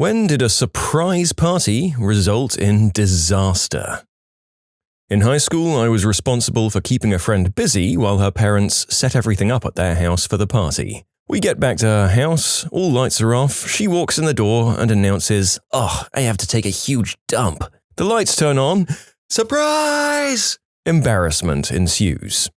When did a surprise party result in disaster? In high school, I was responsible for keeping a friend busy while her parents set everything up at their house for the party. We get back to her house, all lights are off, she walks in the door and announces, "Oh, I have to take a huge dump." The lights turn on. Surprise! Embarrassment ensues.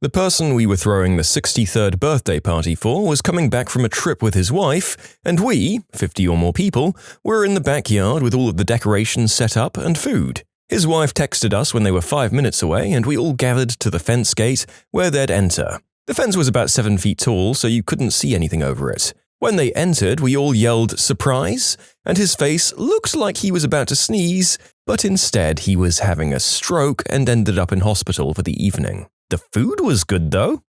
The person we were throwing the 63rd birthday party for was coming back from a trip with his wife, and we, 50 or more people, were in the backyard with all of the decorations set up and food. His wife texted us when they were 5 minutes away, and we all gathered to the fence gate where they'd enter. The fence was about 7 feet tall, so you couldn't see anything over it. When they entered, we all yelled, "Surprise!" and his face looked like he was about to sneeze, but instead he was having a stroke and ended up in hospital for the evening. The food was good, though.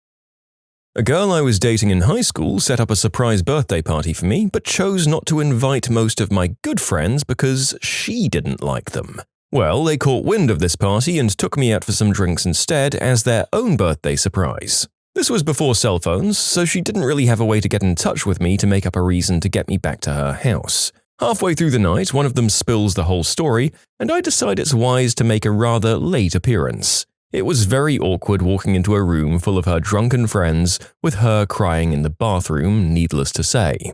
A girl I was dating in high school set up a surprise birthday party for me, but chose not to invite most of my good friends because she didn't like them. Well, they caught wind of this party and took me out for some drinks instead as their own birthday surprise. This was before cell phones, so she didn't really have a way to get in touch with me to make up a reason to get me back to her house. Halfway through the night, one of them spills the whole story, and I decide it's wise to make a rather late appearance. It was very awkward walking into a room full of her drunken friends with her crying in the bathroom, needless to say.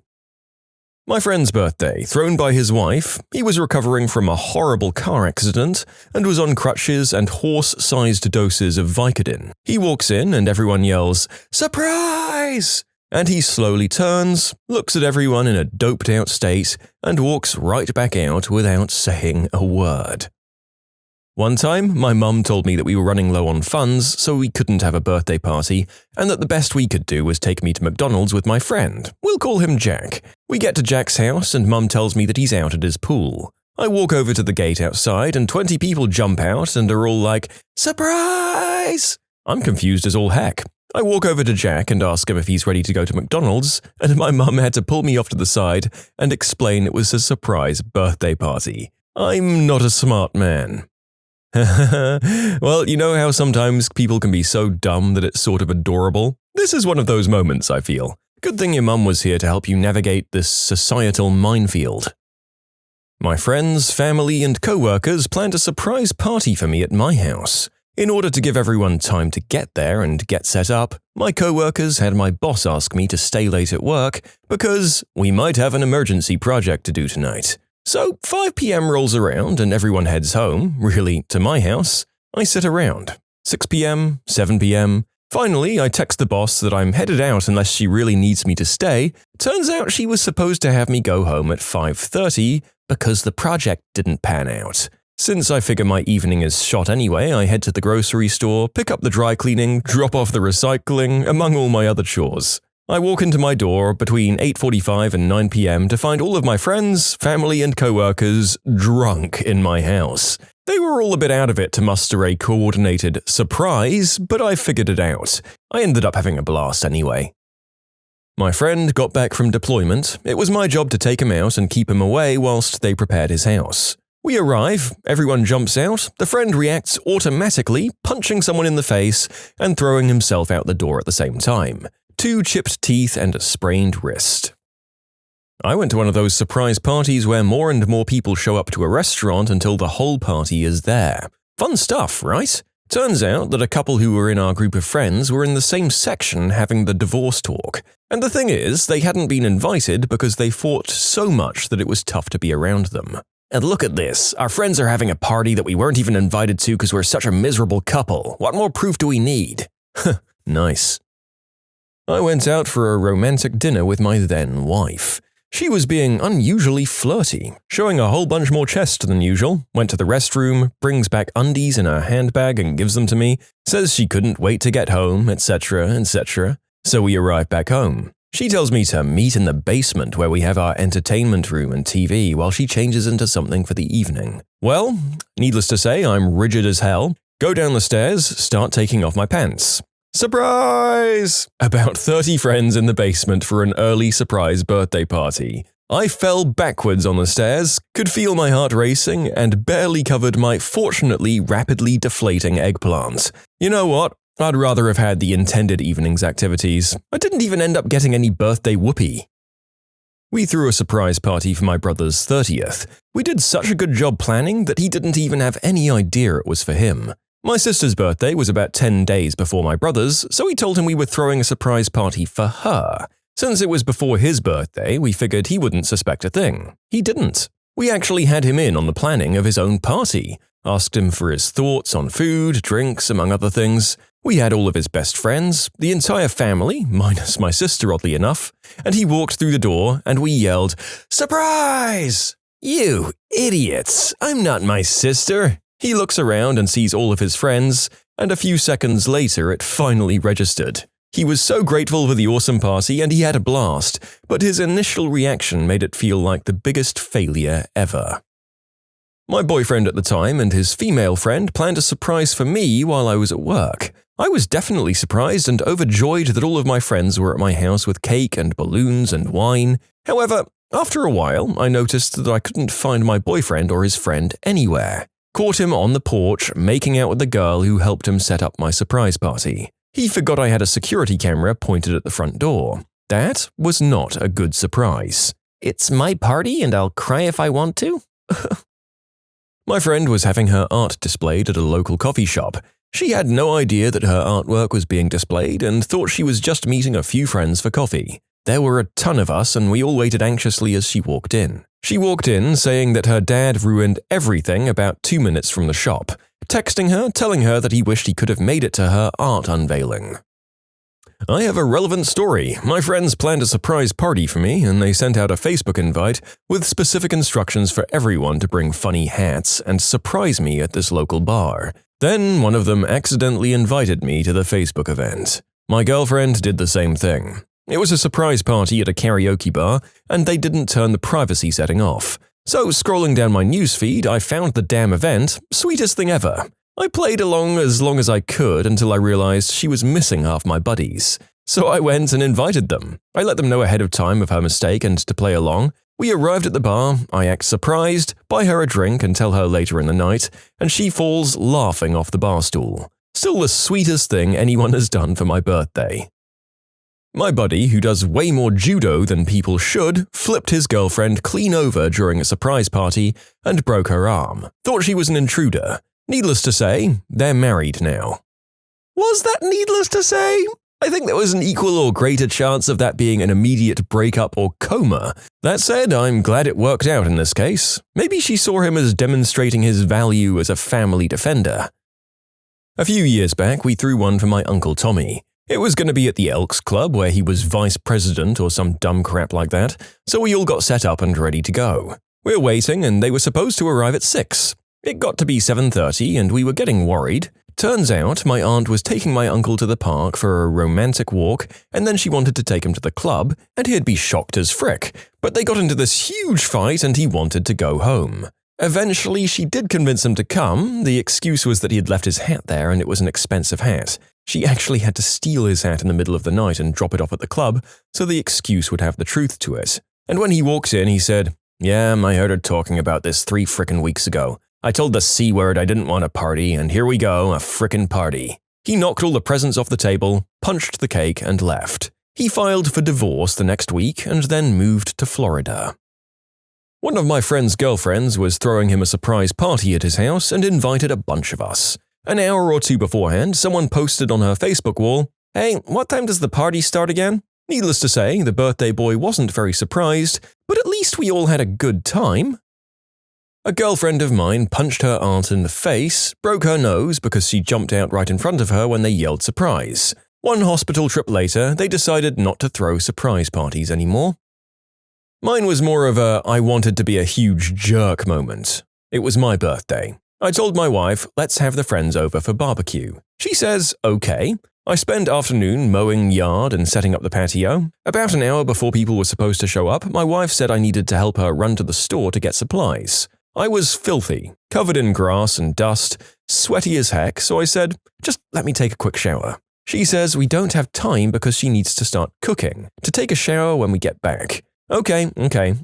My friend's birthday, thrown by his wife, he was recovering from a horrible car accident and was on crutches and horse-sized doses of Vicodin. He walks in and everyone yells, "Surprise!" And he slowly turns, looks at everyone in a doped-out state, and walks right back out without saying a word. One time, my mum told me that we were running low on funds, so we couldn't have a birthday party, and that the best we could do was take me to McDonald's with my friend. We'll call him Jack. We get to Jack's house, and Mum tells me that he's out at his pool. I walk over to the gate outside, and 20 people jump out and are all like, "Surprise!" I'm confused as all heck. I walk over to Jack and ask him if he's ready to go to McDonald's, and my mum had to pull me off to the side and explain it was a surprise birthday party. I'm not a smart man. Well, you know how sometimes people can be so dumb that it's sort of adorable? This is one of those moments, I feel. Good thing your mum was here to help you navigate this societal minefield. My friends, family, and co-workers planned a surprise party for me at my house. In order to give everyone time to get there and get set up, my co-workers had my boss ask me to stay late at work because we might have an emergency project to do tonight. So 5 p.m. rolls around and everyone heads home, really to my house. I sit around. 6 p.m., 7 p.m. Finally, I text the boss that I'm headed out unless she really needs me to stay. Turns out she was supposed to have me go home at 5:30 because the project didn't pan out. Since I figure my evening is shot anyway, I head to the grocery store, pick up the dry cleaning, drop off the recycling, among all my other chores. I walk into my door between 8:45 and 9 p.m. to find all of my friends, family, and co-workers drunk in my house. They were all a bit out of it to muster a coordinated surprise, but I figured it out. I ended up having a blast anyway. My friend got back from deployment. It was my job to take him out and keep him away whilst they prepared his house. We arrive, everyone jumps out, the friend reacts automatically, punching someone in the face and throwing himself out the door at the same time. 2 chipped teeth and a sprained wrist. I went to one of those surprise parties where more and more people show up to a restaurant until the whole party is there. Fun stuff, right? Turns out that a couple who were in our group of friends were in the same section having the divorce talk. And the thing is, they hadn't been invited because they fought so much that it was tough to be around them. And look at this, our friends are having a party that we weren't even invited to because we're such a miserable couple. What more proof do we need? Nice. I went out for a romantic dinner with my then wife. She was being unusually flirty, showing a whole bunch more chest than usual, went to the restroom, brings back undies in her handbag and gives them to me, says she couldn't wait to get home, etc., etc. So we arrive back home. She tells me to meet in the basement where we have our entertainment room and TV while she changes into something for the evening. Well, needless to say, I'm rigid as hell. Go down the stairs, start taking off my pants. Surprise! About 30 friends in the basement for an early surprise birthday party. I fell backwards on the stairs, could feel my heart racing, and barely covered my fortunately rapidly deflating eggplant. You know what? I'd rather have had the intended evening's activities. I didn't even end up getting any birthday whoopee. We threw a surprise party for my brother's 30th. We did such a good job planning that he didn't even have any idea it was for him. My sister's birthday was about 10 days before my brother's, so we told him we were throwing a surprise party for her. Since it was before his birthday, we figured he wouldn't suspect a thing. He didn't. We actually had him in on the planning of his own party, asked him for his thoughts on food, drinks, among other things. We had all of his best friends, the entire family, minus my sister oddly enough, and he walked through the door and we yelled, "Surprise! You idiots! I'm not my sister!" He looks around and sees all of his friends, and a few seconds later it finally registered. He was so grateful for the awesome party and he had a blast, but his initial reaction made it feel like the biggest failure ever. My boyfriend at the time and his female friend planned a surprise for me while I was at work. I was definitely surprised and overjoyed that all of my friends were at my house with cake and balloons and wine. However, after a while, I noticed that I couldn't find my boyfriend or his friend anywhere. Caught him on the porch making out with the girl who helped him set up my surprise party. He forgot I had a security camera pointed at the front door. That was not a good surprise. It's my party and I'll cry if I want to? My friend was having her art displayed at a local coffee shop. She had no idea that her artwork was being displayed and thought she was just meeting a few friends for coffee. There were a ton of us and we all waited anxiously as she walked in. She walked in saying that her dad ruined everything about 2 minutes from the shop, texting her, telling her that he wished he could have made it to her art unveiling. I have a relevant story. My friends planned a surprise party for me and they sent out a Facebook invite with specific instructions for everyone to bring funny hats and surprise me at this local bar. Then one of them accidentally invited me to the Facebook event. My girlfriend did the same thing. It was a surprise party at a karaoke bar, and they didn't turn the privacy setting off. So scrolling down my newsfeed, I found the damn event, sweetest thing ever. I played along as I could until I realized she was missing half my buddies. So I went and invited them. I let them know ahead of time of her mistake and to play along. We arrived at the bar, I act surprised, buy her a drink and tell her later in the night, and she falls laughing off the bar stool. Still the sweetest thing anyone has done for my birthday. My buddy, who does way more judo than people should, flipped his girlfriend clean over during a surprise party and broke her arm. Thought she was an intruder. Needless to say, they're married now. Was that needless to say? I think there was an equal or greater chance of that being an immediate breakup or coma. That said, I'm glad it worked out in this case. Maybe she saw him as demonstrating his value as a family defender. A few years back, we threw one for my Uncle Tommy. It was going to be at the Elks Club where he was vice president or some dumb crap like that, so we all got set up and ready to go. We were waiting and they were supposed to arrive at 6. It got to be 7:30 and we were getting worried. Turns out my aunt was taking my uncle to the park for a romantic walk and then she wanted to take him to the club and he'd be shocked as frick, but they got into this huge fight and he wanted to go home. Eventually, she did convince him to come. The excuse was that he had left his hat there and it was an expensive hat. She actually had to steal his hat in the middle of the night and drop it off at the club, so the excuse would have the truth to it. And when he walked in, he said, "Yeah, I heard her talking about this 3 frickin' weeks ago. I told the C word I didn't want a party, and here we go, a frickin' party." He knocked all the presents off the table, punched the cake, and left. He filed for divorce the next week and then moved to Florida. One of my friend's girlfriends was throwing him a surprise party at his house and invited a bunch of us. An hour or two beforehand, someone posted on her Facebook wall, "Hey, what time does the party start again?" Needless to say, the birthday boy wasn't very surprised, but at least we all had a good time. A girlfriend of mine punched her aunt in the face, broke her nose because she jumped out right in front of her when they yelled surprise. One hospital trip later, they decided not to throw surprise parties anymore. Mine was more of a I wanted to be a huge jerk moment. It was my birthday. I told my wife, let's have the friends over for barbecue. She says, okay. I spent afternoon mowing yard and setting up the patio. About an hour before people were supposed to show up, my wife said I needed to help her run to the store to get supplies. I was filthy, covered in grass and dust, sweaty as heck, so I said, just let me take a quick shower. She says we don't have time because she needs to start cooking, to take a shower when we get back. Okay,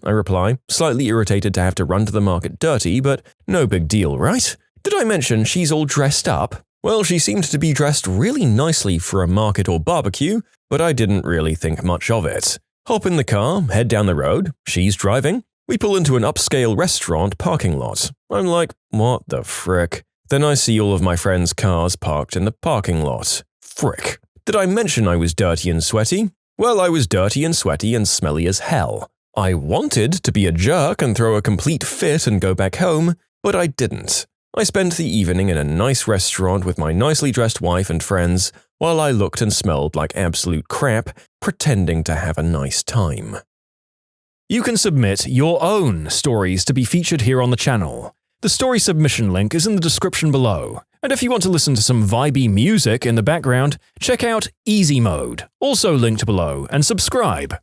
I reply, slightly irritated to have to run to the market dirty, but no big deal, right? Did I mention she's all dressed up? Well, she seemed to be dressed really nicely for a market or barbecue, but I didn't really think much of it. Hop in the car, head down the road, she's driving. We pull into an upscale restaurant parking lot. I'm like, what the frick? Then I see all of my friends' cars parked in the parking lot. Frick. Did I mention I was dirty and sweaty? Well, I was dirty and sweaty and smelly as hell. I wanted to be a jerk and throw a complete fit and go back home, but I didn't. I spent the evening in a nice restaurant with my nicely dressed wife and friends while I looked and smelled like absolute crap, pretending to have a nice time. You can submit your own stories to be featured here on the channel. The story submission link is in the description below, and if you want to listen to some vibey music in the background, check out easymode, also linked below, and subscribe.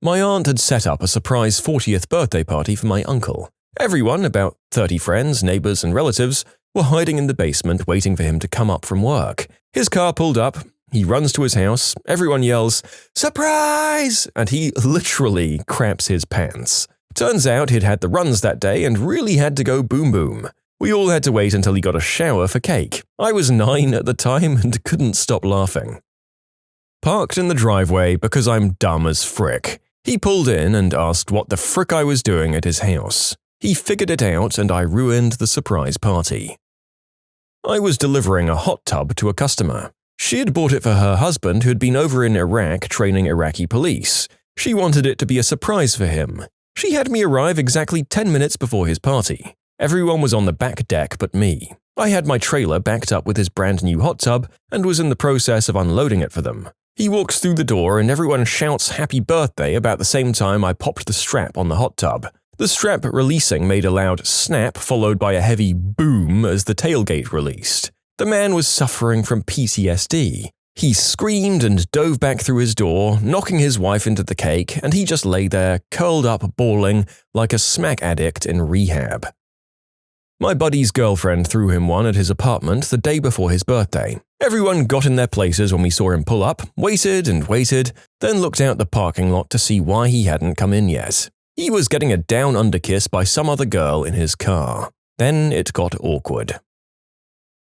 My aunt had set up a surprise 40th birthday party for my uncle. Everyone, about 30 friends, neighbors, and relatives, were hiding in the basement waiting for him to come up from work. His car pulled up, he runs to his house, everyone yells, "Surprise!" and he literally craps his pants. Turns out he'd had the runs that day and really had to go boom boom. We all had to wait until he got a shower for cake. I was 9 at the time and couldn't stop laughing. Parked in the driveway because I'm dumb as frick. He pulled in and asked what the frick I was doing at his house. He figured it out and I ruined the surprise party. I was delivering a hot tub to a customer. She had bought it for her husband who had been over in Iraq training Iraqi police. She wanted it to be a surprise for him. She had me arrive exactly 10 minutes before his party. Everyone was on the back deck but me. I had my trailer backed up with his brand new hot tub and was in the process of unloading it for them. He walks through the door and everyone shouts happy birthday about the same time I popped the strap on the hot tub. The strap releasing made a loud snap followed by a heavy boom as the tailgate released. The man was suffering from PTSD. He screamed and dove back through his door, knocking his wife into the cake, and he just lay there, curled up bawling like a smack addict in rehab. My buddy's girlfriend threw him one at his apartment the day before his birthday. Everyone got in their places when we saw him pull up, waited and waited, then looked out the parking lot to see why he hadn't come in yet. He was getting a down-under kiss by some other girl in his car. Then it got awkward.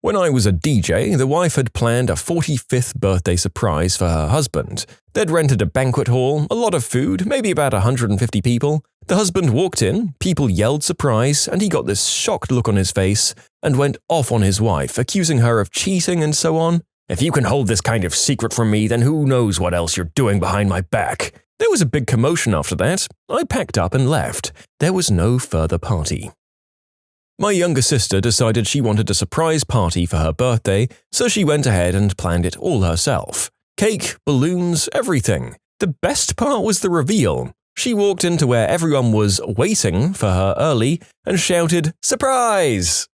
When I was a DJ, the wife had planned a 45th birthday surprise for her husband. They'd rented a banquet hall, a lot of food, maybe about 150 people. The husband walked in, people yelled surprise, and he got this shocked look on his face and went off on his wife, accusing her of cheating and so on. "If you can hold this kind of secret from me, then who knows what else you're doing behind my back." There was a big commotion after that. I packed up and left. There was no further party. My younger sister decided she wanted a surprise party for her birthday, so she went ahead and planned it all herself. Cake, balloons, everything. The best part was the reveal. She walked into where everyone was waiting for her early and shouted, "Surprise!"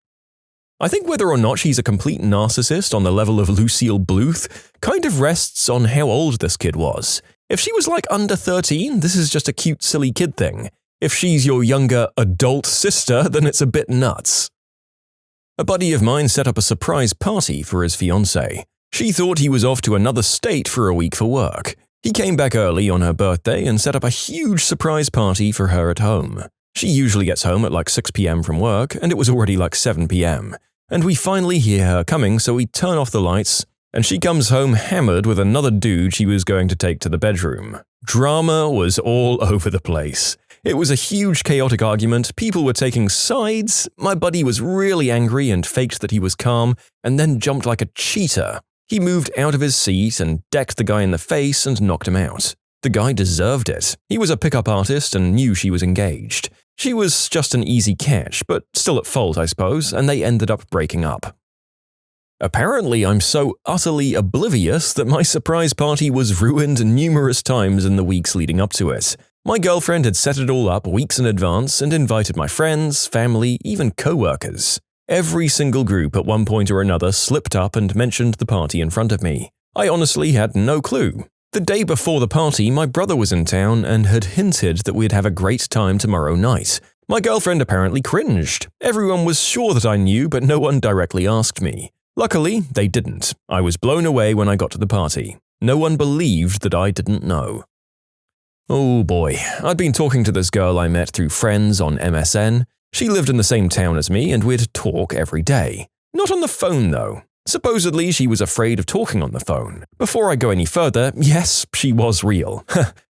I think whether or not she's a complete narcissist on the level of Lucille Bluth kind of rests on how old this kid was. If she was like under 13, this is just a cute silly kid thing. If she's your younger adult sister, then it's a bit nuts. A buddy of mine set up a surprise party for his fiancée. She thought he was off to another state for a week for work. He came back early on her birthday and set up a huge surprise party for her at home. She usually gets home at like 6 p.m. from work, and it was already like 7 p.m. And we finally hear her coming, so we turn off the lights, and she comes home hammered with another dude she was going to take to the bedroom. Drama was all over the place. It was a huge chaotic argument, people were taking sides, my buddy was really angry and faked that he was calm, and then jumped like a cheetah. He moved out of his seat and decked the guy in the face and knocked him out. The guy deserved it. He was a pickup artist and knew she was engaged. She was just an easy catch, but still at fault, I suppose, and they ended up breaking up. Apparently, I'm so utterly oblivious that my surprise party was ruined numerous times in the weeks leading up to it. My girlfriend had set it all up weeks in advance and invited my friends, family, even co-workers. Every single group at one point or another slipped up and mentioned the party in front of me. I honestly had no clue. The day before the party, my brother was in town and had hinted that we'd have a great time tomorrow night. My girlfriend apparently cringed. Everyone was sure that I knew, but no one directly asked me. Luckily, they didn't. I was blown away when I got to the party. No one believed that I didn't know. Oh boy, I'd been talking to this girl I met through friends on MSN. She lived in the same town as me and we'd talk every day. Not on the phone though. Supposedly she was afraid of talking on the phone. Before I go any further, yes, she was real.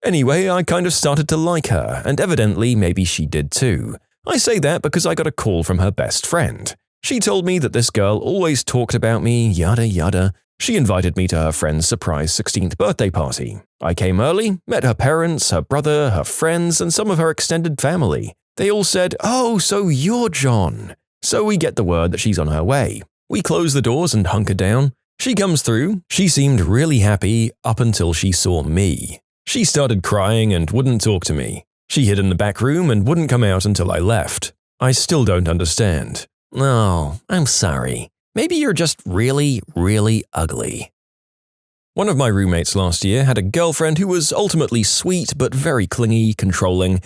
Anyway, I kind of started to like her, and evidently maybe she did too. I say that because I got a call from her best friend. She told me that this girl always talked about me, yada yada. She invited me to her friend's surprise 16th birthday party. I came early, met her parents, her brother, her friends, and some of her extended family. They all said, "Oh, so you're John." So we get the word that she's on her way. We close the doors and hunker down. She comes through. She seemed really happy up until she saw me. She started crying and wouldn't talk to me. She hid in the back room and wouldn't come out until I left. I still don't understand. Oh, I'm sorry. Maybe you're just really, really ugly. One of my roommates last year had a girlfriend who was ultimately sweet but very clingy, controlling,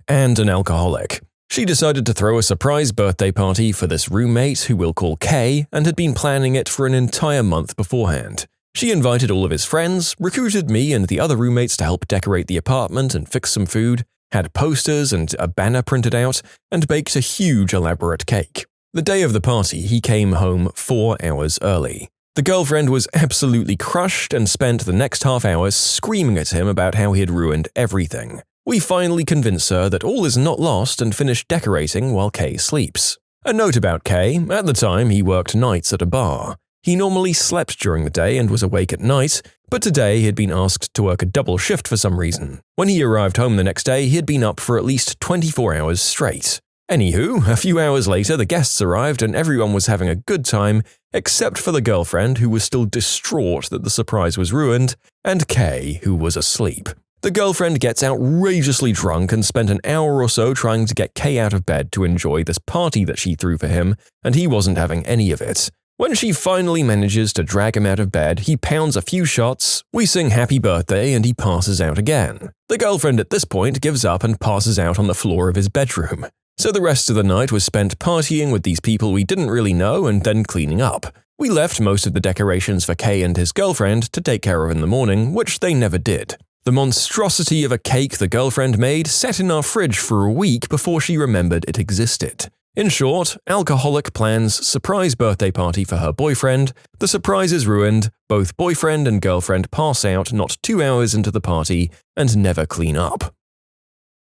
and an alcoholic. She decided to throw a surprise birthday party for this roommate, who we'll call Kay, and had been planning it for an entire month beforehand. She invited all of his friends, recruited me and the other roommates to help decorate the apartment and fix some food, had posters and a banner printed out, and baked a huge elaborate cake. The day of the party, he came home 4 hours early. The girlfriend was absolutely crushed and spent the next half hour screaming at him about how he had ruined everything. We finally convince her that all is not lost and finish decorating while Kay sleeps. A note about Kay: at the time he worked nights at a bar. He normally slept during the day and was awake at night, but today he had been asked to work a double shift for some reason. When he arrived home the next day, he had been up for at least 24 hours straight. Anywho, a few hours later the guests arrived and everyone was having a good time, except for the girlfriend, who was still distraught that the surprise was ruined, and Kay, who was asleep. The girlfriend gets outrageously drunk and spent an hour or so trying to get Kay out of bed to enjoy this party that she threw for him, and he wasn't having any of it. When she finally manages to drag him out of bed, he pounds a few shots, we sing happy birthday, and he passes out again. The girlfriend at this point gives up and passes out on the floor of his bedroom. So the rest of the night was spent partying with these people we didn't really know and then cleaning up. We left most of the decorations for Kay and his girlfriend to take care of in the morning, which they never did. The monstrosity of a cake the girlfriend made sat in our fridge for a week before she remembered it existed. In short, alcoholic plans surprise birthday party for her boyfriend, the surprise is ruined, both boyfriend and girlfriend pass out not 2 hours into the party, and never clean up.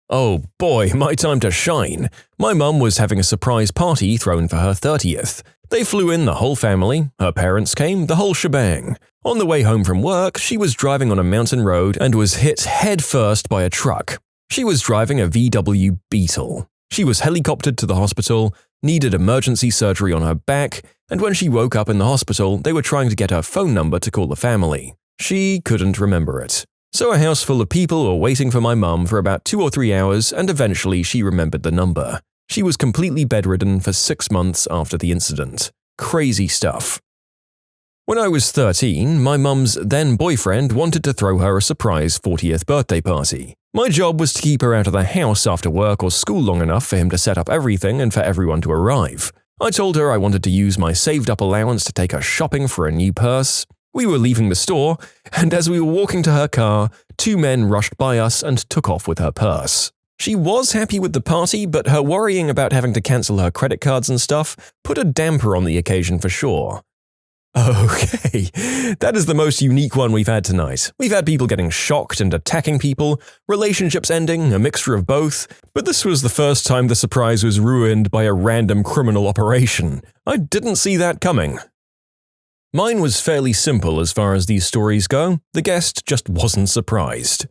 Oh boy, my time to shine. My mum was having a surprise party thrown for her 30th. They flew in the whole family, her parents came, the whole shebang. On the way home from work, she was driving on a mountain road and was hit head first by a truck. She was driving a VW Beetle. She was helicoptered to the hospital, needed emergency surgery on her back, and when she woke up in the hospital, they were trying to get her phone number to call the family. She couldn't remember it. So a house full of people were waiting for my mum for about 2 or 3 hours, and eventually she remembered the number. She was completely bedridden for 6 months after the incident. Crazy stuff. When I was 13, my mum's then-boyfriend wanted to throw her a surprise 40th birthday party. My job was to keep her out of the house after work or school long enough for him to set up everything and for everyone to arrive. I told her I wanted to use my saved-up allowance to take her shopping for a new purse. We were leaving the store, and as we were walking to her car, 2 men rushed by us and took off with her purse. She was happy with the party, but her worrying about having to cancel her credit cards and stuff put a damper on the occasion for sure. Okay, that is the most unique one we've had tonight. We've had people getting shocked and attacking people, relationships ending, a mixture of both, but this was the first time the surprise was ruined by a random criminal operation. I didn't see that coming. Mine was fairly simple as far as these stories go. The guest just wasn't surprised.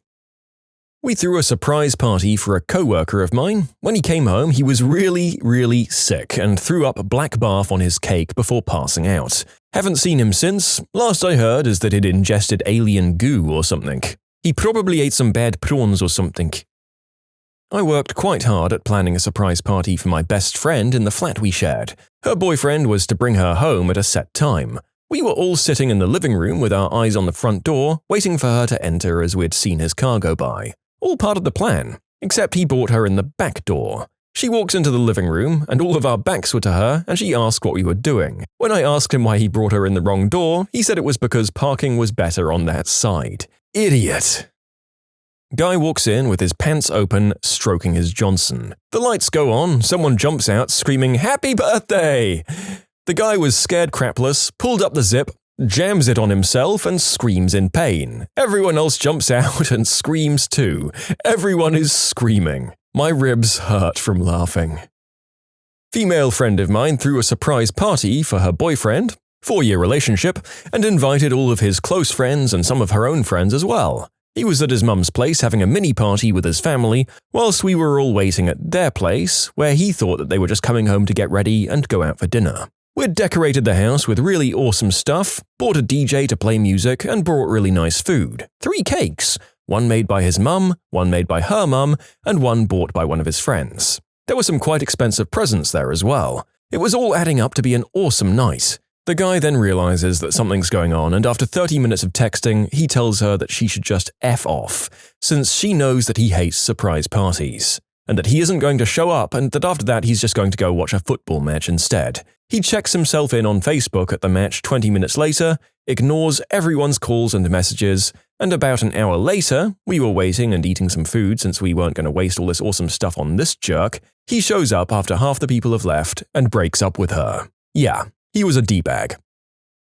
We threw a surprise party for a co-worker of mine. When he came home, he was really sick and threw up black barf on his cake before passing out. Haven't seen him since. Last I heard is that he'd ingested alien goo or something. He probably ate some bad prawns or something. I worked quite hard at planning a surprise party for my best friend in the flat we shared. Her boyfriend was to bring her home at a set time. We were all sitting in the living room with our eyes on the front door, waiting for her to enter as we'd seen his car go by. All part of the plan, except he brought her in the back door. She walks into the living room, and all of our backs were to her, and she asked what we were doing. When I asked him why he brought her in the wrong door, he said it was because parking was better on that side. Idiot! Guy walks in with his pants open, stroking his Johnson. The lights go on, someone jumps out screaming, "Happy birthday!" The guy was scared crapless, pulled up the zip, jams it on himself and screams in pain. Everyone else jumps out and screams too. Everyone is screaming. My ribs hurt from laughing. Female friend of mine threw a surprise party for her boyfriend, 4-year relationship, and invited all of his close friends and some of her own friends as well. He was at his mum's place having a mini party with his family, whilst we were all waiting at their place, where he thought that they were just coming home to get ready and go out for dinner. We'd decorated the house with really awesome stuff, bought a DJ to play music, and brought really nice food. 3 cakes, one made by his mum, one made by her mum, and one bought by one of his friends. There were some quite expensive presents there as well. It was all adding up to be an awesome night. The guy then realizes that something's going on, and after 30 minutes of texting, he tells her that she should just F off, since she knows that he hates surprise parties, and that he isn't going to show up, and that after that he's just going to go watch a football match instead. He checks himself in on Facebook at the match 20 minutes later, ignores everyone's calls and messages, and about an hour later, we were waiting and eating some food since we weren't going to waste all this awesome stuff on this jerk, he shows up after half the people have left and breaks up with her. Yeah. He was a D-bag.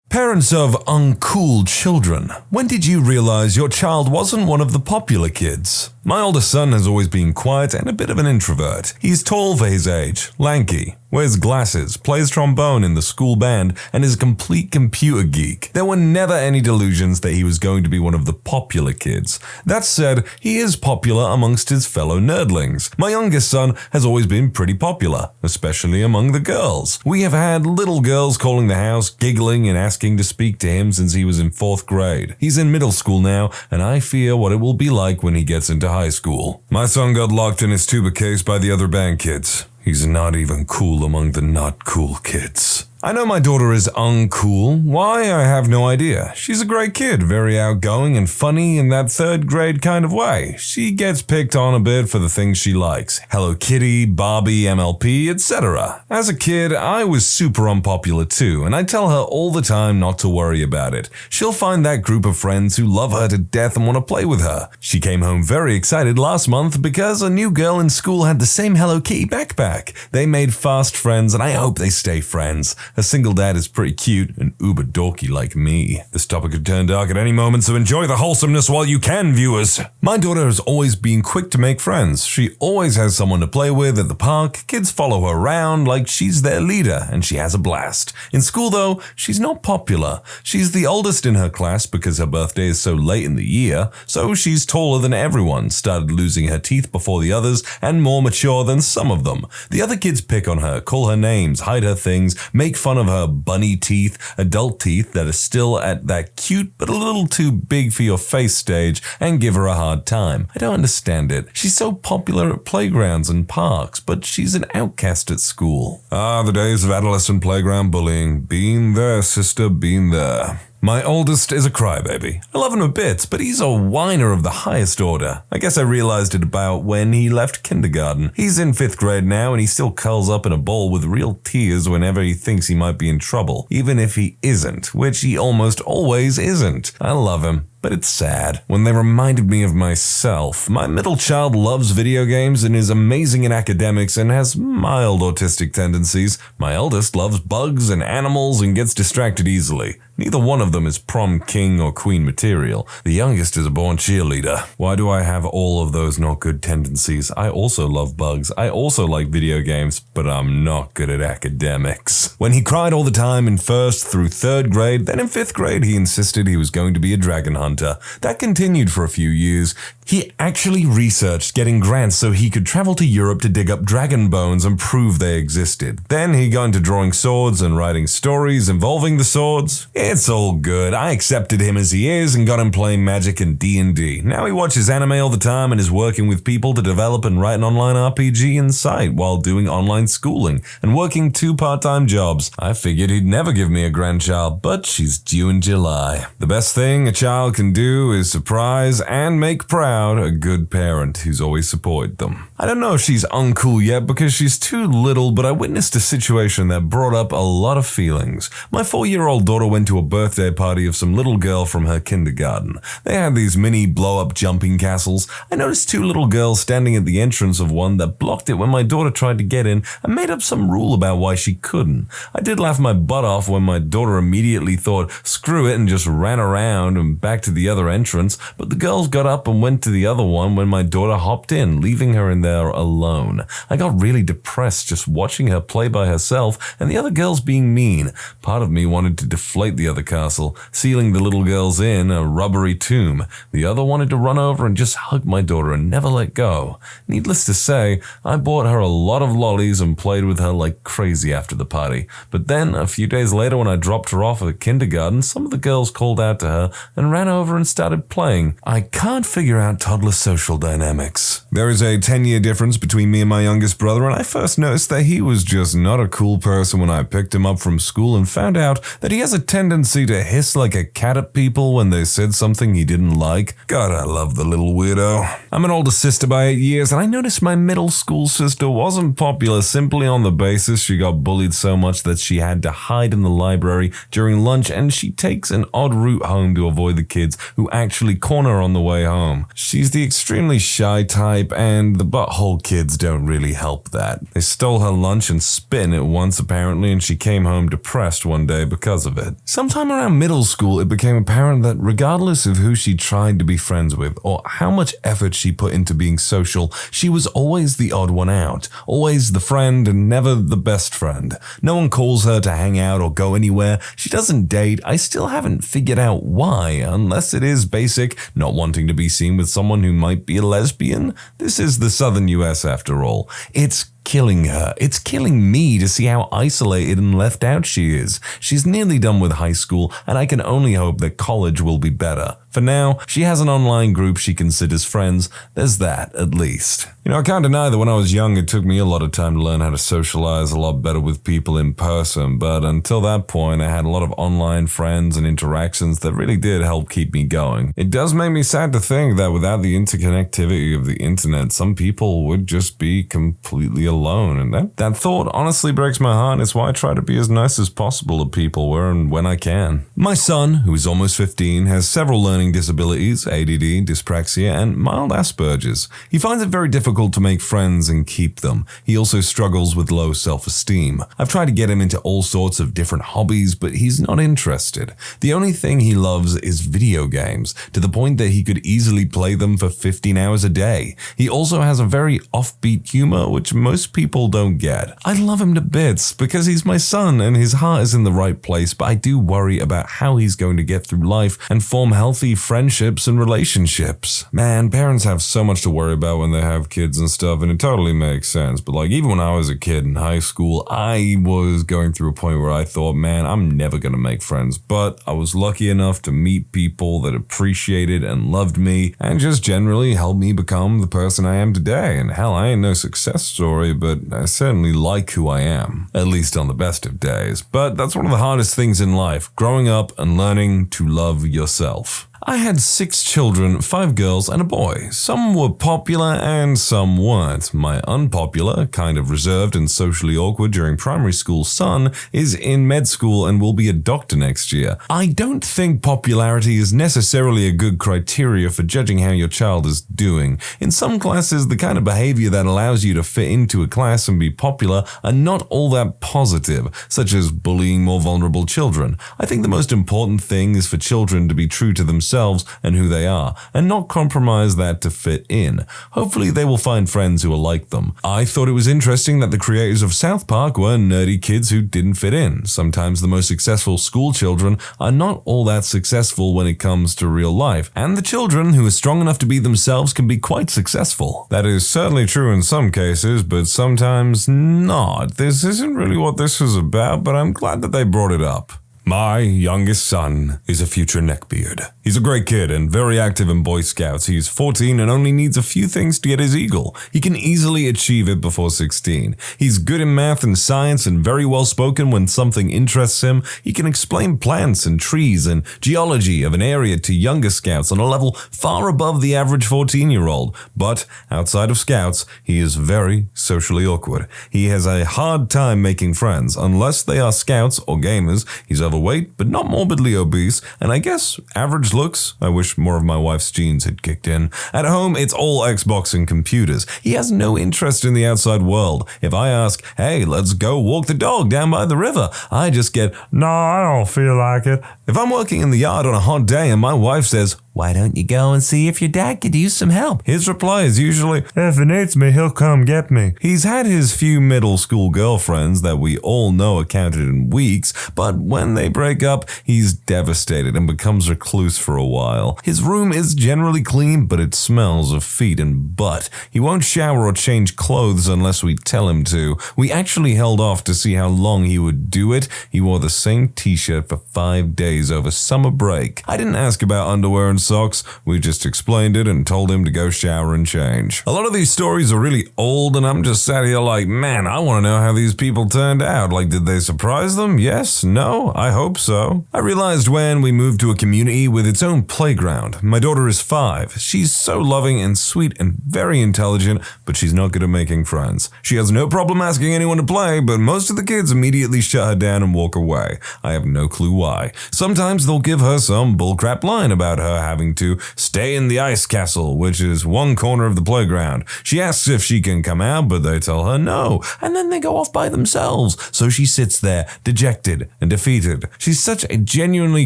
Parents of uncool children, when did you realize your child wasn't one of the popular kids? My oldest son has always been quiet and a bit of an introvert. He's tall for his age, lanky, wears glasses, plays trombone in the school band, and is a complete computer geek. There were never any delusions that he was going to be one of the popular kids. That said, he is popular amongst his fellow nerdlings. My youngest son has always been pretty popular, especially among the girls. We have had little girls calling the house, giggling and asking to speak to him since he was in 4th grade. He's in middle school now, and I fear what it will be like when he gets into high school. My son got locked in his tuba case by the other band kids. He's not even cool among the not cool kids. I know my daughter is uncool. Why? I have no idea. She's a great kid, very outgoing and funny in that 3rd grade kind of way. She gets picked on a bit for the things she likes. Hello Kitty, Barbie, MLP, etc. As a kid, I was super unpopular too, and I tell her all the time not to worry about it. She'll find that group of friends who love her to death and want to play with her. She came home very excited last month because a new girl in school had the same Hello Kitty backpack. They made fast friends, and I hope they stay friends. A single dad is pretty cute and uber dorky like me. This topic could turn dark at any moment, so enjoy the wholesomeness while you can, viewers. My daughter has always been quick to make friends. She always has someone to play with at the park. Kids follow her around like she's their leader, and she has a blast. In school, though, she's not popular. She's the oldest in her class because her birthday is so late in the year, so she's taller than everyone, started losing her teeth before the others, and more mature than some of them. The other kids pick on her, call her names, hide her things, make fun of her bunny teeth, adult teeth that are still at that cute but a little too big for your face stage, and give her a hard time. I don't understand it. She's so popular at playgrounds and parks, but she's an outcast at school. Ah, the days of adolescent playground bullying. Been there, sister, been there. My oldest is a crybaby. I love him a bit, but he's a whiner of the highest order. I guess I realized it about when he left kindergarten. He's in 5th grade now, and he still curls up in a ball with real tears whenever he thinks he might be in trouble, even if he isn't, which he almost always isn't. I love him. But it's sad. When they reminded me of myself, my middle child loves video games and is amazing in academics and has mild autistic tendencies. My eldest loves bugs and animals and gets distracted easily. Neither one of them is prom king or queen material. The youngest is a born cheerleader. Why do I have all of those not good tendencies? I also love bugs. I also like video games, but I'm not good at academics. When he cried all the time in 1st through 3rd grade, then in 5th grade he insisted he was going to be a dragon hunter. That continued for a few years. He actually researched getting grants so he could travel to Europe to dig up dragon bones and prove they existed. Then he got into drawing swords and writing stories involving the swords. It's all good. I accepted him as he is and got him playing Magic and D&D. Now he watches anime all the time and is working with people to develop and write an online RPG in sight while doing online schooling and working 2 part-time jobs. I figured he'd never give me a grandchild, but she's due in July. The best thing a child can do is surprise and make proud out a good parent who's always supported them. I don't know if she's uncool yet because she's too little, but I witnessed a situation that brought up a lot of feelings. My 4-year-old daughter went to a birthday party of some little girl from her kindergarten. They had these mini blow-up jumping castles. I noticed 2 little girls standing at the entrance of one that blocked it when my daughter tried to get in and made up some rule about why she couldn't. I did laugh my butt off when my daughter immediately thought, screw it, and just ran around and back to the other entrance, but the girls got up and went to the other one when my daughter hopped in, leaving her in there alone. I got really depressed just watching her play by herself and the other girls being mean. Part of me wanted to deflate the other castle, sealing the little girls in a rubbery tomb. The other wanted to run over and just hug my daughter and never let go. Needless to say, I bought her a lot of lollies and played with her like crazy after the party. But then, a few days later when I dropped her off at kindergarten, some of the girls called out to her and ran over and started playing. I can't figure out toddler social dynamics. There is a 10-year difference between me and my youngest brother, and I first noticed that he was just not a cool person when I picked him up from school and found out that he has a tendency to hiss like a cat at people when they said something he didn't like. God, I love the little weirdo. I'm an older sister by 8 years, and I noticed my middle school sister wasn't popular simply on the basis she got bullied so much that she had to hide in the library during lunch, and she takes an odd route home to avoid the kids who actually corner her on the way home. She's the extremely shy type, and the butthole kids don't really help that. They stole her lunch and spit in it once apparently, and she came home depressed one day because of it. Sometime around middle school, it became apparent that regardless of who she tried to be friends with or how much effort she put into being social, she was always the odd one out, always the friend and never the best friend. No one calls her to hang out or go anywhere. She doesn't date. I still haven't figured out why, unless it is basic, not wanting to be seen with someone who might be a lesbian. This is the southern US after all. It's killing her. It's killing me to see how isolated and left out she is. She's nearly done with high school, and I can only hope that college will be better. For now, she has an online group she considers friends. There's that, at least. I can't deny that when I was young, it took me a lot of time to learn how to socialize a lot better with people in person, but until that point, I had a lot of online friends and interactions that really did help keep me going. It does make me sad to think that without the interconnectivity of the internet, some people would just be completely alone, and that thought honestly breaks my heart. It's why I try to be as nice as possible to people where and when I can. My son, who is almost 15, has several learning disabilities, ADD, dyspraxia, and mild Asperger's. He finds it very difficult to make friends and keep them. He also struggles with low self-esteem. I've tried to get him into all sorts of different hobbies, but he's not interested. The only thing he loves is video games, to the point that he could easily play them for 15 hours a day. He also has a very offbeat humor, which most people don't get. I love him to bits because he's my son and his heart is in the right place, but I do worry about how he's going to get through life and form healthy friendships and relationships. Man, parents have so much to worry about when they have kids and stuff, and it totally makes sense. But even when I was a kid in high school, I was going through a point where I thought, man, I'm never going to make friends. But I was lucky enough to meet people that appreciated and loved me and just generally helped me become the person I am today. And hell, I ain't no success story, but I certainly like who I am, at least on the best of days. But that's one of the hardest things in life, growing up and learning to love yourself. I had 6 children, 5 girls and a boy. Some were popular and some weren't. My unpopular, kind of reserved and socially awkward during primary school son is in med school and will be a doctor next year. I don't think popularity is necessarily a good criteria for judging how your child is doing. In some classes, the kind of behavior that allows you to fit into a class and be popular are not all that positive, such as bullying more vulnerable children. I think the most important thing is for children to be true to themselves and who they are, and not compromise that to fit in. Hopefully they will find friends who are like them. I thought it was interesting that the creators of South Park were nerdy kids who didn't fit in. Sometimes the most successful school children are not all that successful when it comes to real life, and the children who are strong enough to be themselves can be quite successful. That is certainly true in some cases, but sometimes not. This isn't really what this was about, but I'm glad that they brought it up. My youngest son is a future neckbeard. He's a great kid and very active in Boy Scouts. He's 14 and only needs a few things to get his eagle. He can easily achieve it before 16. He's good in math and science and very well spoken when something interests him. He can explain plants and trees and geology of an area to younger Scouts on a level far above the average 14-year-old. But outside of Scouts, he is very socially awkward. He has a hard time making friends unless they are Scouts or gamers. He's overweight, but not morbidly obese, and I guess average looks. I wish more of my wife's genes had kicked in. At home, it's all Xbox and computers. He has no interest in the outside world. If I ask, hey, let's go walk the dog down by the river, I just get, no, I don't feel like it. If I'm working in the yard on a hot day and my wife says, why don't you go and see if your dad could use some help? His reply is usually, if he needs me, he'll come get me. He's had his few middle school girlfriends that we all know are counted in weeks, but when they break up, he's devastated and becomes recluse for a while. His room is generally clean, but it smells of feet and butt. He won't shower or change clothes unless we tell him to. We actually held off to see how long he would do it. He wore the same t-shirt for 5 days over summer break. I didn't ask about underwear and socks. We just explained it and told him to go shower and change. A lot of these stories are really old and I'm just sat here like, man, I want to know how these people turned out. Like, did they surprise them? Yes? No? I hope so. I realized when we moved to a community with its own playground. My daughter is 5. She's so loving and sweet and very intelligent, but she's not good at making friends. She has no problem asking anyone to play, but most of the kids immediately shut her down and walk away. I have no clue why. Sometimes they'll give her some bullcrap line about her having to stay in the ice castle, which is one corner of the playground. She asks if she can come out, but they tell her no, and then they go off by themselves. So she sits there, dejected and defeated. She's such a genuinely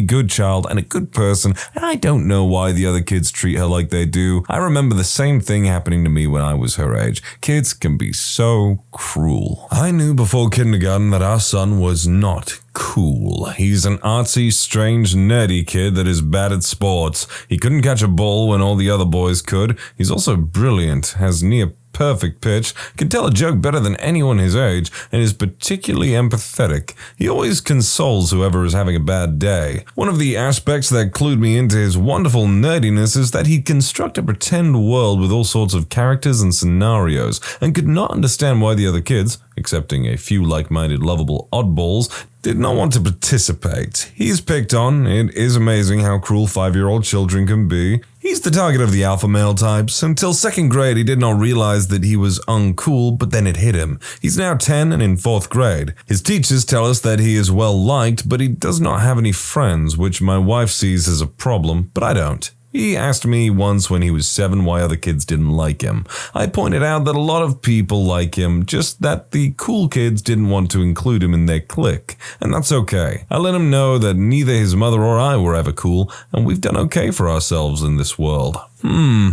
good child and a good person, and I don't know why the other kids treat her like they do. I remember the same thing happening to me when I was her age. Kids can be so cruel. I knew before kindergarten that our son was not cool. He's an artsy, strange, nerdy kid that is bad at sports. He couldn't catch a ball when all the other boys could. He's also brilliant, has near perfect pitch, can tell a joke better than anyone his age, and is particularly empathetic. He always consoles whoever is having a bad day. One of the aspects that clued me into his wonderful nerdiness is that he'd construct a pretend world with all sorts of characters and scenarios, and could not understand why the other kids, excepting a few like-minded lovable oddballs, did not want to participate. He's picked on. It is amazing how cruel 5-year-old children can be. He's the target of the alpha male types. Until 2nd grade, he did not realize that he was uncool, but then it hit him. He's now 10 and in 4th grade. His teachers tell us that he is well liked, but he does not have any friends, which my wife sees as a problem, but I don't. He asked me once when he was 7 why other kids didn't like him. I pointed out that a lot of people like him, just that the cool kids didn't want to include him in their clique, and that's okay. I let him know that neither his mother or I were ever cool, and we've done okay for ourselves in this world.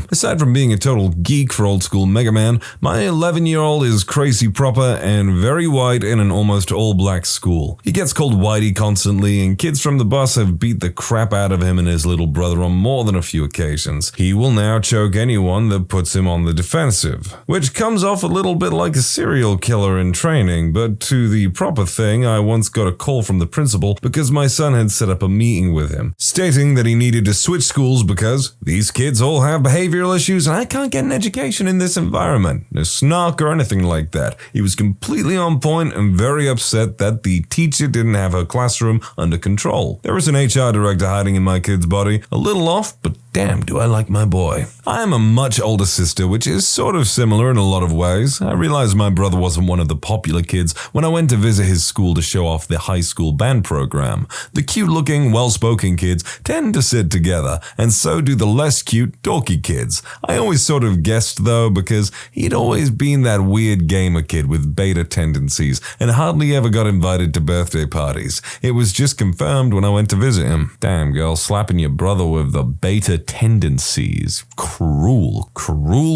Aside from being a total geek for old school Mega Man, my 11-year-old is crazy proper and very white in an almost all-black school. He gets called Whitey constantly, and kids from the bus have beat the crap out of him and his little brother on more than a few occasions. He will now choke anyone that puts him on the defensive, which comes off a little bit like a serial killer in training, but to the proper thing, I once got a call from the principal because my son had set up a meeting with him, stating that he needed to switch schools because these kids all have behavioral issues and I can't get an education in this environment. No snark or anything like that. He was completely on point and very upset that the teacher didn't have her classroom under control. There was an HR director hiding in my kid's body. A little off, but damn, do I like my boy. I am a much older sister, which is sort of similar in a lot of ways. I realized my brother wasn't one of the popular kids when I went to visit his school to show off the high school band program. The cute-looking, well-spoken kids tend to sit together, and so do the less cute, dorky kids. I always sort of guessed, though, because he'd always been that weird gamer kid with beta tendencies and hardly ever got invited to birthday parties. It was just confirmed when I went to visit him. Damn, girl, slapping your brother with the beta tendencies. Cruel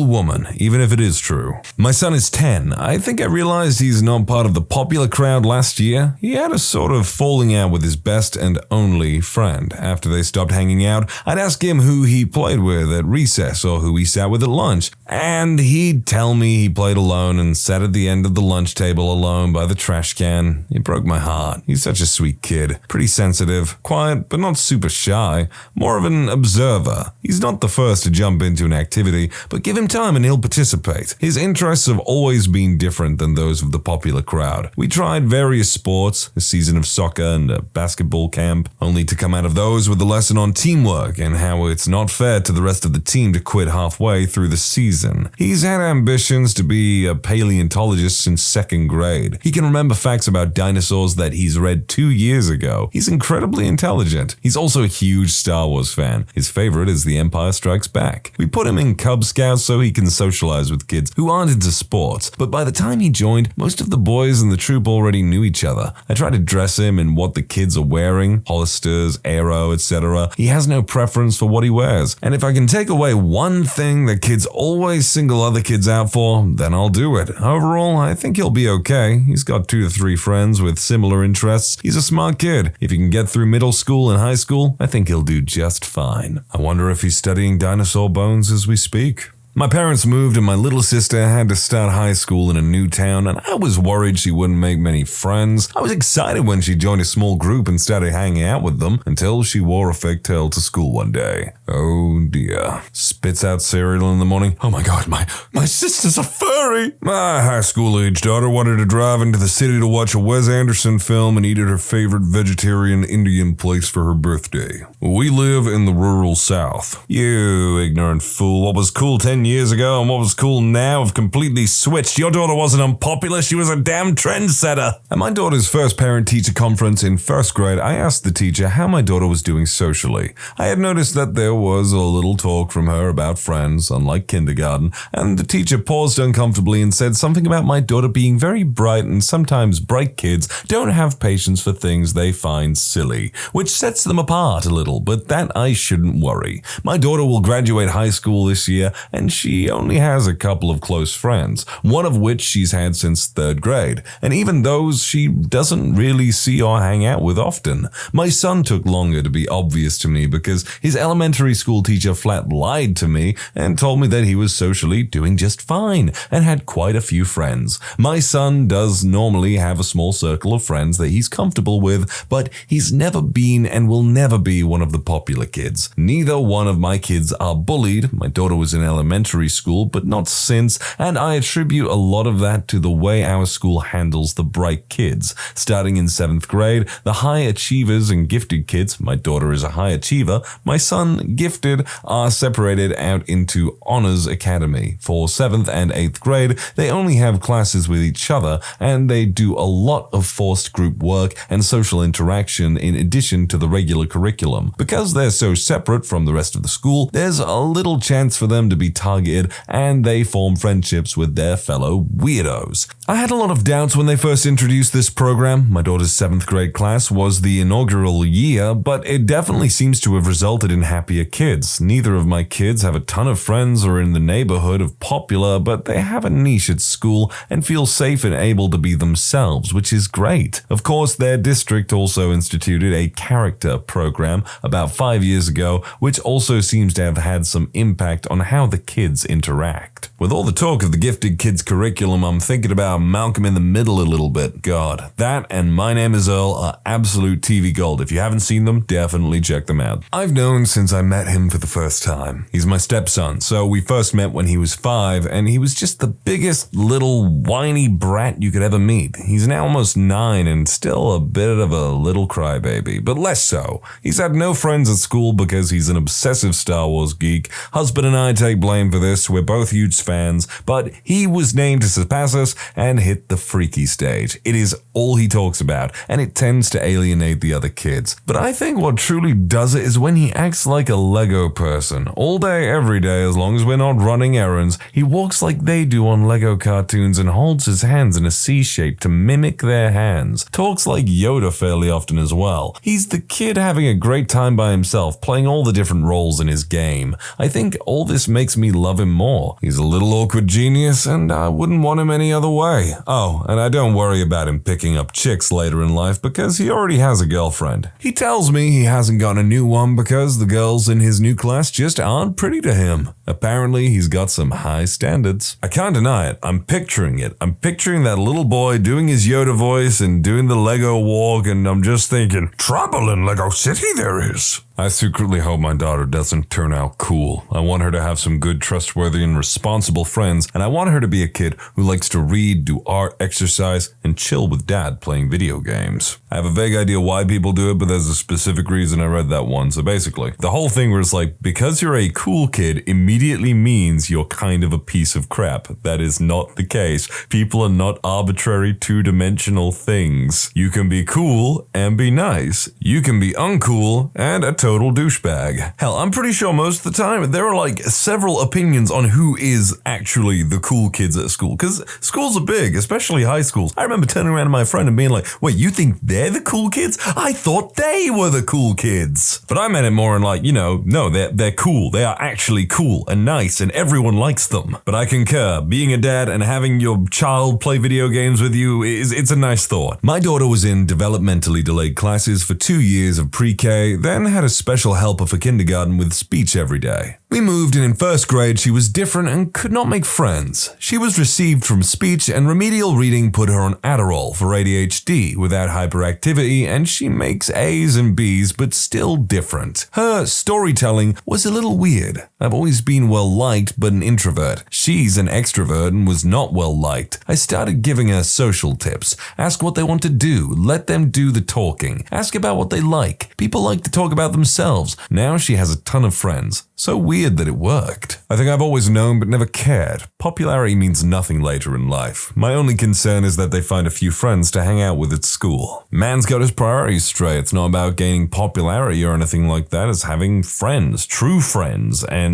woman, even if it is true. My son is 10. I think I realized he's not part of the popular crowd last year. He had a sort of falling out with his best and only friend. After they stopped hanging out, I'd ask him who he played with at recess or who he sat with at lunch, and he'd tell me he played alone and sat at the end of the lunch table alone by the trash can. It broke my heart. He's such a sweet kid. Pretty sensitive, quiet, but not super shy. More of an observer. He's not the first to jump into an activity, but give him time and he'll participate. His interests have always been different than those of the popular crowd. We tried various sports, a season of soccer and a basketball camp, only to come out of those with a lesson on teamwork and how it's not fair to the rest of the team to quit halfway through the season. He's had ambitions to be a paleontologist since second grade. He can remember facts about dinosaurs that he's read 2 years ago. He's incredibly intelligent. He's also a huge Star Wars fan. His favorite is The Empire Strikes Back. We put him in Cub Scouts so he can socialize with kids who aren't into sports, but by the time he joined, most of the boys in the troop already knew each other. I try to dress him in what the kids are wearing, Hollisters, Aero, etc. He has no preference for what he wears, and if I can take away one thing that kids always single other kids out for, then I'll do it. Overall, I think he'll be okay. He's got 2 to 3 friends with similar interests. He's a smart kid. If he can get through middle school and high school, I think he'll do just fine. I wonder if he's studying dinosaur bones as we speak. My parents moved and my little sister had to start high school in a new town, and I was worried she wouldn't make many friends. I was excited when she joined a small group and started hanging out with them until she wore a fake tail to school one day. Oh dear. Spits out cereal in the morning. Oh my god, my sister's a furry! My high school age daughter wanted to drive into the city to watch a Wes Anderson film and eat at her favorite vegetarian Indian place for her birthday. We live in the rural South. You ignorant fool, what was cool 10 years ago and what was cool now have completely switched. Your daughter wasn't unpopular, she was a damn trendsetter. At my daughter's first parent-teacher conference in first grade, I asked the teacher how my daughter was doing socially. I had noticed that there was a little talk from her about friends, unlike kindergarten, and the teacher paused uncomfortably and said something about my daughter being very bright, and sometimes bright kids don't have patience for things they find silly, which sets them apart a little, but that I shouldn't worry. My daughter will graduate high school this year, and she only has a couple of close friends, one of which she's had since third grade, and even those she doesn't really see or hang out with often. My son took longer to be obvious to me because his elementary school teacher flat lied to me and told me that he was socially doing just fine and had quite a few friends. My son does normally have a small circle of friends that he's comfortable with, but he's never been and will never be one of the popular kids. Neither one of my kids are bullied. My daughter was in elementary school, but not since, and I attribute a lot of that to the way our school handles the bright kids. Starting in 7th grade, the high achievers and gifted kids, my daughter is a high achiever, my son gifted, are separated out into Honors Academy. For 7th and 8th grade, they only have classes with each other, and they do a lot of forced group work and social interaction in addition to the regular curriculum. Because they're so separate from the rest of the school, there's a little chance for them to be targeted, and they form friendships with their fellow weirdos. I had a lot of doubts when they first introduced this program. My daughter's 7th grade class was the inaugural year, but it definitely seems to have resulted in happier kids. Neither of my kids have a ton of friends or in the neighborhood of popular, but they have a niche at school and feel safe and able to be themselves, which is great. Of course, their district also instituted a character program about 5 years ago, which also seems to have had some impact on how the kids interact. With all the talk of the gifted kids curriculum, I'm thinking about Malcolm in the Middle a little bit. God, that and My Name is Earl are absolute TV gold. If you haven't seen them, definitely check them out. I've known since I met him for the first time. He's my stepson, so we first met when he was 5, and he was just the biggest little whiny brat you could ever meet. He's now almost 9 and still a bit of a little crybaby, but less so. He's had no friends at school because he's an obsessive Star Wars geek. Husband and I take blame for this. We're both huge fans, but he was named to surpass us and hit the freaky stage. It is all he talks about, and it tends to alienate the other kids. But I think what truly does it is when he acts like a Lego person. All day, every day, as long as we're not running errands, he walks like they do on Lego cartoons and holds his hands in a C shape to mimic their hands. Talks like Yoda fairly often as well. He's the kid having a great time by himself, playing all the different roles in his game. I think all this makes me love him more. He's a little awkward genius, and I wouldn't want him any other way. Oh, and I don't worry about him picking up chicks later in life because he already has a girlfriend. He tells me he hasn't gotten a new one because the girls in his new class just aren't pretty to him. Apparently, he's got some high standards. I can't deny it. I'm picturing it. I'm picturing that little boy doing his Yoda voice and doing the Lego walk, and I'm just thinking, trouble in Lego City there is. I secretly hope my daughter doesn't turn out cool. I want her to have some good, trustworthy, and responsible friends, and I want her to be a kid who likes to read, do art, exercise, and chill with dad playing video games. I have a vague idea why people do it, but there's a specific reason. I read that one. So basically, the whole thing was like, because you're a cool kid immediately means you're kind of a piece of crap. That is not the case. People are not arbitrary two-dimensional things. You can be cool and be nice. You can be uncool and a total douchebag. Hell, I'm pretty sure most of the time there are like several opinions on who is actually the cool kids at school, because schools are big, especially high schools. I remember turning around to my friend and being like, wait, you think they're the cool kids? I thought they were the cool kids. But I meant it more in like, no, they're cool. They are actually cool and nice and everyone likes them. But I concur, being a dad and having your child play video games with you it's a nice thought. My daughter was in developmentally delayed classes for 2 years of pre-K, then had a special helper for kindergarten with speech every day. We moved, and in first grade she was different and could not make friends. She was received from speech, and remedial reading put her on Adderall for ADHD without hyperactivity, and she makes A's and B's but still different. Her storytelling was a little weird. I've always been well liked but an introvert. She's an extrovert and was not well liked. I started giving her social tips. Ask what they want to do. Let them do the talking. Ask about what they like. People like to talk about themselves. Now she has a ton of friends. So weird that it worked. I think I've always known but never cared. Popularity means nothing later in life. My only concern is that they find a few friends to hang out with at school. Man's got his priorities straight. It's not about gaining popularity or anything like that. It's having friends, true friends, and,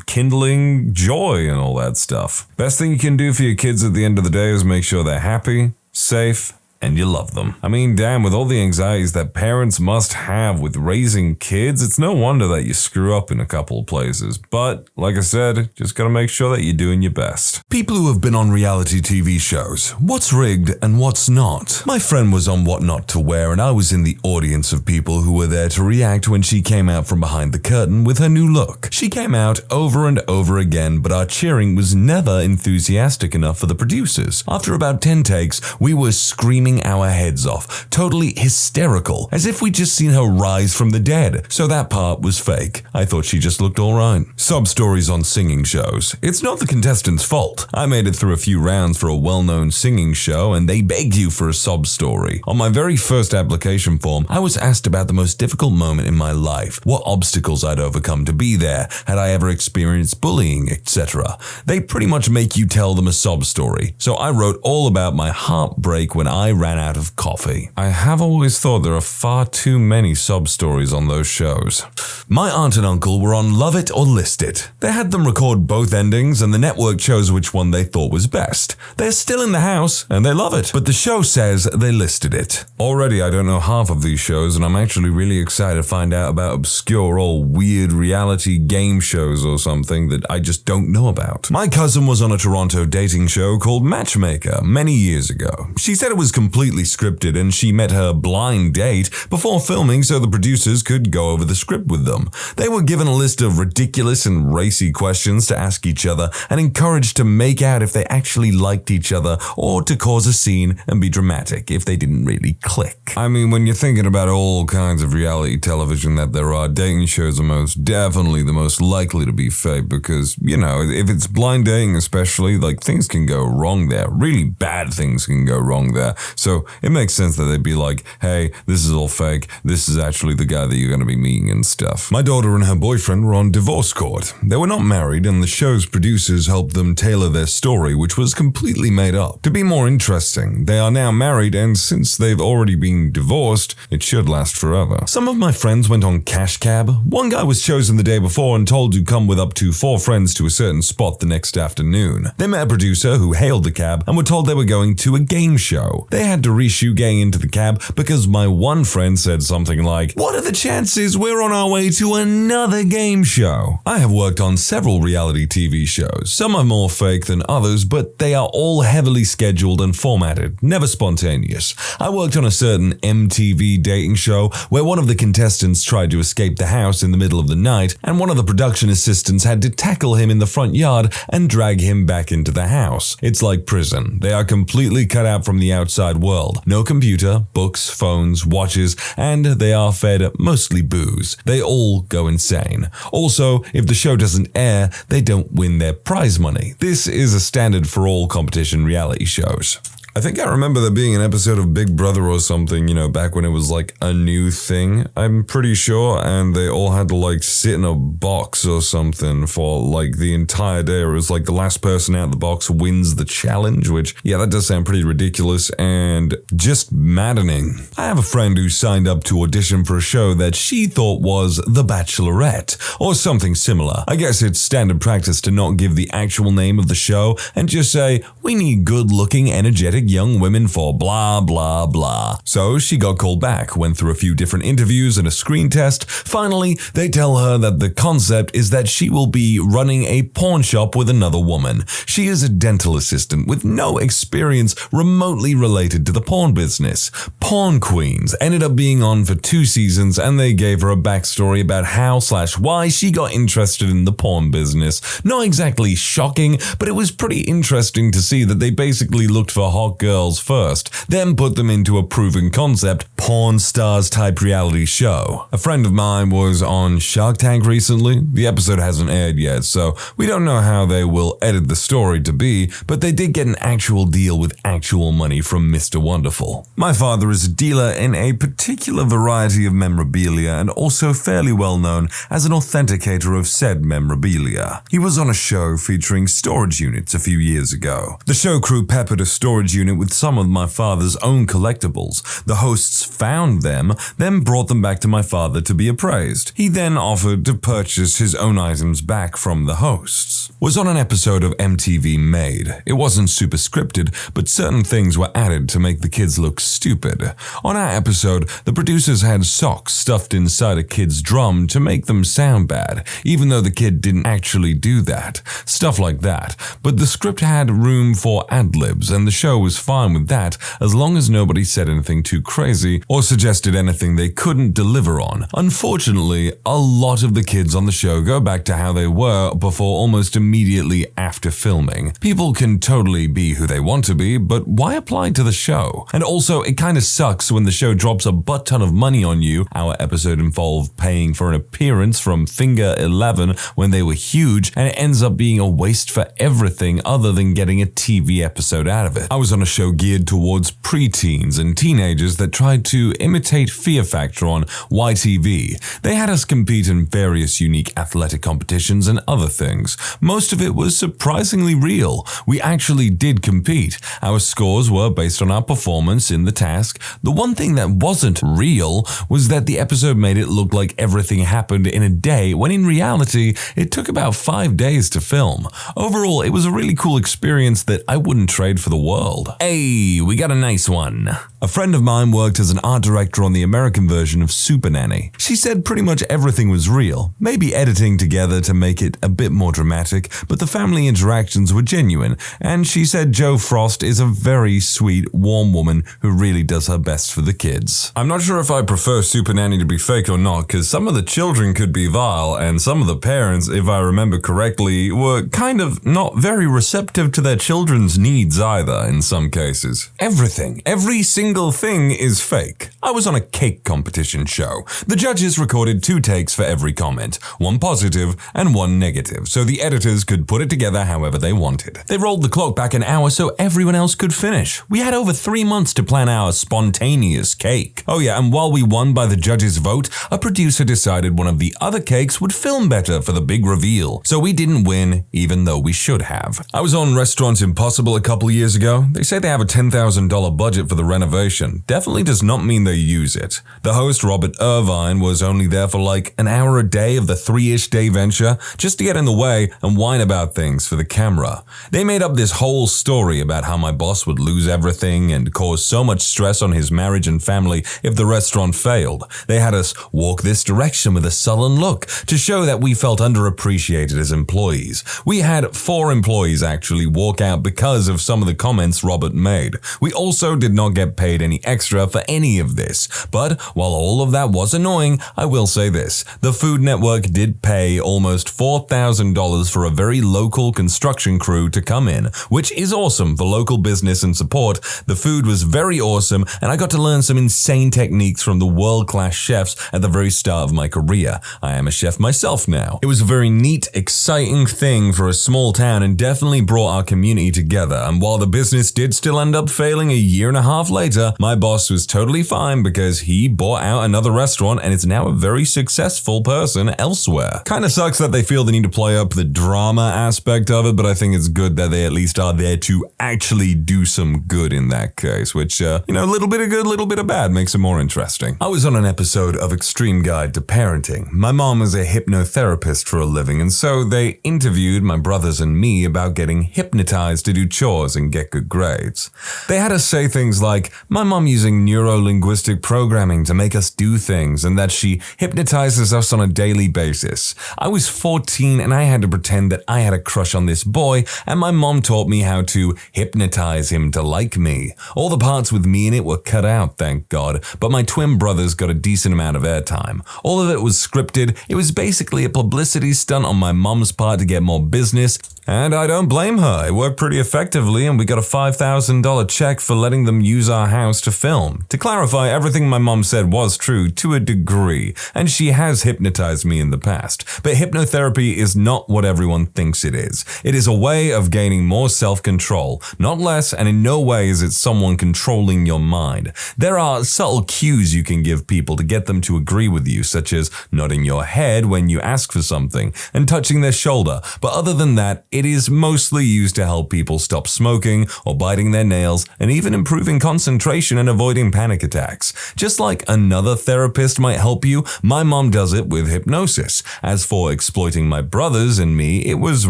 kindling joy and all that stuff. Best thing you can do for your kids at the end of the day is make sure they're happy, safe, and you love them. I mean, damn, with all the anxieties that parents must have with raising kids, it's no wonder that you screw up in a couple of places. But, like I said, just gotta make sure that you're doing your best. People who have been on reality TV shows. What's rigged and what's not? My friend was on What Not to Wear, and I was in the audience of people who were there to react when she came out from behind the curtain with her new look. She came out over and over again, but our cheering was never enthusiastic enough for the producers. After about 10 takes, we were screaming our heads off, totally hysterical, as if we'd just seen her rise from the dead. So that part was fake. I thought she just looked alright. Sob stories on singing shows. It's not the contestant's fault. I made it through a few rounds for a well-known singing show, and they begged you for a sob story. On my very first application form, I was asked about the most difficult moment in my life, what obstacles I'd overcome to be there, had I ever experienced bullying, etc. They pretty much make you tell them a sob story. So I wrote all about my heartbreak when I ran out of coffee. I have always thought there are far too many sob stories on those shows. My aunt and uncle were on Love It or List It. They had them record both endings, and the network chose which one they thought was best. They're still in the house, and they love it, but the show says they listed it. Already I don't know half of these shows, and I'm actually really excited to find out about obscure or weird reality game shows or something that I just don't know about. My cousin was on a Toronto dating show called Matchmaker many years ago. She said it was completely scripted, and she met her blind date before filming so the producers could go over the script with them. They were given a list of ridiculous and racy questions to ask each other and encouraged to make out if they actually liked each other or to cause a scene and be dramatic if they didn't really click. I mean, when you're thinking about all kinds of reality television that there are, dating shows are most definitely the most likely to be fake because, if it's blind dating especially, like things can go wrong there. Really bad things can go wrong there. So it makes sense that they'd be like, hey, this is all fake. This is actually the guy that you're going to be meeting and stuff. My daughter and her boyfriend were on divorce court. They were not married, and the show's producers helped them tailor their story, which was completely made up. To be more interesting, they are now married, and since they've already been divorced, it should last forever. Some of my friends went on cash cab. One guy was chosen the day before and told to come with up to 4 friends to a certain spot the next afternoon. They met a producer who hailed the cab and were told they were going to a game show. They had to reshoot getting into the cab because my one friend said something like, "What are the chances we're on our way to another game show?" I have worked on several reality TV shows. Some are more fake than others, but they are all heavily scheduled and formatted, never spontaneous. I worked on a certain MTV dating show where one of the contestants tried to escape the house in the middle of the night, and one of the production assistants had to tackle him in the front yard and drag him back into the house. It's like prison. They are completely cut out from the outside world. No computer, books, phones, watches, and they are fed mostly booze. They all go insane. Also, if the show doesn't air, they don't win their prize money. This is a standard for all competition reality shows. I think I remember there being an episode of Big Brother or something, back when it was like a new thing, I'm pretty sure, and they all had to like sit in a box or something for like the entire day, or it was like the last person out of the box wins the challenge, which, yeah, that does sound pretty ridiculous and just maddening. I have a friend who signed up to audition for a show that she thought was The Bachelorette, or something similar. I guess it's standard practice to not give the actual name of the show and just say, we need good-looking, energetic young women for blah blah blah. So she got called back, went through a few different interviews and a screen test. Finally, they tell her that the concept is that she will be running a pawn shop with another woman. She is a dental assistant with no experience remotely related to the pawn business. Pawn Queens ended up being on for 2 seasons, and they gave her a backstory about how/why she got interested in the pawn business. Not exactly shocking, but it was pretty interesting to see that they basically looked for hot girls first, then put them into a proven concept, Pawn Stars type reality show. A friend of mine was on Shark Tank recently. The episode hasn't aired yet, so we don't know how they will edit the story to be, but they did get an actual deal with actual money from Mr. Wonderful. My father is a dealer in a particular variety of memorabilia and also fairly well known as an authenticator of said memorabilia. He was on a show featuring storage units a few years ago. The show crew peppered a storage unit with some of my father's own collectibles. The hosts found them, then brought them back to my father to be appraised. He then offered to purchase his own items back from the hosts. Was on an episode of MTV Made. It wasn't super scripted, but certain things were added to make the kids look stupid. On our episode, the producers had socks stuffed inside a kid's drum to make them sound bad, even though the kid didn't actually do that. Stuff like that. But the script had room for ad-libs, and the show was fine with that as long as nobody said anything too crazy or suggested anything they couldn't deliver on. Unfortunately, a lot of the kids on the show go back to how they were before almost immediately after filming. People can totally be who they want to be, but why apply to the show? And also, it kind of sucks when the show drops a butt ton of money on you. Our episode involved paying for an appearance from Finger 11 when they were huge, and it ends up being a waste for everything other than getting a TV episode out of it. I was on a show geared towards preteens and teenagers that tried to imitate Fear Factor on YTV. They had us compete in various unique athletic competitions and other things. Most of it was surprisingly real. We actually did compete. Our scores were based on our performance in the task. The one thing that wasn't real was that the episode made it look like everything happened in a day, when in reality, it took about 5 days to film. Overall, it was a really cool experience that I wouldn't trade for the world. Hey, we got a nice one. A friend of mine worked as an art director on the American version of Super Nanny. She said pretty much everything was real, maybe editing together to make it a bit more dramatic, but the family interactions were genuine, and she said Joe Frost is a very sweet, warm woman who really does her best for the kids. I'm not sure if I prefer Super Nanny to be fake or not, because some of the children could be vile, and some of the parents, if I remember correctly, were kind of not very receptive to their children's needs either in some some cases. Everything, every single thing is fake. I was on a cake competition show. The judges recorded 2 takes for every comment, 1 positive and 1 negative, so the editors could put it together however they wanted. They rolled the clock back an hour so everyone else could finish. We had over 3 months to plan our spontaneous cake. Oh yeah, and while we won by the judges' vote, a producer decided one of the other cakes would film better for the big reveal, so we didn't win, even though we should have. I was on Restaurants Impossible a couple years ago. They say they have a $10,000 budget for the renovation. Definitely does not mean they use it. The host, Robert Irvine, was only there for like an hour a day of the 3-ish day venture, just to get in the way and whine about things for the camera. They made up this whole story about how my boss would lose everything and cause so much stress on his marriage and family if the restaurant failed. They had us walk this direction with a sullen look to show that we felt underappreciated as employees. We had 4 employees actually walk out because of some of the comments Robert made. We also did not get paid any extra for any of this. But while all of that was annoying, I will say this. The Food Network did pay almost $4,000 for a very local construction crew to come in, which is awesome for local business and support. The food was very awesome, and I got to learn some insane techniques from the world-class chefs at the very start of my career. I am a chef myself now. It was a very neat, exciting thing for a small town and definitely brought our community together, and while the business did still end up failing a year and a half later, my boss was totally fine because he bought out another restaurant and is now a very successful person elsewhere. Kinda sucks that they feel the need to play up the drama aspect of it, but I think it's good that they at least are there to actually do some good in that case, which, a little bit of good, little bit of bad makes it more interesting. I was on an episode of Extreme Guide to Parenting. My mom is a hypnotherapist for a living, and so they interviewed my brothers and me about getting hypnotized to do chores and get good grades. They had us say things like, my mom using neuro-linguistic programming to make us do things, and that she hypnotizes us on a daily basis. I was 14 and I had to pretend that I had a crush on this boy, and my mom taught me how to hypnotize him to like me. All the parts with me in it were cut out, thank God, but my twin brothers got a decent amount of airtime. All of it was scripted. It was basically a publicity stunt on my mom's part to get more business, and I don't blame her. It worked pretty effectively, and we got a $5,000 check for letting them use our house to film. To clarify, everything my mom said was true to a degree, and she has hypnotized me in the past. But hypnotherapy is not what everyone thinks it is. It is a way of gaining more self-control, not less, and in no way is it someone controlling your mind. There are subtle cues you can give people to get them to agree with you, such as nodding your head when you ask for something and touching their shoulder, but other than that, it is mostly used to help people stop smoking or biting their nails and even improving concentration and avoiding panic attacks. Just like another therapist might help you, my mom does it with hypnosis. As for exploiting my brothers and me, it was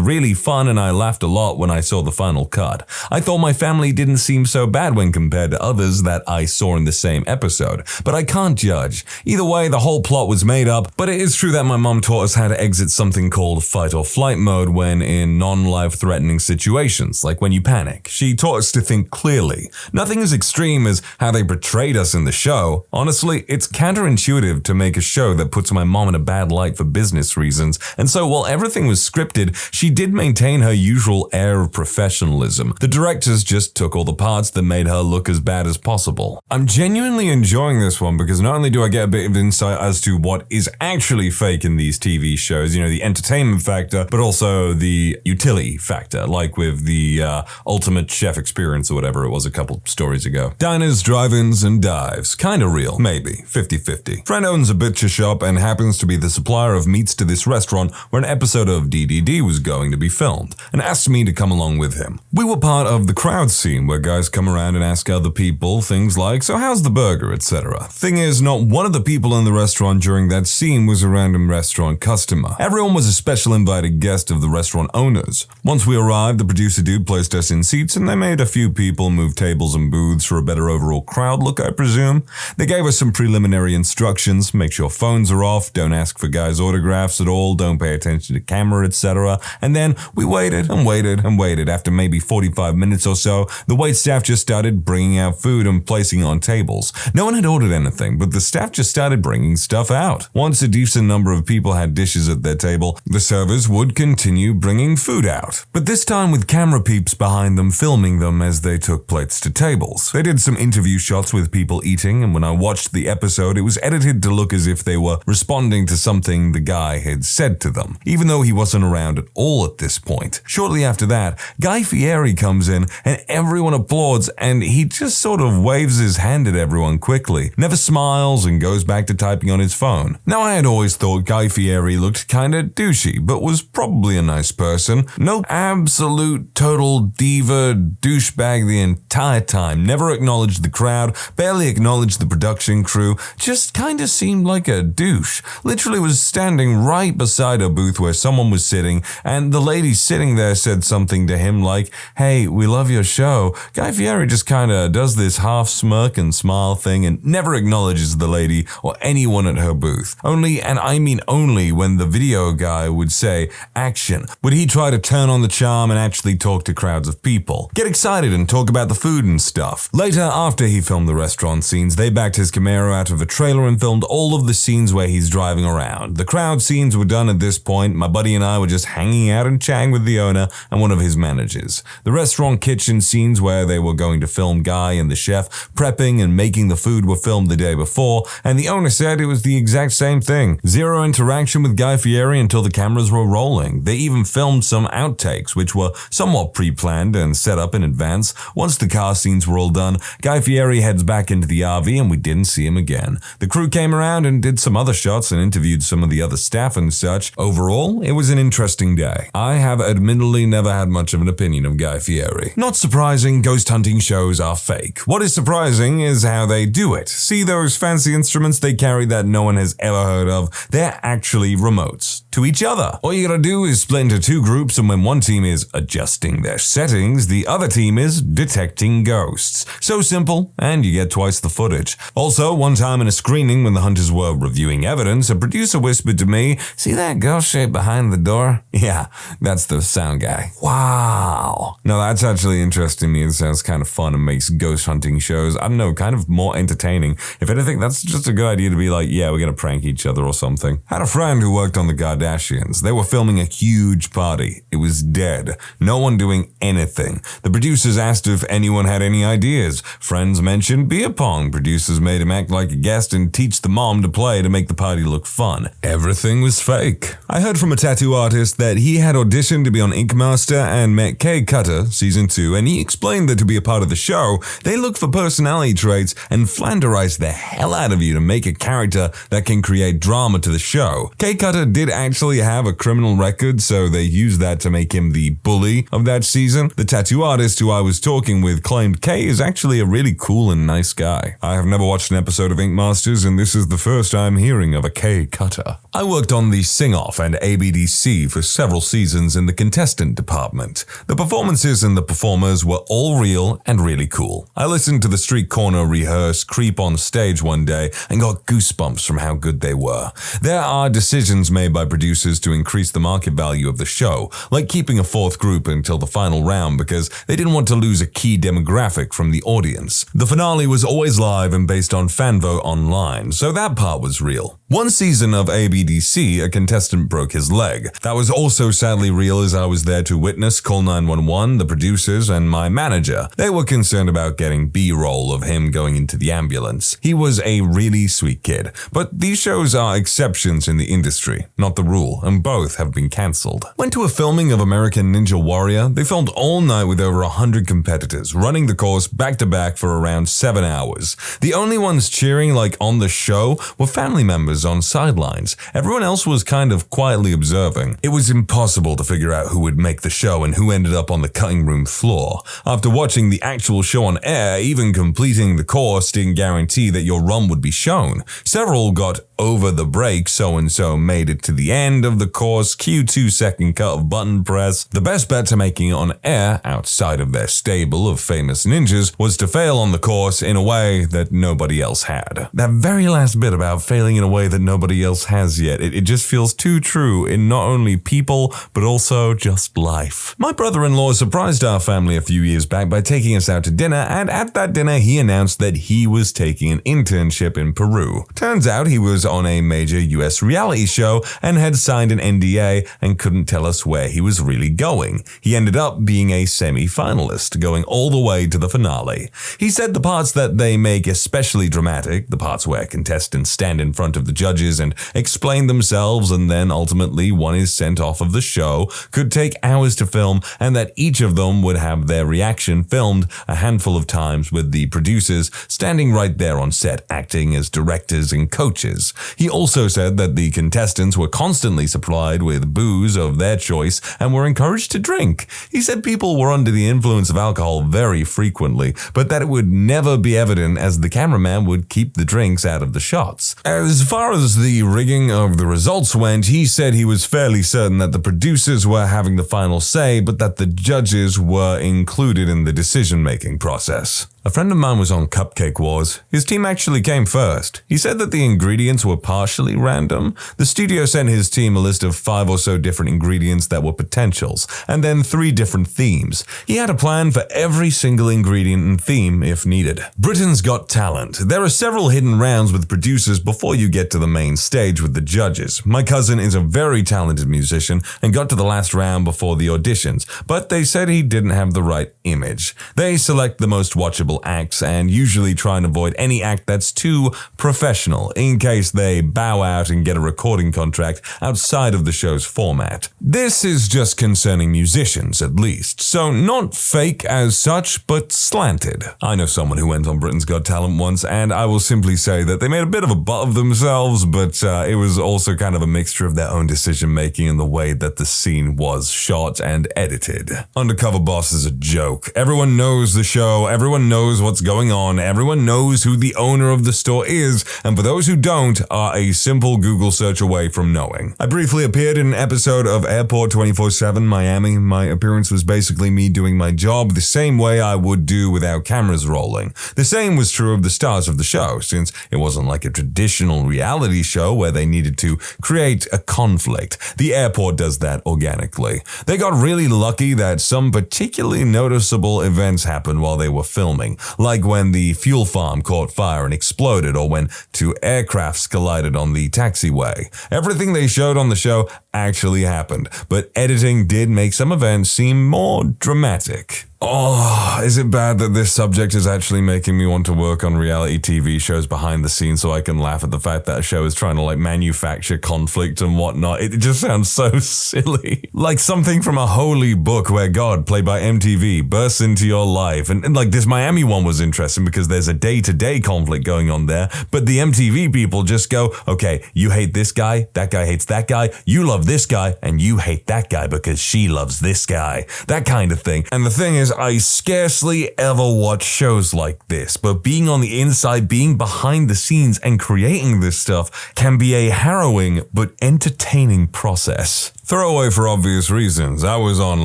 really fun and I laughed a lot when I saw the final cut. I thought my family didn't seem so bad when compared to others that I saw in the same episode, but I can't judge. Either way, the whole plot was made up, but it is true that my mom taught us how to exit something called fight or flight mode when in non-life-threatening situations, like when you panic. She taught us to think clearly. Nothing as extreme as how they portrayed us in the show. Honestly, it's counterintuitive to make a show that puts my mom in a bad light for business reasons, and so while everything was scripted, she did maintain her usual air of professionalism. The directors just took all the parts that made her look as bad as possible. I'm genuinely enjoying this one because not only do I get a bit of insight as to what is actually fake in these TV shows, the entertainment factor, but also the utility factor, like with the Ultimate Chef Experience or whatever it was a couple stories ago. Diners, drive-ins, and dives. Kinda real. Maybe. 50-50. Friend owns a butcher shop and happens to be the supplier of meats to this restaurant where an episode of DDD was going to be filmed, and asked me to come along with him. We were part of the crowd scene where guys come around and ask other people things like, so how's the burger, etc. Thing is, not one of the people in the restaurant during that scene was a random restaurant customer. Everyone was a special invited guest of the restaurant owners. Once we arrived, the producer dude placed us in seats and they made a few people move tables and booths for a better overall crowd look, I presume. They gave us some preliminary instructions: make sure phones are off, don't ask for guys' autographs at all, don't pay attention to camera, etc. And then we waited and waited and waited. After maybe 45 minutes or so, the waitstaff just started bringing out food and placing it on tables. No one had ordered anything, but the staff just started bringing stuff out. Once a decent number of people had dishes at their table, the servers would continue bringing food out. But this time with camera peeps behind them filming them as they took plates to tables. They did some interview shots with people eating, and when I watched the episode, it was edited to look as if they were responding to something the guy had said to them, even though he wasn't around at all at this point. Shortly after that, Guy Fieri comes in and everyone applauds, and he just sort of waves his hand at everyone quickly, never smiles, and goes back to typing on his phone. Now, I had always thought Guy Fieri looked kinda douchey, but was probably a nice person. No absolute total diva douchebag the entire time, never acknowledged the crowd, barely acknowledged the production crew, just kinda seemed like a douche. Literally was standing right beside a booth where someone was sitting, and the lady sitting there said something to him like, "Hey, we love your show." Guy Fieri just kinda does this half smirk and smile thing and never acknowledges the lady or anyone at her booth. Only, and I mean only, when the video guy would say, "Action," would he try to turn on the charm and actually talk to crowds of people, get excited and talk about the food and stuff. Later, after he filmed the restaurant scenes, they backed his Camaro out of a trailer and filmed all of the scenes where he's driving around. The crowd scenes were done at this point. My buddy and I were just hanging out and chatting with the owner and one of his managers. The restaurant kitchen scenes where they were going to film Guy and the chef prepping and making the food were filmed the day before, and the owner said it was the exact same thing. Zero interaction with Guy Fieri until the cameras were rolling. They even filmed some outtakes, which were somewhat pre-planned and set up in advance. Once the car scenes were all done, Guy Fieri heads back into the RV and we didn't see him again. The crew came around and did some other shots and interviewed some of the other staff and such. Overall, it was an interesting day. I have admittedly never had much of an opinion of Guy Fieri. Not surprising, ghost hunting shows are fake. What is surprising is how they do it. See those fancy instruments they carry that no one has ever heard of? They're actually remotes to each other. All you gotta do is split into two groups, and when one team is adjusting their settings, the other team is detecting ghosts. So simple, and you get twice the footage. Also, one time in a screening when the hunters were reviewing evidence, a producer whispered to me, "See that ghost shape behind the door? Yeah, that's the sound guy." Wow. Now that's actually interesting to me. It sounds kind of fun and makes ghost hunting shows, I don't know, kind of more entertaining. If anything, that's just a good idea to be like, yeah, we're gonna prank each other or something. Had a friend who worked on the Kardashians. They were filming a huge party. It was dead. No one doing anything. The producers asked if anyone had any ideas. Friends mentioned beer pong. Producers made him act like a guest and teach the mom to play to make the party look fun. Everything was fake. I heard from a tattoo artist that he had auditioned to be on Ink Master and met Kay Cutter, season 2, and he explained that to be a part of the show, they look for personality traits and flanderize the hell out of you to make a character that can create drama to the show. Kay Cutter did actually have a criminal record, so they used that to make him the bully of that season. The tattoo artist who I was talking with claimed Kay is actually a really cool and nice guy. I have never watched an episode of Ink Masters, and this is the first I'm hearing of a Kay Cutter. I worked on the Sing-Off and ABDC for several seasons in the contestant department. The performances and the performers were all real and really cool. I listened to the Street Corner rehearse creep on stage one day and got goosebumps from how good they were. There are decisions made by producers to increase the market value of the show, like keeping a fourth group until the final round because they didn't want to lose a key demographic from the audience. The finale was always live and based on fan vote online, so that part was real. One season of ABDC, a contestant broke his leg. That was also sadly real as I was there to witness call 911, the producers, and my manager. They were concerned about getting B-roll of him going into the ambulance. He was a really sweet kid, but these shows are exceptions in the industry, not the rule, and both have been cancelled. Went to a filming of American Ninja Warrior. They filmed all night with over 100 competitors, running the course back-to-back for around 7 hours. The only ones cheering like on the show were family members on sidelines. Everyone else was kind of quietly observing. It was impossible to figure out who would make the show and who ended up on the cutting room floor. After watching the actual show on air, even completing the course didn't guarantee that your run would be shown. Several got over the break, so-and-so made it to the end of the course, cue 2-second cut of button press. The best bet to making it on air, outside of their stable of famous ninjas, was to fail on the course in a way that nobody else had. That very last bit about failing in a way that nobody else has yet, it just feels too true in not only people, but also just life. My brother-in-law surprised our family a few years back by taking us out to dinner, and at that dinner he announced that he was taking an internship in Peru. Turns out he was on a major US reality show and had signed an NDA and couldn't tell us where he was really going. He ended up being a semi-finalist, going all the way to the finale. He said the parts that they make especially dramatic, the parts where contestants stand in front of the judges and explain themselves and then ultimately one is sent off of the show, could take hours to film, and that each of them would have their reaction filmed a handful of times with the producers standing right there on set acting as directors and coaches. He also said that the contestants were constantly supplied with booze of their choice and were encouraged to drink. He said people were under the influence of alcohol very frequently, but that it would never be evident as the cameraman would keep the drinks out of the shots. As far as the rigging of the results went, he said he was fairly certain that the producers were having the final say, but that the judges were included in the decision-making process. A friend of mine was on Cupcake Wars. His team actually came first. He said that the ingredients were partially random. The studio sent his team a list of 5 or so different ingredients that were potentials, and then 3 different themes. He had a plan for every single ingredient and theme if needed. Britain's Got Talent. There are several hidden rounds with producers before you get to the main stage with the judges. My cousin is a very talented musician and got to the last round before the auditions, but they said he didn't have the right image. They select the most watchable acts and usually try and avoid any act that's too professional in case they bow out and get a recording contract outside of the show's format. This is just concerning musicians at least, so not fake as such, but slanted. I know someone who went on Britain's Got Talent once, and I will simply say that they made a bit of a butt of themselves, but it was also kind of a mixture of their own decision making and the way that the scene was shot and edited. Undercover Boss is a joke. Everyone knows the show, everyone knows what's going on, everyone knows who the owner of the store is, and for those who don't, are a simple Google search away from knowing. I briefly appeared in an episode of Airport 24/7 Miami. My appearance was basically me doing my job the same way I would do without cameras rolling. The same was true of the stars of the show, since it wasn't like a traditional reality show where they needed to create a conflict. The airport does that organically. They got really lucky that some particularly noticeable events happened while they were filming, like when the fuel farm caught fire and exploded, or when 2 aircrafts collided on the taxiway. Everything they showed on the show actually happened, but editing did make some events seem more dramatic. Oh, is it bad that this subject is actually making me want to work on reality TV shows behind the scenes so I can laugh at the fact that a show is trying to manufacture conflict and whatnot? It just sounds so silly. Like something from a holy book where God, played by MTV, bursts into your life. And this Miami one was interesting because there's a day-to-day conflict going on there, but the MTV people just go, okay, you hate this guy, that guy hates that guy, you love this guy, and you hate that guy because she loves this guy. That kind of thing. And the thing is, I scarcely ever watch shows like this, but being on the inside, being behind the scenes and creating this stuff can be a harrowing but entertaining process. Throwaway for obvious reasons. I was on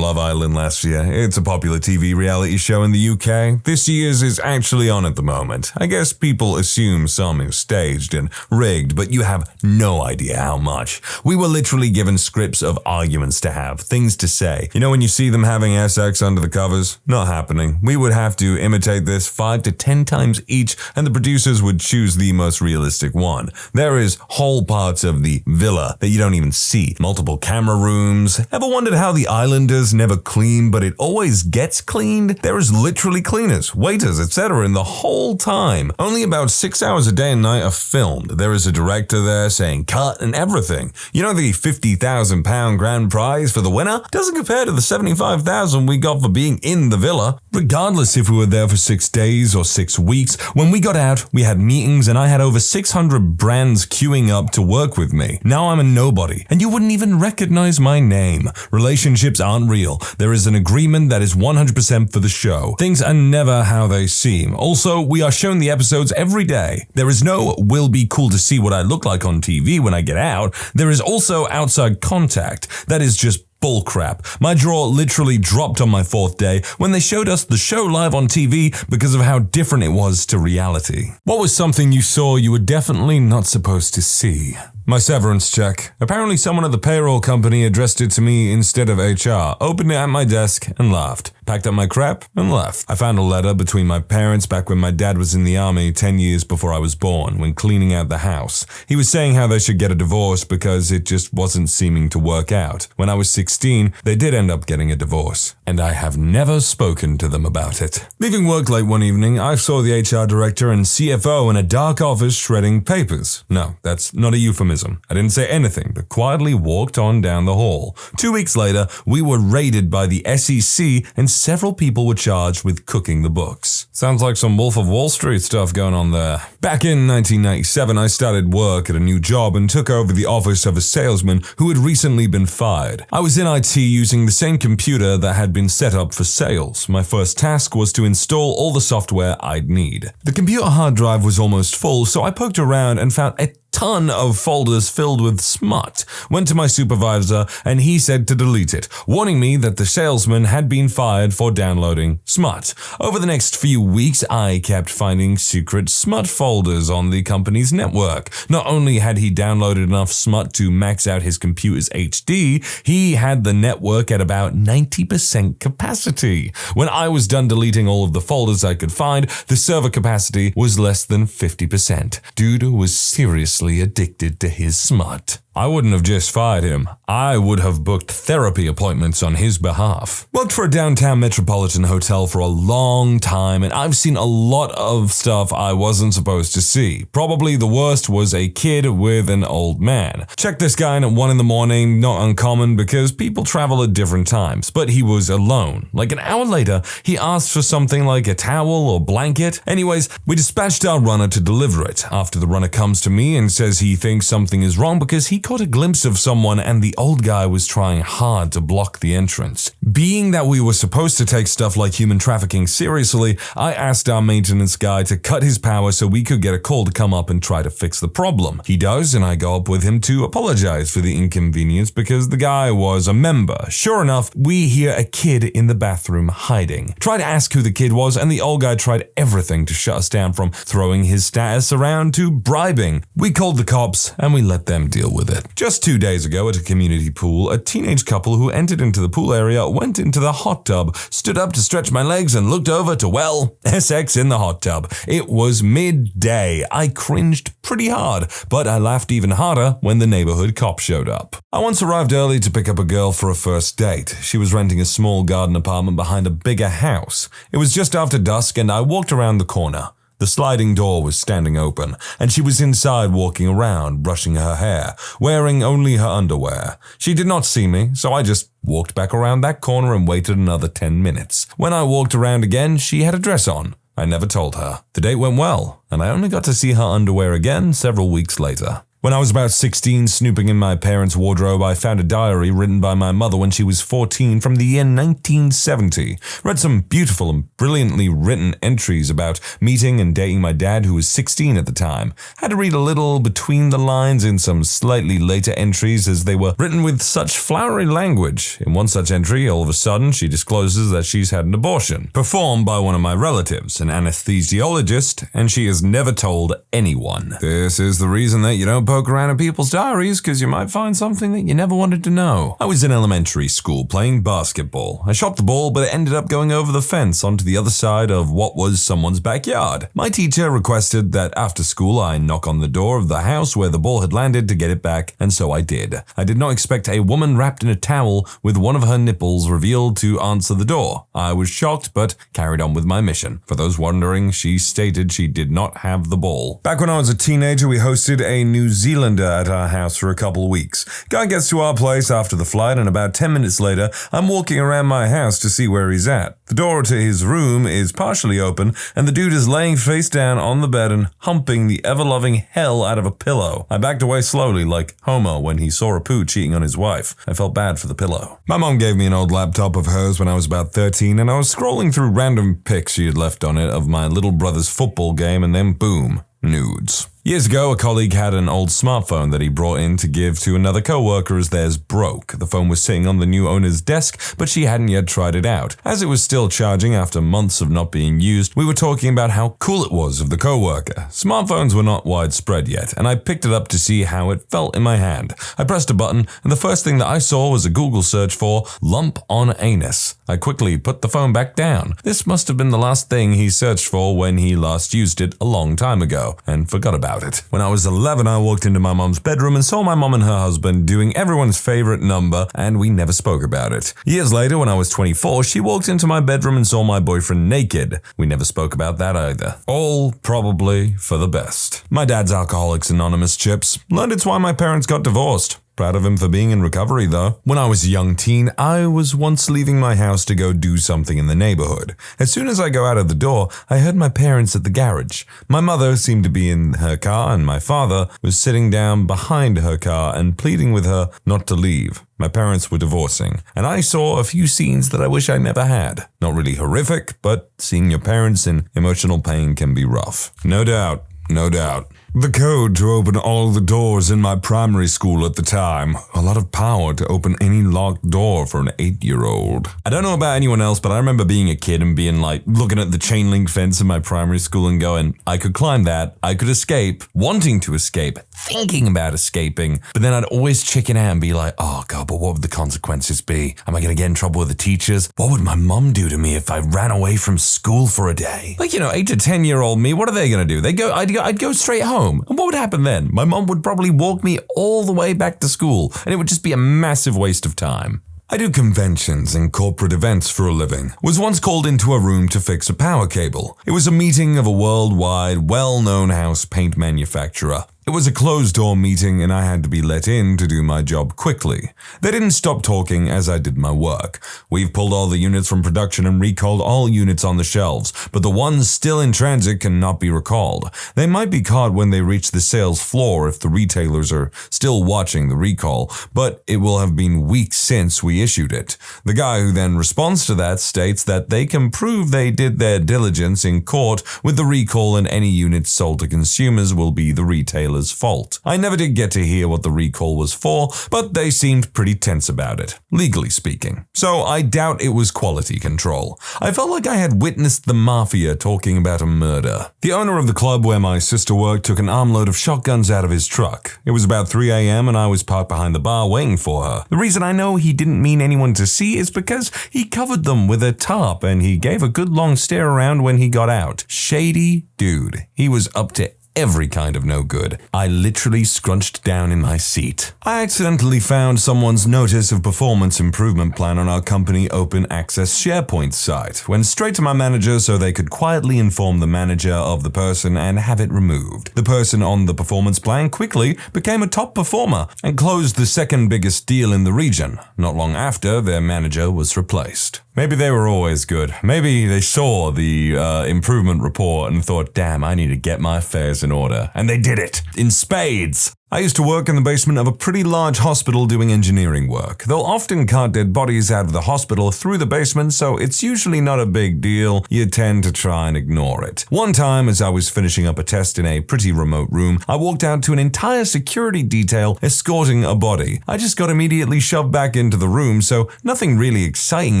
Love Island last year. It's a popular TV reality show in the UK. This year's is actually on at the moment. I guess people assume some is staged and rigged, but you have no idea how much. We were literally given scripts of arguments to have, things to say. You know when you see them having sex under the covers? Not happening. We would have to imitate this 5 to 10 times each, and the producers would choose the most realistic one. There is whole parts of the villa that you don't even see. Multiple camera rooms. Ever wondered how the islanders never clean, but it always gets cleaned? There is literally cleaners, waiters, etc. in the whole time. Only about 6 hours a day and night are filmed. There is a director there saying cut and everything. You know the £50,000 grand prize for the winner doesn't compare to the $75,000 we got for being in the villa. Regardless if we were there for 6 days or 6 weeks, when we got out, we had meetings and I had over 600 brands queuing up to work with me. Now I'm a nobody, and you wouldn't even recognize my name. Relationships aren't real. There is an agreement that is 100% for the show. Things are never how they seem. Also, we are shown the episodes every day. There is no will be cool to see what I look like on TV when I get out. There is also outside contact. That is just bullcrap. My jaw literally dropped on my 4th day when they showed us the show live on TV because of how different it was to reality. What was something you saw you were definitely not supposed to see? My severance check. Apparently someone at the payroll company addressed it to me instead of HR, opened it at my desk and laughed. Packed up my crap and left. I found a letter between my parents back when my dad was in the army 10 years before I was born, when cleaning out the house. He was saying how they should get a divorce because it just wasn't seeming to work out. When I was 16, they did end up getting a divorce, and I have never spoken to them about it. Leaving work late one evening, I saw the HR director and CFO in a dark office shredding papers. No, that's not a euphemism. I didn't say anything, but quietly walked on down the hall. 2 weeks later, we were raided by the SEC and several people were charged with cooking the books. Sounds like some Wolf of Wall Street stuff going on there. Back in 1997, I started work at a new job and took over the office of a salesman who had recently been fired. I was in IT using the same computer that had been set up for sales. My first task was to install all the software I'd need. The computer hard drive was almost full, so I poked around and found a ton of folders filled with smut. Went to my supervisor and he said to delete it, warning me that the salesman had been fired for downloading smut. Over the next few weeks, I kept finding secret smut folders on the company's network. Not only had he downloaded enough smut to max out his computer's HD, he had the network at about 90% capacity. When I was done deleting all of the folders I could find, the server capacity was less than 50%. Dude was seriously addicted to his smut. I wouldn't have just fired him. I would have booked therapy appointments on his behalf. Worked for a downtown metropolitan hotel for a long time, and I've seen a lot of stuff I wasn't supposed to see. Probably the worst was a kid with an old man. Checked this guy in at 1 a.m, not uncommon because people travel at different times, but he was alone. Like an hour later, he asked for something like a towel or blanket. Anyways, we dispatched our runner to deliver it. After the runner comes to me and says he thinks something is wrong because he caught a glimpse of someone and the old guy was trying hard to block the entrance. Being that we were supposed to take stuff like human trafficking seriously, I asked our maintenance guy to cut his power so we could get a call to come up and try to fix the problem. He does, and I go up with him to apologize for the inconvenience because the guy was a member. Sure enough, we hear a kid in the bathroom hiding. Try to ask who the kid was, and the old guy tried everything to shut us down, from throwing his status around to bribing. We called the cops and we let them deal with it. Just 2 days ago at a community pool, a teenage couple who entered into the pool area went into the hot tub, stood up to stretch my legs and looked over to, well, SX in the hot tub. It was midday. I cringed pretty hard, but I laughed even harder when the neighborhood cop showed up. I once arrived early to pick up a girl for a first date. She was renting a small garden apartment behind a bigger house. It was just after dusk and I walked around the corner. The sliding door was standing open, and she was inside walking around, brushing her hair, wearing only her underwear. She did not see me, so I just walked back around that corner and waited another 10 minutes. When I walked around again, she had a dress on. I never told her. The date went well, and I only got to see her underwear again several weeks later. When I was about 16, snooping in my parents' wardrobe, I found a diary written by my mother when she was 14 from the year 1970. Read some beautiful and brilliantly written entries about meeting and dating my dad, who was 16 at the time. Had to read a little between the lines in some slightly later entries as they were written with such flowery language. In one such entry, all of a sudden, she discloses that she's had an abortion, performed by one of my relatives, an anesthesiologist, and she has never told anyone. This is the reason that you don't poke around in people's diaries, because you might find something that you never wanted to know. I was in elementary school playing basketball. I shot the ball, but it ended up going over the fence onto the other side of what was someone's backyard. My teacher requested that after school I knock on the door of the house where the ball had landed to get it back, and so I did. I did not expect a woman wrapped in a towel with one of her nipples revealed to answer the door. I was shocked, but carried on with my mission. For those wondering, she stated she did not have the ball. Back when I was a teenager, we hosted a New Zealander at our house for a couple weeks. Guy gets to our place after the flight, and about 10 minutes later, I'm walking around my house to see where he's at. The door to his room is partially open, and the dude is laying face down on the bed and humping the ever-loving hell out of a pillow. I backed away slowly, like Homer when he saw a poo cheating on his wife. I felt bad for the pillow. My mom gave me an old laptop of hers when I was about 13, and I was scrolling through random pics she had left on it of my little brother's football game, and then boom, nudes. Years ago, a colleague had an old smartphone that he brought in to give to another coworker as theirs broke. The phone was sitting on the new owner's desk, but she hadn't yet tried it out. As it was still charging after months of not being used, we were talking about how cool it was of the coworker. Smartphones were not widespread yet, and I picked it up to see how it felt in my hand. I pressed a button, and the first thing that I saw was a Google search for lump on anus. I quickly put the phone back down. This must have been the last thing he searched for when he last used it a long time ago, and forgot about it. When I was 11, I walked into my mom's bedroom and saw my mom and her husband doing everyone's favorite number, and we never spoke about it. Years later, when I was 24, she walked into my bedroom and saw my boyfriend naked. We never spoke about that either. All probably for the best. My dad's Alcoholics Anonymous chips. Learned it's why my parents got divorced. Proud of him for being in recovery, though. When I was a young teen, I was once leaving my house to go do something in the neighborhood. As soon as I go out of the door, I heard my parents at the garage. My mother seemed to be in her car, and my father was sitting down behind her car and pleading with her not to leave. My parents were divorcing, and I saw a few scenes that I wish I never had. Not really horrific, but seeing your parents in emotional pain can be rough. No doubt. No doubt. The code to open all the doors in my primary school at the time. A lot of power to open any locked door for an 8-year-old. I don't know about anyone else, but I remember being a kid and being like, looking at the chain link fence in my primary school and going, I could climb that, I could escape, wanting to escape, thinking about escaping, but then I'd always chicken out and be like, oh God, but what would the consequences be? Am I going to get in trouble with the teachers? What would my mom do to me if I ran away from school for a day? Like, 8 to 10-year-old me, what are they going to do? I'd go straight home. And what would happen then? My mom would probably walk me all the way back to school, and it would just be a massive waste of time. I do conventions and corporate events for a living. Was once called into a room to fix a power cable. It was a meeting of a worldwide, well-known house paint manufacturer. It was a closed-door meeting and I had to be let in to do my job quickly. They didn't stop talking as I did my work. We've pulled all the units from production and recalled all units on the shelves, but the ones still in transit cannot be recalled. They might be caught when they reach the sales floor if the retailers are still watching the recall, but it will have been weeks since we issued it. The guy who then responds to that states that they can prove they did their diligence in court with the recall and any units sold to consumers will be the retailer's fault. I never did get to hear what the recall was for, but they seemed pretty tense about it, legally speaking. So I doubt it was quality control. I felt like I had witnessed the mafia talking about a murder. The owner of the club where my sister worked took an armload of shotguns out of his truck. It was about 3 a.m. and I was parked behind the bar waiting for her. The reason I know he didn't mean anyone to see is because he covered them with a tarp and he gave a good long stare around when he got out. Shady dude. He was up to every kind of no good. I literally scrunched down in my seat. I accidentally found someone's notice of performance improvement plan on our company open access SharePoint site. Went straight to my manager so they could quietly inform the manager of the person and have it removed. The person on the performance plan quickly became a top performer and closed the second biggest deal in the region. Not long after, their manager was replaced. Maybe they were always good. Maybe they saw the improvement report and thought, damn, I need to get my affairs in order. And they did it. In spades. I used to work in the basement of a pretty large hospital doing engineering work. They'll often cart dead bodies out of the hospital through the basement, so it's usually not a big deal. You tend to try and ignore it. One time, as I was finishing up a test in a pretty remote room, I walked out to an entire security detail escorting a body. I just got immediately shoved back into the room, so nothing really exciting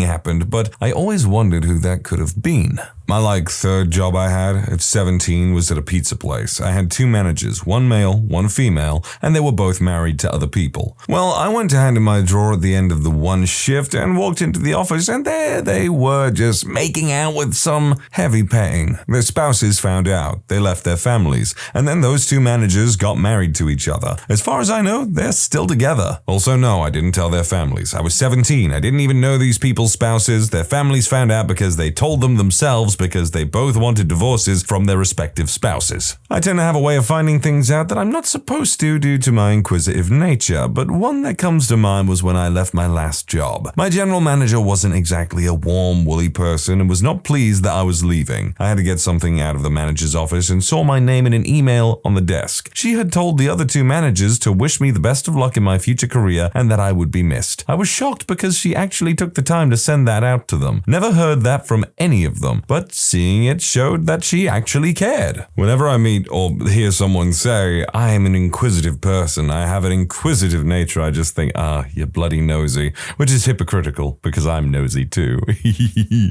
happened, but I always wondered who that could have been. My third job I had at 17 was at a pizza place. I had 2 managers, one male, one female, and they were both married to other people. Well, I went to hand in my drawer at the end of the one shift and walked into the office, and there they were just making out with some heavy petting. Their spouses found out. They left their families, and then those 2 managers got married to each other. As far as I know, they're still together. Also, no, I didn't tell their families. I was 17. I didn't even know these people's spouses. Their families found out because they told them themselves because they both wanted divorces from their respective spouses. I tend to have a way of finding things out that I'm not supposed to due to my inquisitive nature, but one that comes to mind was when I left my last job. My general manager wasn't exactly a warm, woolly person and was not pleased that I was leaving. I had to get something out of the manager's office and saw my name in an email on the desk. She had told the other two managers to wish me the best of luck in my future career and that I would be missed. I was shocked because she actually took the time to send that out to them. Never heard that from any of them, but seeing it showed that she actually cared. Whenever I meet or hear someone say, I am an inquisitive person, I have an inquisitive nature, I just think, you're bloody nosy, which is hypocritical because I'm nosy too.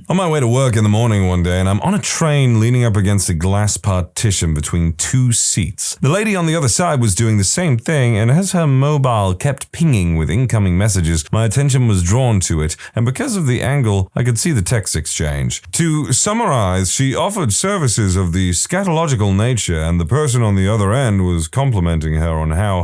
On my way to work in the morning one day, and I'm on a train leaning up against a glass partition between two seats. The lady on the other side was doing the same thing, and as her mobile kept pinging with incoming messages, my attention was drawn to it, and because of the angle, I could see the text exchange. To summarize, she offered services of the scatological nature, and the person on the other end was complimenting her on how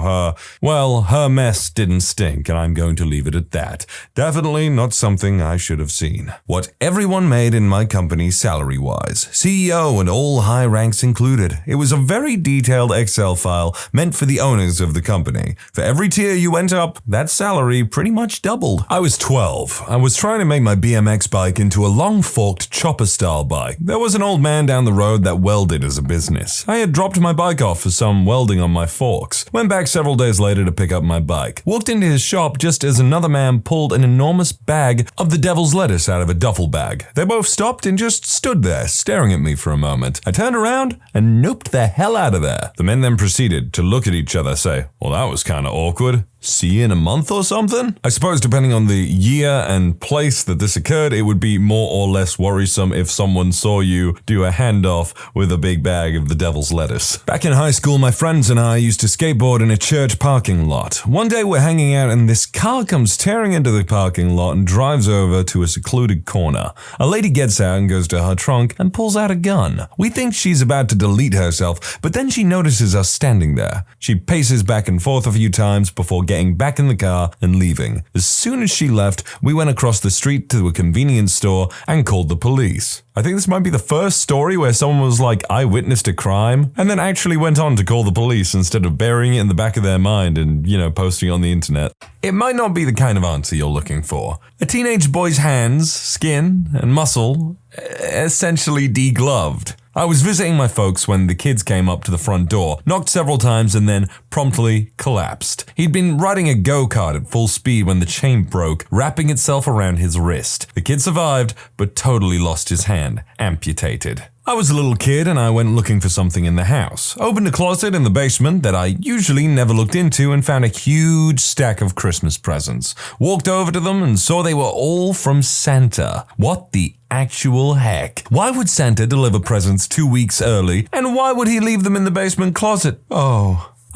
her mess didn't stink, and I'm going to leave it at that. Definitely not something I should have seen. What everyone made in my company salary-wise, CEO and all high ranks included. It was a very detailed Excel file meant for the owners of the company. For every tier you went up, that salary pretty much doubled. I was 12. I was trying to make my BMX bike into a long-forked chopper-style bike. There was an old man down the road that welded as a business. I had dropped my bike off for some welding on my forks. Went back several days later to pick up my bike. Walked into his shop just as another man pulled an enormous bag of the devil's lettuce out of a duffel bag. They both stopped and just stood there, staring at me for a moment. I turned around and noped the hell out of there. The men then proceeded to look at each other, say, well, that was kind of awkward. See you in a month or something? I suppose depending on the year and place that this occurred, it would be more or less worrisome if someone saw you do a handoff with a big bag of the devil's lettuce. Back in high school, my friends and I used to skateboard in a church parking lot. One day we're hanging out and this car comes tearing into the parking lot and drives over to a secluded corner. A lady gets out and goes to her trunk and pulls out a gun. We think she's about to delete herself, but then she notices us standing there. She paces back and forth a few times before getting back in the car and leaving. As soon as she left, we went across the street to a convenience store and called the police. I think this might be the first story where someone was like, I witnessed a crime, and then actually went on to call the police instead of burying it in the back of their mind and, posting it on the internet. It might not be the kind of answer you're looking for. A teenage boy's hands, skin, and muscle essentially degloved. I was visiting my folks when the kids came up to the front door, knocked several times, and then promptly collapsed. He'd been riding a go-kart at full speed when the chain broke, wrapping itself around his wrist. The kid survived, but totally lost his hand, amputated. I was a little kid and I went looking for something in the house. Opened a closet in the basement that I usually never looked into and found a huge stack of Christmas presents. Walked over to them and saw they were all from Santa. What the actual heck? Why would Santa deliver presents 2 weeks early, and why would he leave them in the basement closet?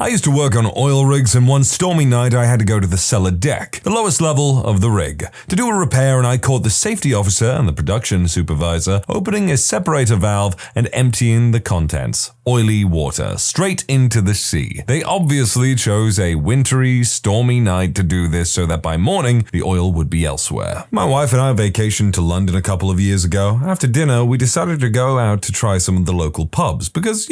I used to work on oil rigs, and one stormy night I had to go to the cellar deck, the lowest level of the rig, to do a repair, and I caught the safety officer and the production supervisor opening a separator valve and emptying the contents, oily water, straight into the sea. They obviously chose a wintry, stormy night to do this so that by morning the oil would be elsewhere. My wife and I vacationed to London a couple of years ago. After dinner, we decided to go out to try some of the local pubs because,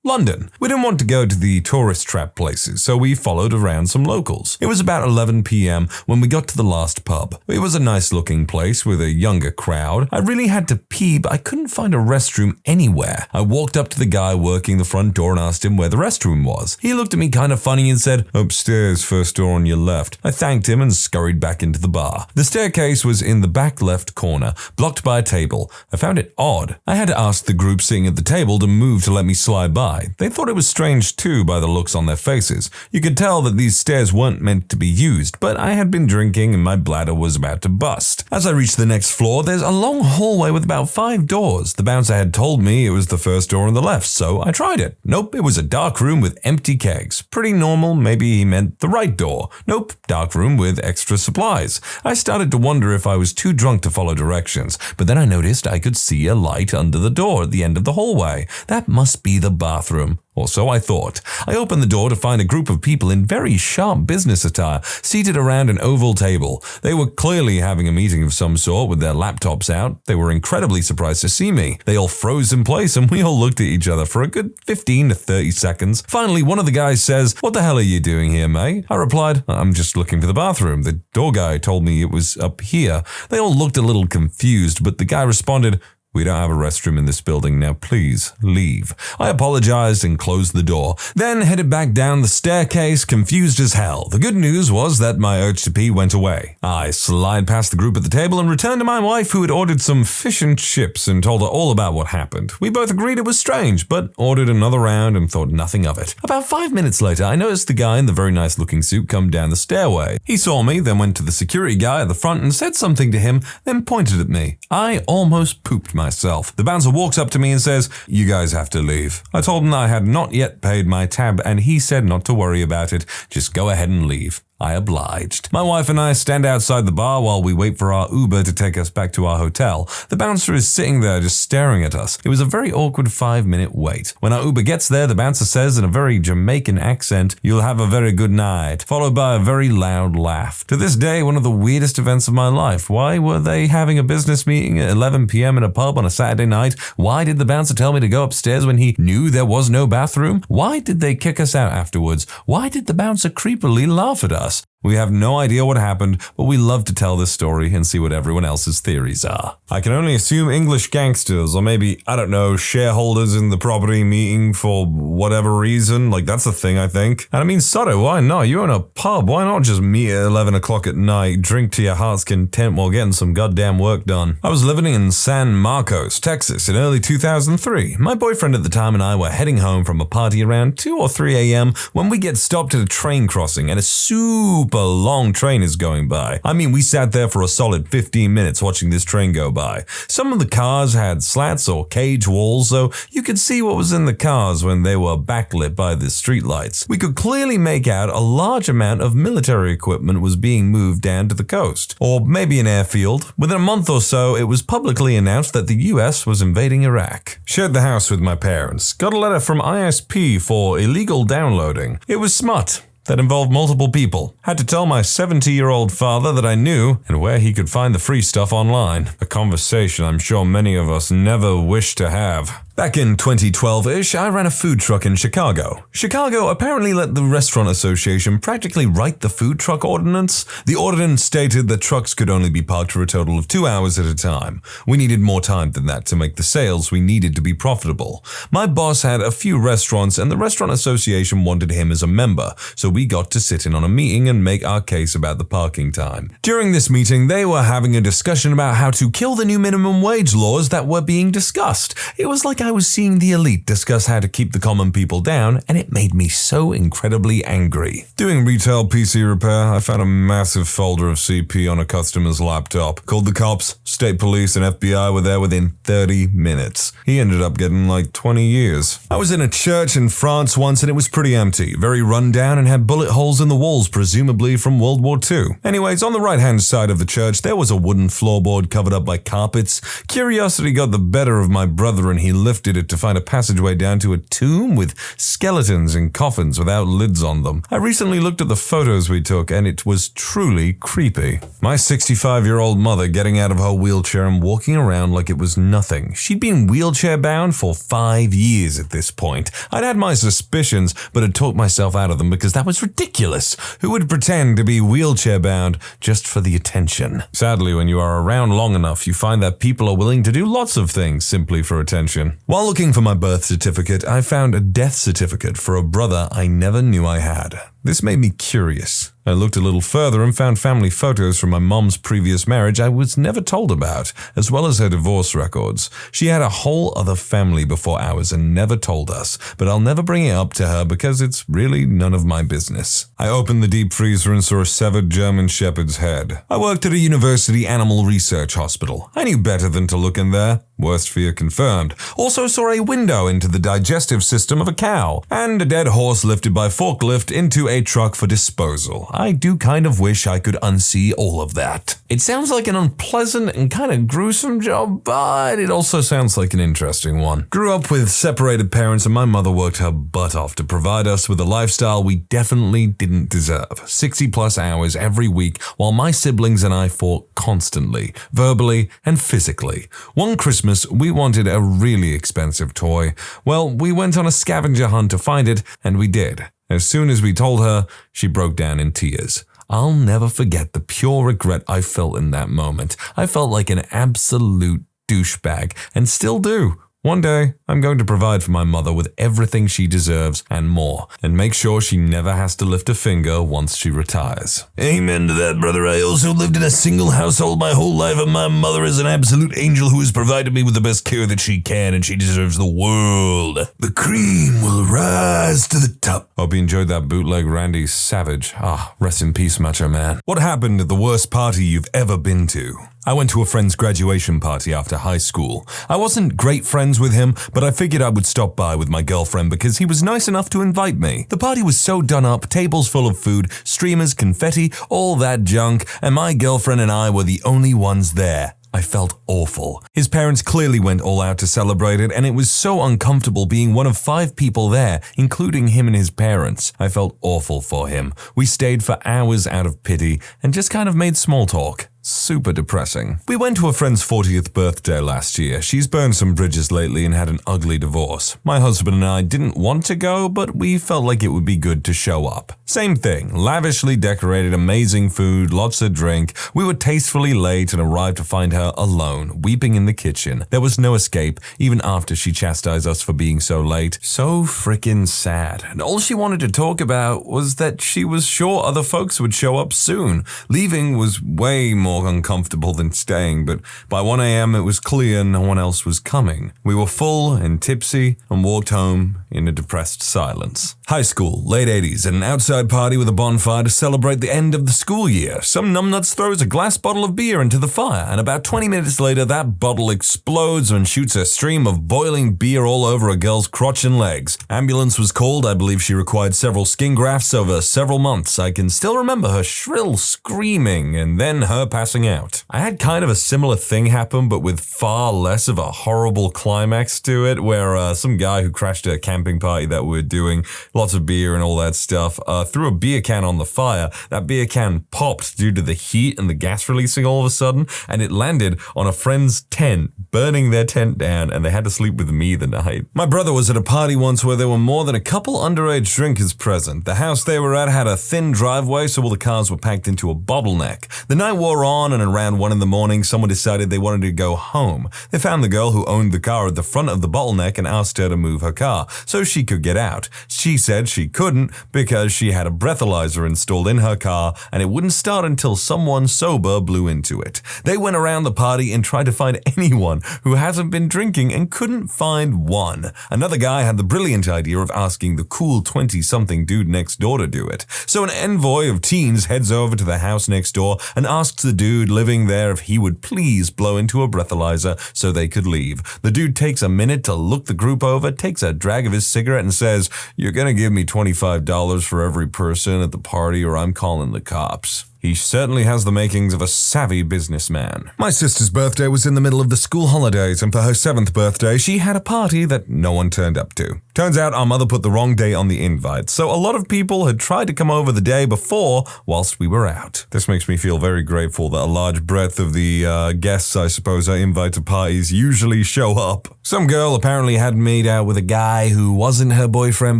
London. We didn't want to go to the tourist trap places, so we followed around some locals. It was about 11 p.m. when we got to the last pub. It was a nice looking place with a younger crowd. I really had to pee, but I couldn't find a restroom anywhere. I walked up to the guy working the front door and asked him where the restroom was. He looked at me kind of funny and said, upstairs, first door on your left. I thanked him and scurried back into the bar. The staircase was in the back left corner, blocked by a table. I found it odd. I had to ask the group sitting at the table to move to let me slide by. They thought it was strange too by the looks on their faces. You could tell that these stairs weren't meant to be used, but I had been drinking and my bladder was about to bust. As I reached the next floor, there's a long hallway with about 5 doors. The bouncer had told me it was the first door on the left, so I tried it. Nope, it was a dark room with empty kegs. Pretty normal, maybe he meant the right door. Nope, dark room with extra supplies. I started to wonder if I was too drunk to follow directions, but then I noticed I could see a light under the door at the end of the hallway. That must be the bathroom. Or so I thought. I opened the door to find a group of people in very sharp business attire seated around an oval table. They were clearly having a meeting of some sort with their laptops out. They were incredibly surprised to see me. They all froze in place and we all looked at each other for a good 15 to 30 seconds. Finally, one of the guys says, "What the hell are you doing here, mate?" I replied, "I'm just looking for the bathroom. The door guy told me it was up here." They all looked a little confused, but the guy responded, "We don't have a restroom in this building, now please leave." I apologized and closed the door, then headed back down the staircase, confused as hell. The good news was that my urge to pee went away. I slid past the group at the table and returned to my wife, who had ordered some fish and chips, and told her all about what happened. We both agreed it was strange, but ordered another round and thought nothing of it. About 5 minutes later, I noticed the guy in the very nice looking suit come down the stairway. He saw me, then went to the security guy at the front and said something to him, then pointed at me. I almost pooped myself. The bouncer walks up to me and says, "You guys have to leave." I told him that I had not yet paid my tab and he said not to worry about it, just go ahead and leave. I obliged. My wife and I stand outside the bar while we wait for our Uber to take us back to our hotel. The bouncer is sitting there just staring at us. It was a very awkward 5-minute wait. When our Uber gets there, the bouncer says in a very Jamaican accent, "You'll have a very good night," followed by a very loud laugh. To this day, one of the weirdest events of my life. Why were they having a business meeting at 11 p.m. in a pub on a Saturday night? Why did the bouncer tell me to go upstairs when he knew there was no bathroom? Why did they kick us out afterwards? Why did the bouncer creepily laugh at us? We have no idea what happened, but we love to tell this story and see what everyone else's theories are. I can only assume English gangsters, or maybe, I don't know, shareholders in the property meeting for whatever reason. Like, that's a thing, I think. And I mean, Soto, why not? You own a pub. Why not just meet at 11 o'clock at night, drink to your heart's content while getting some goddamn work done? I was living in San Marcos, Texas in early 2003. My boyfriend at the time and I were heading home from a party around 2 or 3 a.m. when we get stopped at a train crossing and a super long train is going by. I mean, we sat there for a solid 15 minutes watching this train go by. Some of the cars had slats or cage walls, so you could see what was in the cars when they were backlit by the streetlights. We could clearly make out a large amount of military equipment was being moved down to the coast, or maybe an airfield. Within a month or so, it was publicly announced that the US was invading Iraq. Shared the house with my parents. Got a letter from ISP for illegal downloading. It was smut that involved multiple people. Had to tell my 70-year-old father that I knew and where he could find the free stuff online. A conversation I'm sure many of us never wish to have. Back in 2012-ish, I ran a food truck in Chicago. Chicago apparently let the Restaurant Association practically write the food truck ordinance. The ordinance stated that trucks could only be parked for a total of 2 hours at a time. We needed more time than that to make the sales we needed to be profitable. My boss had a few restaurants and the Restaurant Association wanted him as a member, so we got to sit in on a meeting and make our case about the parking time. During this meeting, they were having a discussion about how to kill the new minimum wage laws that were being discussed. It was like I was seeing the elite discuss how to keep the common people down, and it made me so incredibly angry. Doing retail PC repair, I found a massive folder of CP on a customer's laptop. Called the cops, state police, and FBI were there within 30 minutes. He ended up getting like 20 years. I was in a church in France once and it was pretty empty, very run down and had bullet holes in the walls, presumably from World War II. Anyways, on the right-hand side of the church, there was a wooden floorboard covered up by carpets. Curiosity got the better of my brother and he lifted it to find a passageway down to a tomb with skeletons and coffins without lids on them. I recently looked at the photos we took and it was truly creepy. My 65-year-old mother getting out of her wheelchair and walking around like it was nothing. She'd been wheelchair bound for 5 years at this point. I'd had my suspicions, but had talked myself out of them because that was ridiculous. Who would pretend to be wheelchair bound just for the attention? Sadly, when you are around long enough, you find that people are willing to do lots of things simply for attention. While looking for my birth certificate, I found a death certificate for a brother I never knew I had. This made me curious. I looked a little further and found family photos from my mom's previous marriage I was never told about, as well as her divorce records. She had a whole other family before ours and never told us, but I'll never bring it up to her because it's really none of my business. I opened the deep freezer and saw a severed German shepherd's head. I worked at a university animal research hospital. I knew better than to look in there. Worst fear confirmed. Also saw a window into the digestive system of a cow, and a dead horse lifted by forklift into a truck for disposal. I do kind of wish I could unsee all of that. It sounds like an unpleasant and kind of gruesome job, but it also sounds like an interesting one. Grew up with separated parents and my mother worked her butt off to provide us with a lifestyle we definitely didn't deserve. 60 plus hours every week while my siblings and I fought constantly, verbally and physically. One Christmas, we wanted a really expensive toy. Well, we went on a scavenger hunt to find it, and we did. As soon as we told her, she broke down in tears. I'll never forget the pure regret I felt in that moment. I felt like an absolute douchebag, and still do. One day, I'm going to provide for my mother with everything she deserves and more, and make sure she never has to lift a finger once she retires. Amen to that, brother. I also lived in a single household my whole life, and my mother is an absolute angel who has provided me with the best care that she can, and she deserves the world. The cream will rise to the top. Hope you enjoyed that bootleg Randy Savage. Rest in peace, Macho Man. What happened at the worst party you've ever been to? I went to a friend's graduation party after high school. I wasn't great friends with him, but I figured I would stop by with my girlfriend because he was nice enough to invite me. The party was so done up, tables full of food, streamers, confetti, all that junk, and my girlfriend and I were the only ones there. I felt awful. His parents clearly went all out to celebrate it, and it was so uncomfortable being one of 5 people there, including him and his parents. I felt awful for him. We stayed for hours out of pity and just kind of made small talk. Super depressing. We went to a friend's 40th birthday last year. She's burned some bridges lately and had an ugly divorce. My husband and I didn't want to go, but we felt like it would be good to show up. Same thing, lavishly decorated, amazing food, lots of drink. We were tastefully late and arrived to find her alone, weeping in the kitchen. There was no escape, even after she chastised us for being so late. So freaking sad. And all she wanted to talk about was that she was sure other folks would show up soon. Leaving was way more uncomfortable than staying, but by 1 a.m. it was clear no one else was coming. We were full and tipsy and walked home in a depressed silence. High school, late 80s, at an outside party with a bonfire to celebrate the end of the school year. Some numbnuts throws a glass bottle of beer into the fire, and about 20 minutes later that bottle explodes and shoots a stream of boiling beer all over a girl's crotch and legs. Ambulance was called. I believe she required several skin grafts over several months. I can still remember her shrill screaming and then her passing out. I had kind of a similar thing happen, but with far less of a horrible climax to it, where some guy who crashed a camping party that we were doing, lots of beer and all that stuff, threw a beer can on the fire. That beer can popped due to the heat and the gas releasing all of a sudden, and it landed on a friend's tent, burning their tent down, and they had to sleep with me the night. My brother was at a party once where there were more than a couple underage drinkers present. The house they were at had a thin driveway, so all the cars were packed into a bottleneck. The night wore on, and around 1 a.m, someone decided they wanted to go home. They found the girl who owned the car at the front of the bottleneck and asked her to move her car so she could get out. She said she couldn't because she had a breathalyzer installed in her car and it wouldn't start until someone sober blew into it. They went around the party and tried to find anyone who hasn't been drinking and couldn't find one. Another guy had the brilliant idea of asking the cool 20-something dude next door to do it. So an envoy of teens heads over to the house next door and asks the dude living there if he would please blow into a breathalyzer so they could leave. The dude takes a minute to look the group over, takes a drag of his cigarette and says, "You're gonna give me $25 for every person at the party or I'm calling the cops." He certainly has the makings of a savvy businessman. My sister's birthday was in the middle of the school holidays, and for her 7th birthday, she had a party that no one turned up to. Turns out our mother put the wrong day on the invite, so a lot of people had tried to come over the day before whilst we were out. This makes me feel very grateful that a large breadth of the guests I suppose I invite to parties usually show up. Some girl apparently had made out with a guy who wasn't her boyfriend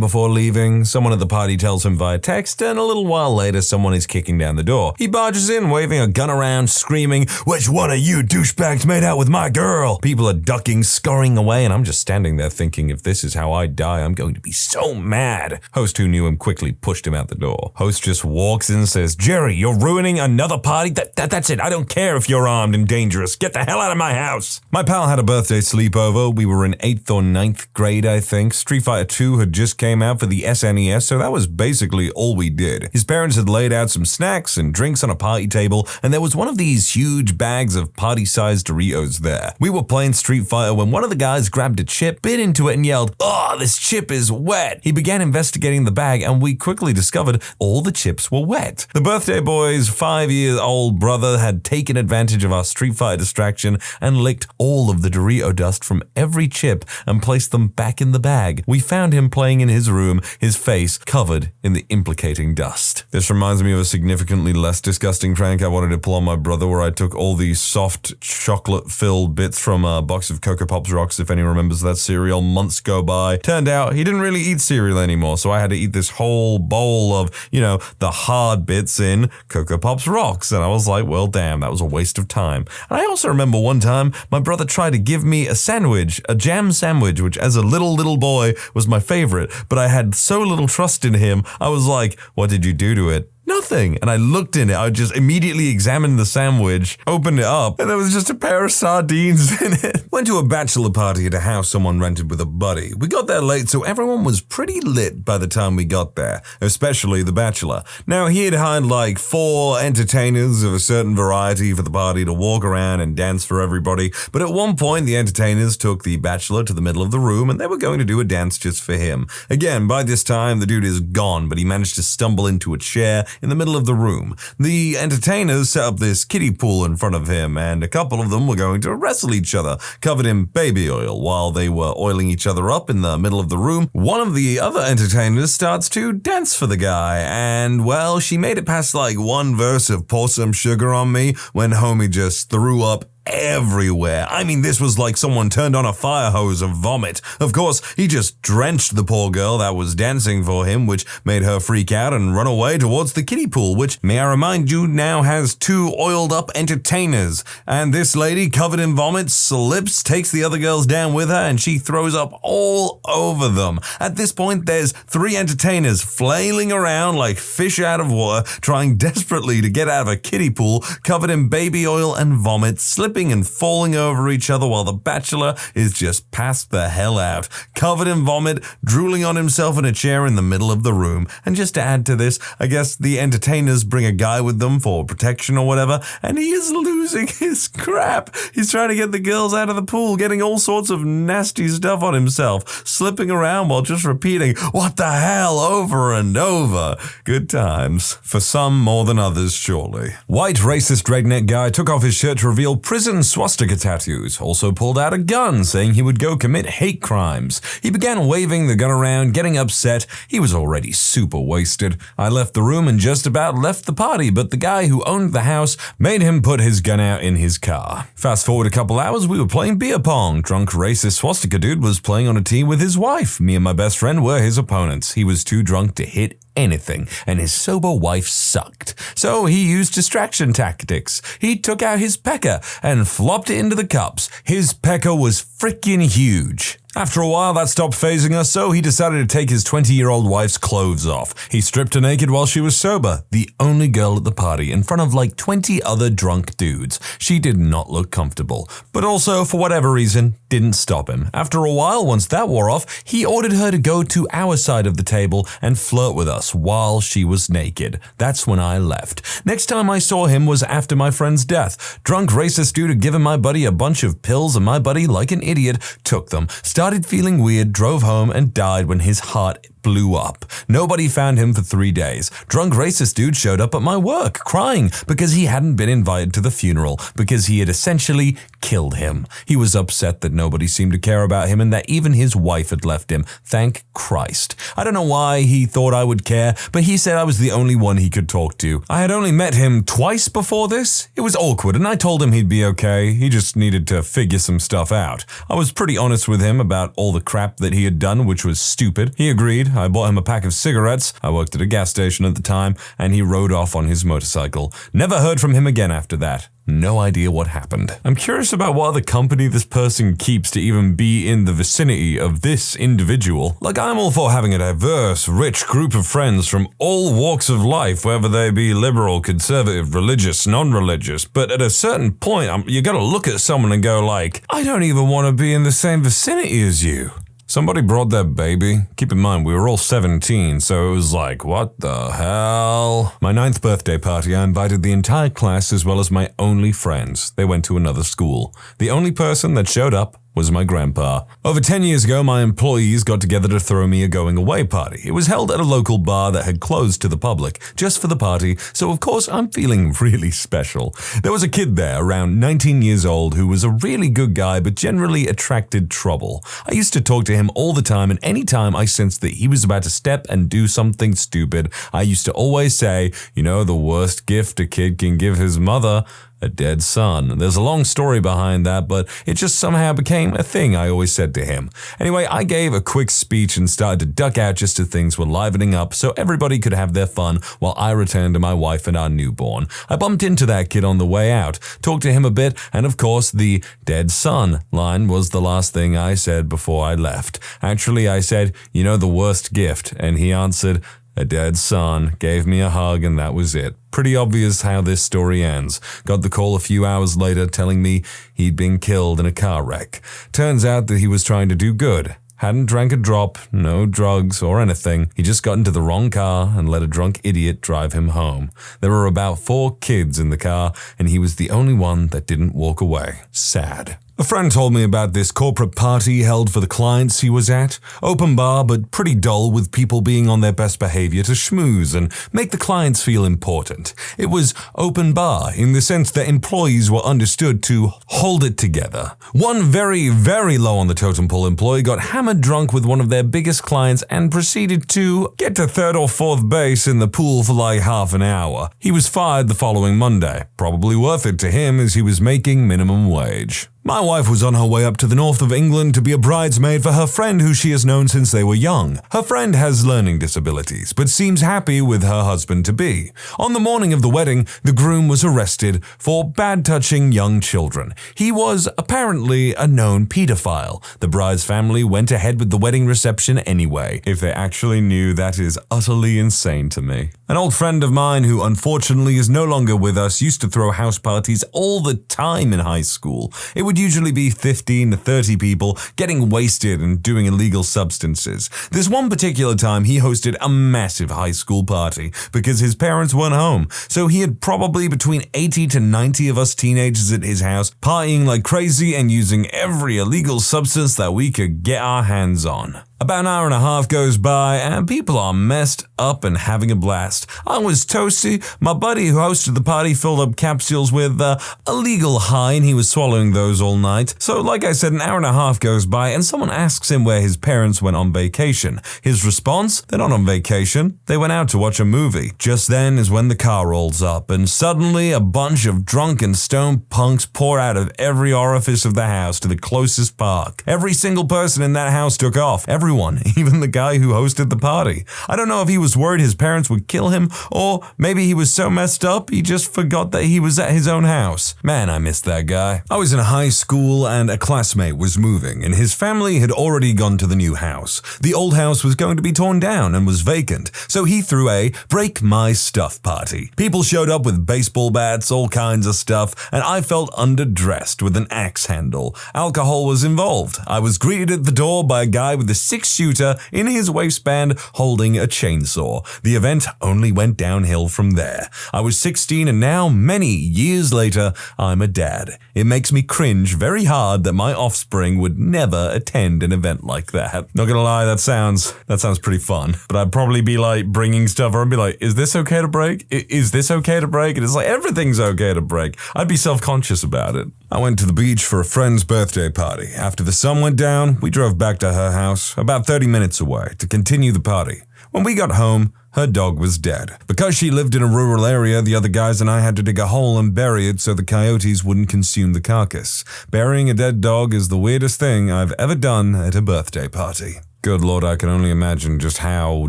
before leaving. Someone at the party tells him via text, and a little while later someone is kicking down the door. He barges in, waving a gun around, screaming, "Which one of you douchebags made out with my girl?" People are ducking, scurrying away, and I'm just standing there thinking, if this is how I die, I'm going to be so mad. Host, who knew him, quickly pushed him out the door. Host just walks in and says, "Jerry, you're ruining another party? That's it. I don't care if you're armed and dangerous. Get the hell out of my house." My pal had a birthday sleepover. We were in 8th or 9th grade, I think. Street Fighter 2 had just came out for the SNES, so that was basically all we did. His parents had laid out some snacks and drinks on a party table, and there was one of these huge bags of party-sized Doritos there. We were playing Street Fighter when one of the guys grabbed a chip, bit into it, and yelled, "Oh, this chip is wet." He began investigating the bag, and we quickly discovered all the chips were wet. The birthday boy's 5-year-old brother had taken advantage of our Street Fighter distraction and licked all of the Dorito dust from every chip and placed them back in the bag. We found him playing in his room, his face covered in the implicating dust. This reminds me of a significantly less disgusting prank I wanted to pull on my brother, where I took all these soft chocolate-filled bits from a box of Cocoa Pops Rocks, if anyone remembers that cereal. Months go by. Turned out he didn't really eat cereal anymore, so I had to eat this whole bowl of, the hard bits in Cocoa Pops Rocks. And I was like, well, damn, that was a waste of time. And I also remember one time my brother tried to give me a sandwich, a jam sandwich, which as a little boy was my favorite, but I had so little trust in him, I was like, what did you do to it? Nothing. And I looked in it. I just immediately examined the sandwich, opened it up, and there was just a pair of sardines in it. Went to a bachelor party at a house someone rented with a buddy. We got there late, so everyone was pretty lit by the time we got there, especially the bachelor. Now, he had hired like 4 entertainers of a certain variety for the party to walk around and dance for everybody, but at one point, the entertainers took the bachelor to the middle of the room, and they were going to do a dance just for him. Again, by this time, the dude is gone, but he managed to stumble into a chair in the middle of the room. The entertainers set up this kiddie pool in front of him, and a couple of them were going to wrestle each other, covered in baby oil. While they were oiling each other up in the middle of the room, one of the other entertainers starts to dance for the guy, and well, she made it past like one verse of Pour Some Sugar on Me when homie just threw up everywhere. I mean, this was like someone turned on a fire hose of vomit. Of course, he just drenched the poor girl that was dancing for him, which made her freak out and run away towards the kiddie pool, which, may I remind you, now has 2 oiled up entertainers. And this lady, covered in vomit, slips, takes the other girls down with her, and she throws up all over them. At this point, there's 3 entertainers flailing around like fish out of water, trying desperately to get out of a kiddie pool covered in baby oil and vomit, slipping and falling over each other while the bachelor is just passed the hell out, covered in vomit, drooling on himself in a chair in the middle of the room. And just to add to this, I guess the entertainers bring a guy with them for protection or whatever, and he is losing his crap. He's trying to get the girls out of the pool, getting all sorts of nasty stuff on himself, slipping around while just repeating, "What the hell?" over and over. Good times. For some more than others, surely. White racist redneck guy took off his shirt to reveal prison swastika tattoos, also pulled out a gun saying he would go commit hate crimes. He began waving the gun around, getting upset. He was already super wasted. I left the room and just about left the party, but the guy who owned the house made him put his gun out in his car. Fast forward a couple hours, we were playing beer pong. Drunk racist swastika dude was playing on a team with his wife. Me and my best friend were his opponents. He was too drunk to hit anything, and his sober wife sucked. So he used distraction tactics. He took out his pecker and flopped it into the cups. His pecker was freaking huge. After a while, that stopped phasing us, so he decided to take his 20-year-old wife's clothes off. He stripped her naked while she was sober, the only girl at the party, in front of like 20 other drunk dudes. She did not look comfortable, but also, for whatever reason, didn't stop him. After a while, once that wore off, he ordered her to go to our side of the table and flirt with us while she was naked. That's when I left. Next time I saw him was after my friend's death. Drunk racist dude had given my buddy a bunch of pills, and my buddy, like an idiot, took them. Started feeling weird, drove home, and died when his heart blew up. Nobody found him for 3 days. Drunk racist dude showed up at my work, crying because he hadn't been invited to the funeral, because he had essentially killed him. He was upset that nobody seemed to care about him and that even his wife had left him. Thank Christ. I don't know why he thought I would care, but he said I was the only one he could talk to. I had only met him twice before this. It was awkward, and I told him he'd be okay. He just needed to figure some stuff out. I was pretty honest with him about all the crap that he had done, which was stupid. He agreed. I bought him a pack of cigarettes. I worked at a gas station at the time, and he rode off on his motorcycle. Never heard from him again after that. No idea what happened. I'm curious about what other company this person keeps to even be in the vicinity of this individual. Like, I'm all for having a diverse, rich group of friends from all walks of life, whether they be liberal, conservative, religious, non-religious, but at a certain point, you gotta look at someone and go like, I don't even want to be in the same vicinity as you. Somebody brought their baby. Keep in mind, we were all 17, so it was like, what the hell? My 9th birthday party, I invited the entire class as well as my only friends. They went to another school. The only person that showed up was my grandpa. Over 10 years ago, my employees got together to throw me a going-away party. It was held at a local bar that had closed to the public, just for the party, so of course I'm feeling really special. There was a kid there, around 19 years old, who was a really good guy but generally attracted trouble. I used to talk to him all the time, and any time I sensed that he was about to step and do something stupid, I used to always say, you know, the worst gift a kid can give his mother, a dead son. There's a long story behind that, but it just somehow became a thing I always said to him. Anyway, I gave a quick speech and started to duck out just as things were livening up so everybody could have their fun while I returned to my wife and our newborn. I bumped into that kid on the way out, talked to him a bit, and of course the dead son line was the last thing I said before I left. Actually, I said, you know, the worst gift, and he answered, a dead son, gave me a hug, and that was it. Pretty obvious how this story ends. Got the call a few hours later telling me he'd been killed in a car wreck. Turns out that he was trying to do good. Hadn't drank a drop, no drugs or anything. He just got into the wrong car and let a drunk idiot drive him home. There were about 4 kids in the car, and he was the only one that didn't walk away. Sad. A friend told me about this corporate party held for the clients he was at. Open bar, but pretty dull, with people being on their best behavior to schmooze and make the clients feel important. It was open bar in the sense that employees were understood to hold it together. One very, very low on the totem pole employee got hammered drunk with one of their biggest clients and proceeded to get to 3rd or 4th base in the pool for like half an hour. He was fired the following Monday. Probably worth it to him as he was making minimum wage. My wife was on her way up to the north of England to be a bridesmaid for her friend who she has known since they were young. Her friend has learning disabilities, but seems happy with her husband-to-be. On the morning of the wedding, the groom was arrested for bad-touching young children. He was apparently a known pedophile. The bride's family went ahead with the wedding reception anyway. If they actually knew, that is utterly insane to me. An old friend of mine who unfortunately is no longer with us used to throw house parties all the time in high school. It would usually be 15 to 30 people getting wasted and doing illegal substances. This one particular time he hosted a massive high school party because his parents weren't home, so he had probably between 80 to 90 of us teenagers at his house partying like crazy and using every illegal substance that we could get our hands on. About an hour and a half goes by and people are messed up and having a blast. I was toasty. My buddy who hosted the party filled up capsules with illegal high and he was swallowing those all night. So like I said, an hour and a half goes by and someone asks him where his parents went on vacation. His response? They're not on vacation. They went out to watch a movie. Just then is when the car rolls up and suddenly a bunch of drunk and stoned punks pour out of every orifice of the house to the closest park. Every single person in that house took off. Everyone, even the guy who hosted the party. I don't know if he was worried his parents would kill him, or maybe he was so messed up he just forgot that he was at his own house. Man, I missed that guy. I was in high school and a classmate was moving, and his family had already gone to the new house. The old house was going to be torn down and was vacant, so he threw a break my stuff party. People showed up with baseball bats, all kinds of stuff, and I felt underdressed with an axe handle. Alcohol was involved. I was greeted at the door by a guy with a 6-shooter in his waistband holding a chainsaw. The event only went downhill from there. I was 16 and now, many years later, I'm a dad. It makes me cringe very hard that my offspring would never attend an event like that. Not gonna lie, that sounds pretty fun. But I'd probably be like bringing stuff or I'd be like, is this okay to break? Is this okay to break? And it's like, everything's okay to break. I'd be self-conscious about it. I went to the beach for a friend's birthday party. After the sun went down, we drove back to her house, about 30 minutes away, to continue the party. When we got home, her dog was dead. Because she lived in a rural area, the other guys and I had to dig a hole and bury it so the coyotes wouldn't consume the carcass. Burying a dead dog is the weirdest thing I've ever done at a birthday party. Good Lord, I can only imagine just how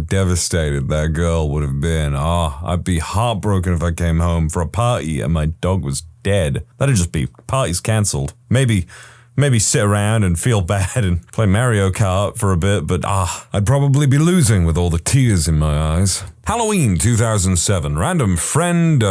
devastated that girl would have been. I'd be heartbroken if I came home for a party and my dog was dead. That'd just be party's cancelled. Maybe sit around and feel bad and play Mario Kart for a bit, but I'd probably be losing with all the tears in my eyes. Halloween 2007. Random friend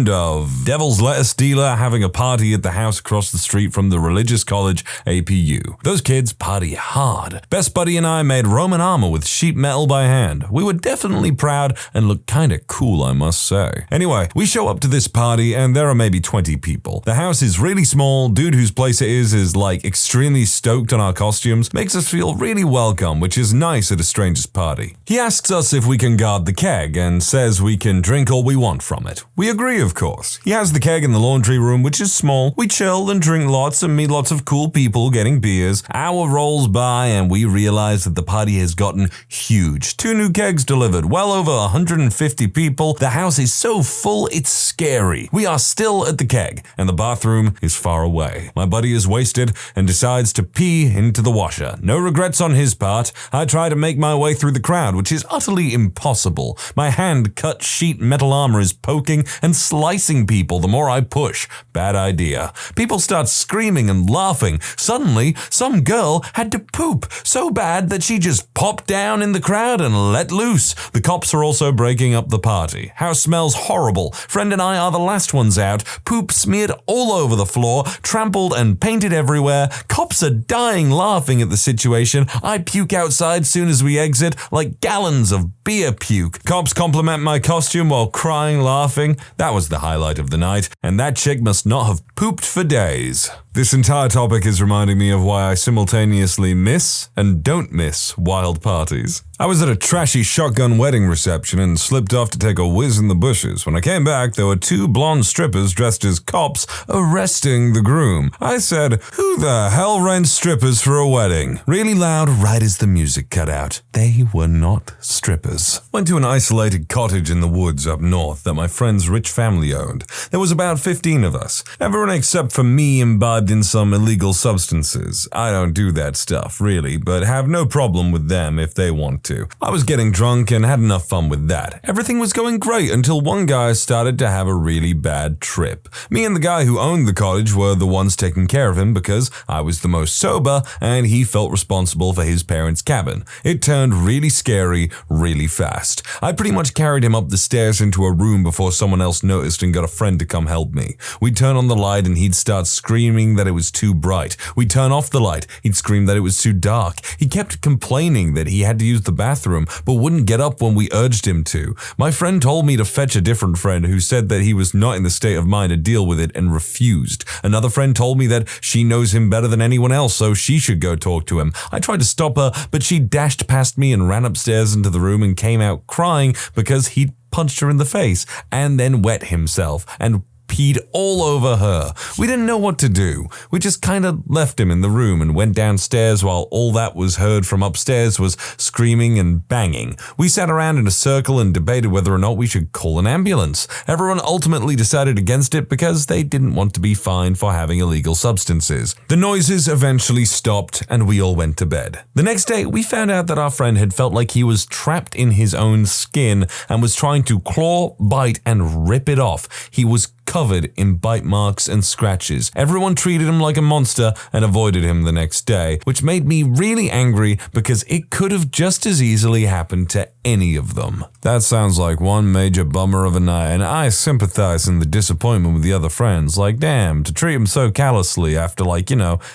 of devil's lettuce dealer having a party at the house across the street from the religious college APU. Those kids party hard. Best buddy and I made Roman armor with sheet metal by hand. We were definitely proud and looked kinda cool, I must say. Anyway, we show up to this party and there are maybe 20 people. The house is really small. Dude whose place it is like extremely stoked on our costumes, makes us feel really welcome, which is nice at a stranger's party. He asks us if we can guard the keg and says we can drink all we want from it. We agree, of course. He has the keg in the laundry room, which is small. We chill and drink lots and meet lots of cool people getting beers. Hour rolls by and we realize that the party has gotten huge. 2 new kegs delivered, well over 150 people. The house is so full it's scary. We are still at the keg and the bathroom is far away. My buddy is wasted and decides to pee into the washer. No regrets on his part. I try to make my way through the crowd, which is utterly impossible. My hand-cut sheet metal armor is poking and slicing people the more I push. Bad idea. People start screaming and laughing. Suddenly, some girl had to poop so bad that she just popped down in the crowd and let loose. The cops are also breaking up the party. House smells horrible. Friend and I are the last ones out. Poop smeared all over the floor, trampled and painted everywhere. Cops are dying laughing at the situation. I puke outside soon as we exit, like gallons of beer puke. Cops compliment my costume while crying, laughing. That was the highlight of the night, and that chick must not have pooped for days. This entire topic is reminding me of why I simultaneously miss and don't miss wild parties. I was at a trashy shotgun wedding reception and slipped off to take a whiz in the bushes. When I came back, there were 2 blonde strippers dressed as cops arresting the groom. I said, "Who the hell rents strippers for a wedding?" Really loud right as the music cut out. They were not strippers. Went to an isolated cottage in the woods up north that my friend's rich family owned. There was about 15 of us. Everyone except for me imbibed in some illegal substances. I don't do that stuff, really, but have no problem with them if they want to. I was getting drunk and had enough fun with that. Everything was going great until one guy started to have a really bad trip. Me and the guy who owned the cottage were the ones taking care of him because I was the most sober and he felt responsible for his parents' cabin. It turned really scary really fast. I pretty much carried him up the stairs into a room before someone else noticed and got a friend to come help me. We'd turn on the light and he'd start screaming that it was too bright. We'd turn off the light. He'd scream that it was too dark. He kept complaining that he had to use the bathroom, but wouldn't get up when we urged him to. My friend told me to fetch a different friend who said that he was not in the state of mind to deal with it and refused. Another friend told me that she knows him better than anyone else, so she should go talk to him. I tried to stop her, but she dashed past me and ran upstairs into the room and came out crying because he'd punched her in the face and then wet himself and peed all over her. We didn't know what to do. We just kind of left him in the room and went downstairs while all that was heard from upstairs was screaming and banging. We sat around in a circle and debated whether or not we should call an ambulance. Everyone ultimately decided against it because they didn't want to be fined for having illegal substances. The noises eventually stopped and we all went to bed. The next day, we found out that our friend had felt like he was trapped in his own skin and was trying to claw, bite, and rip it off. He was covered in bite marks and scratches. Everyone treated him like a monster and avoided him the next day, which made me really angry because it could have just as easily happened to any of them. That sounds like one major bummer of a night, and I sympathize in the disappointment with the other friends. Like, damn, to treat him so callously after,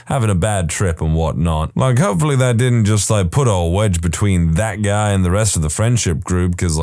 having a bad trip and whatnot. Hopefully that didn't just, put a wedge between that guy and the rest of the friendship group, because,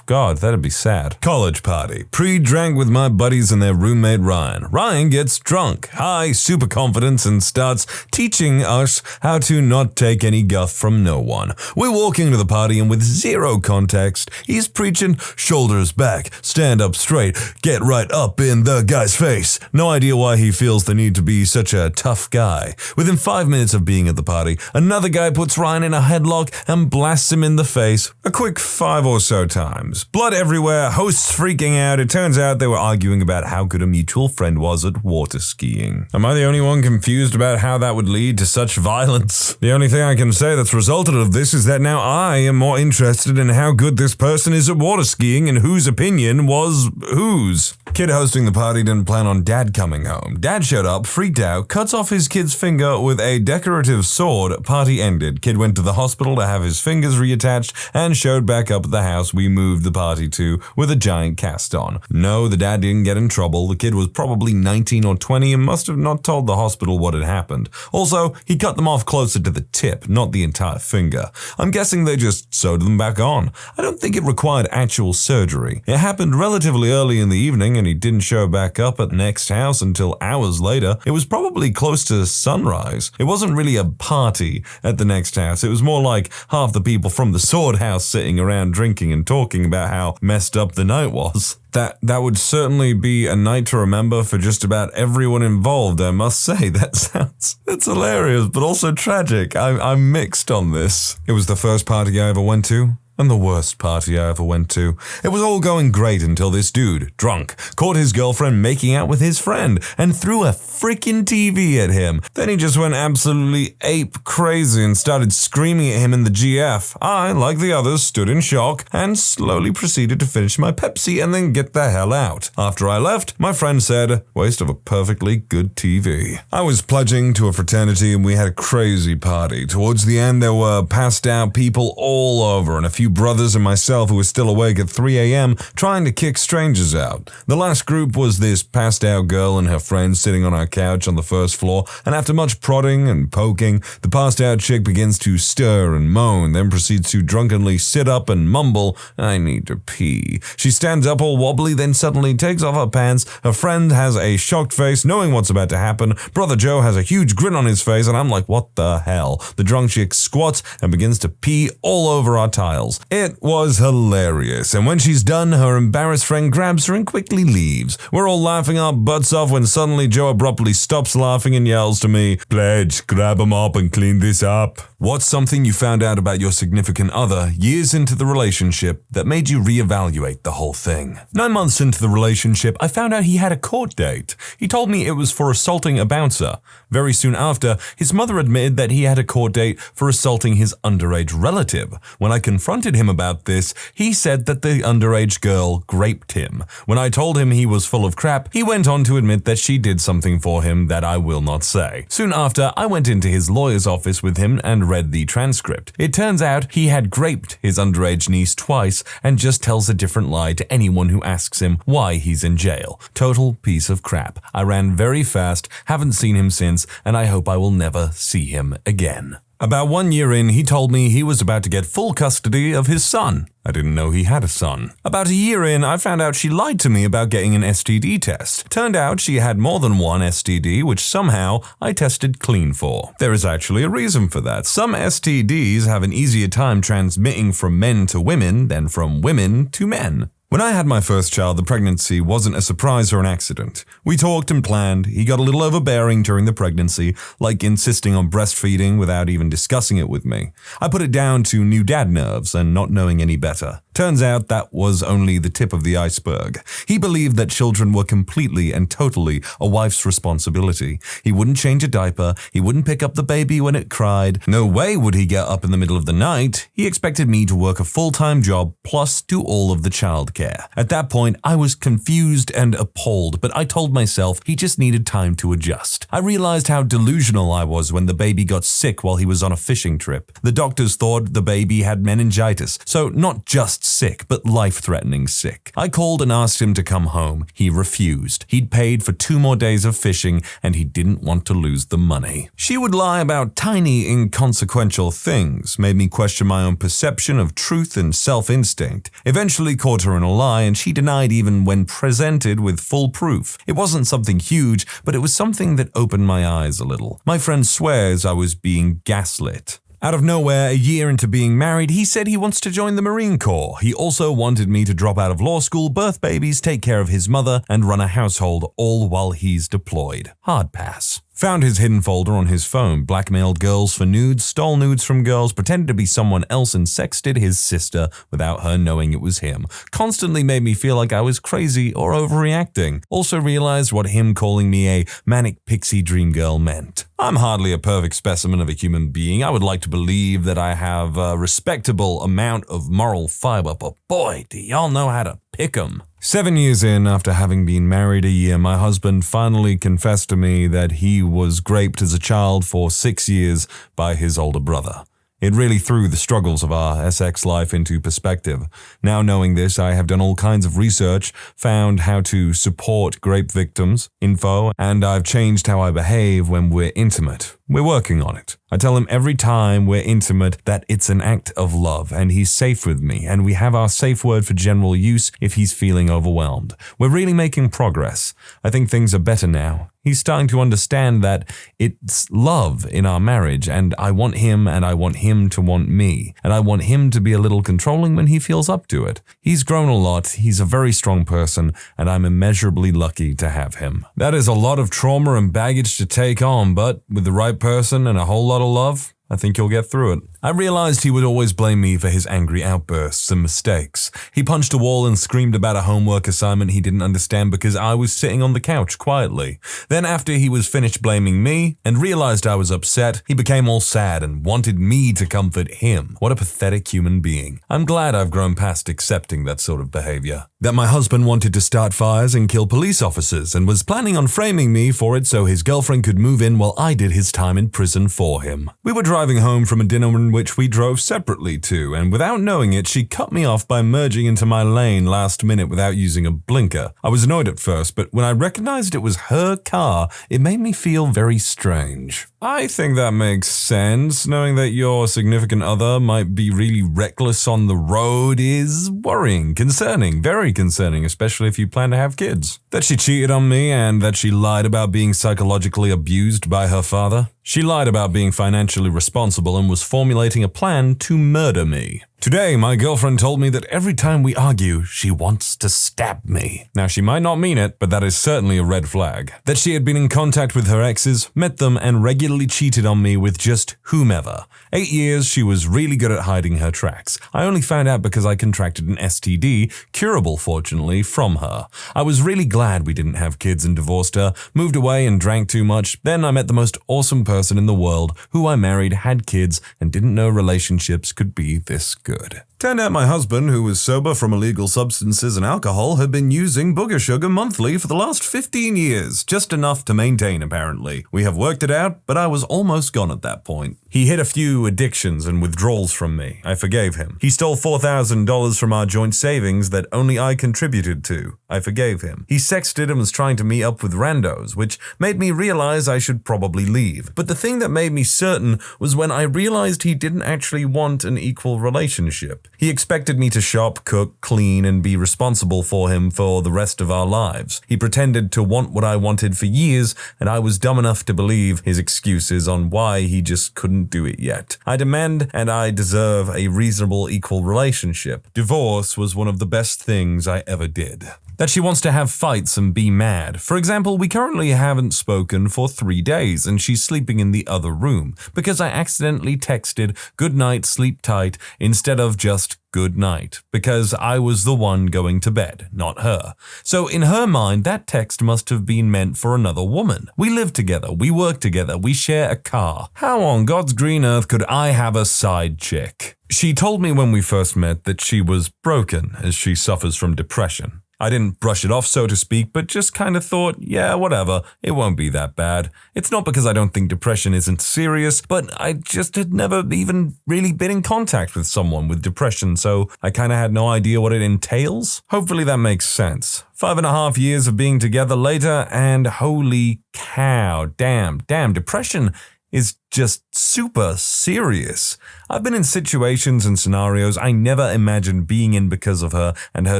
God, that'd be sad. College party. Pre-drank with my buddies and their roommate Ryan. Ryan gets drunk, high, super confidence, and starts teaching us how to not take any guff from no one. We're walking to the party and with zero context, he's preaching shoulders back, stand up straight, get right up in the guy's face. No idea why he feels the need to be such a tough guy. Within 5 minutes of being at the party, another guy puts Ryan in a headlock and blasts him in the face a quick 5 or so times. Blood everywhere, hosts freaking out. It turns out they were arguing about how good a mutual friend was at water skiing. Am I the only one confused about how that would lead to such violence? The only thing I can say that's resulted of this is that now I am more interested in how good this person is at water skiing and whose opinion was whose. Kid hosting the party didn't plan on dad coming home. Dad showed up, freaked out, cuts off his kid's finger with a decorative sword. Party ended. Kid went to the hospital to have his fingers reattached and showed back up at the house we moved the party to with a giant cast on. No, the dad didn't get in trouble. The kid was probably 19 or 20 and must have not told the hospital what had happened. Also, he cut them off closer to the tip, not the entire finger. I'm guessing they just sewed them back on. I don't think it required actual surgery. It happened relatively early in the evening and he didn't show back up at the next house until hours later. It was probably close to sunrise. It wasn't really a party at the next house. It was more like half the people from the sword house sitting around drinking and talking about how messed up the night was. That would certainly be a night to remember for just about everyone involved, I must say. It's hilarious, but also tragic. I'm mixed on this. It was the first party I ever went to. And the worst party I ever went to. It was all going great until this dude, drunk, caught his girlfriend making out with his friend and threw a freaking TV at him. Then he just went absolutely ape crazy and started screaming at him in the GF. I, like the others, stood in shock and slowly proceeded to finish my Pepsi and then get the hell out. After I left, my friend said, "Waste of a perfectly good TV." I was pledging to a fraternity and we had a crazy party. Towards the end, there were passed out people all over and a few brothers and myself who were still awake at 3 a.m. trying to kick strangers out. The last group was this passed out girl and her friend sitting on our couch on the first floor, and after much prodding and poking, the passed out chick begins to stir and moan, then proceeds to drunkenly sit up and mumble, "I need to pee." She stands up all wobbly, then suddenly takes off her pants. Her friend has a shocked face, knowing what's about to happen. Brother Joe has a huge grin on his face, and I'm like, what the hell? The drunk chick squats and begins to pee all over our tiles. It was hilarious, and when she's done, her embarrassed friend grabs her and quickly leaves. We're all laughing our butts off when suddenly Joe abruptly stops laughing and yells to me, "Pledge, grab 'em up and clean this up." What's something you found out about your significant other years into the relationship that made you reevaluate the whole thing? 9 months into the relationship, I found out he had a court date. He told me it was for assaulting a bouncer. Very soon after, his mother admitted that he had a court date for assaulting his underage relative. When I confronted him about this, he said that the underage girl raped him. When I told him he was full of crap, he went on to admit that she did something for him that I will not say. Soon after, I went into his lawyer's office with him and read the transcript. It turns out he had raped his underage niece twice and just tells a different lie to anyone who asks him why he's in jail. Total piece of crap. I ran very fast, haven't seen him since, and I hope I will never see him again. About 1 year in, he told me he was about to get full custody of his son. I didn't know he had a son. About a year in, I found out she lied to me about getting an STD test. Turned out she had more than one STD, which somehow I tested clean for. There is actually a reason for that. Some STDs have an easier time transmitting from men to women than from women to men. When I had my first child, the pregnancy wasn't a surprise or an accident. We talked and planned. He got a little overbearing during the pregnancy, like insisting on breastfeeding without even discussing it with me. I put it down to new dad nerves and not knowing any better. Turns out that was only the tip of the iceberg. He believed that children were completely and totally a wife's responsibility. He wouldn't change a diaper. He wouldn't pick up the baby when it cried. No way would he get up in the middle of the night. He expected me to work a full-time job plus do all of the childcare. At that point, I was confused and appalled, but I told myself he just needed time to adjust. I realized how delusional I was when the baby got sick while he was on a fishing trip. The doctors thought the baby had meningitis, so not just sick, but life-threatening sick. I called and asked him to come home. He refused. He'd paid for 2 more days of fishing, and he didn't want to lose the money. She would lie about tiny, inconsequential things, made me question my own perception of truth and self-instinct. Eventually caught her in a lie, and she denied even when presented with full proof. It wasn't something huge, but it was something that opened my eyes a little. My friend swears I was being gaslit. Out of nowhere, a year into being married, he said he wants to join the Marine Corps. He also wanted me to drop out of law school, birth babies, take care of his mother, and run a household, all while he's deployed. Hard pass. Found his hidden folder on his phone, blackmailed girls for nudes, stole nudes from girls, pretended to be someone else and sexted his sister without her knowing it was him. Constantly made me feel like I was crazy or overreacting. Also realized what him calling me a manic pixie dream girl meant. I'm hardly a perfect specimen of a human being. I would like to believe that I have a respectable amount of moral fiber, but boy, do y'all know how to pick 'em. 7 years in, after having been married a year, my husband finally confessed to me that he was raped as a child for 6 years by his older brother. It really threw the struggles of our SX life into perspective. Now knowing this, I have done all kinds of research, found how to support rape victims, info, and I've changed how I behave when we're intimate. We're working on it. I tell him every time we're intimate that it's an act of love and he's safe with me, and we have our safe word for general use if he's feeling overwhelmed. We're really making progress. I think things are better now. He's starting to understand that it's love in our marriage, and I want him to want me, and I want him to be a little controlling when he feels up to it. He's grown a lot, he's a very strong person, and I'm immeasurably lucky to have him. That is a lot of trauma and baggage to take on, but with the right person and a whole lot of love, I think you'll get through it. I realized he would always blame me for his angry outbursts and mistakes. He punched a wall and screamed about a homework assignment he didn't understand because I was sitting on the couch quietly. Then after he was finished blaming me and realized I was upset, he became all sad and wanted me to comfort him. What a pathetic human being. I'm glad I've grown past accepting that sort of behavior. That my husband wanted to start fires and kill police officers and was planning on framing me for it so his girlfriend could move in while I did his time in prison for him. We were driving home from a dinner in which we drove separately to, and without knowing it, she cut me off by merging into my lane last minute without using a blinker. I was annoyed at first, but when I recognized it was her car, it made me feel very strange. I think that makes sense. Knowing that your significant other might be really reckless on the road is worrying, concerning, very concerning, especially if you plan to have kids. That she cheated on me and that she lied about being psychologically abused by her father. She lied about being financially responsible and was formulating a plan to murder me. Today, my girlfriend told me that every time we argue, she wants to stab me. Now, she might not mean it, but that is certainly a red flag. That she had been in contact with her exes, met them, and regularly cheated on me with just whomever. 8 years, she was really good at hiding her tracks. I only found out because I contracted an STD, curable fortunately, from her. I was really glad we didn't have kids and divorced her, moved away and drank too much. Then I met the most awesome person in the world, who I married, had kids, and didn't know relationships could be this good. Turned out my husband, who was sober from illegal substances and alcohol, had been using booger sugar monthly for the last 15 years, just enough to maintain apparently. We have worked it out, but I was almost gone at that point. He hit a few addictions and withdrawals from me. I forgave him. He stole $4,000 from our joint savings that only I contributed to. I forgave him. He sexted and was trying to meet up with randos, which made me realize I should probably leave. But the thing that made me certain was when I realized he didn't actually want an equal relationship. He expected me to shop, cook, clean, and be responsible for him for the rest of our lives. He pretended to want what I wanted for years, and I was dumb enough to believe his excuses on why he just couldn't do it yet. I demand and I deserve a reasonable equal relationship. Divorce was one of the best things I ever did. That she wants to have fights and be mad. For example, we currently haven't spoken for 3 days and she's sleeping in the other room because I accidentally texted "good night, sleep tight" instead of just "good night" because I was the one going to bed, not her. So in her mind, that text must have been meant for another woman. We live together, we work together, we share a car. How on God's green earth could I have a side chick? She told me when we first met that she was broken as she suffers from depression. I didn't brush it off, so to speak, but just kind of thought, yeah, whatever, it won't be that bad. It's not because I don't think depression isn't serious, but I just had never even really been in contact with someone with depression, so I kind of had no idea what it entails. Hopefully that makes sense. 5.5 years of being together later, and holy cow, damn, depression is just super serious. I've been in situations and scenarios I never imagined being in because of her and her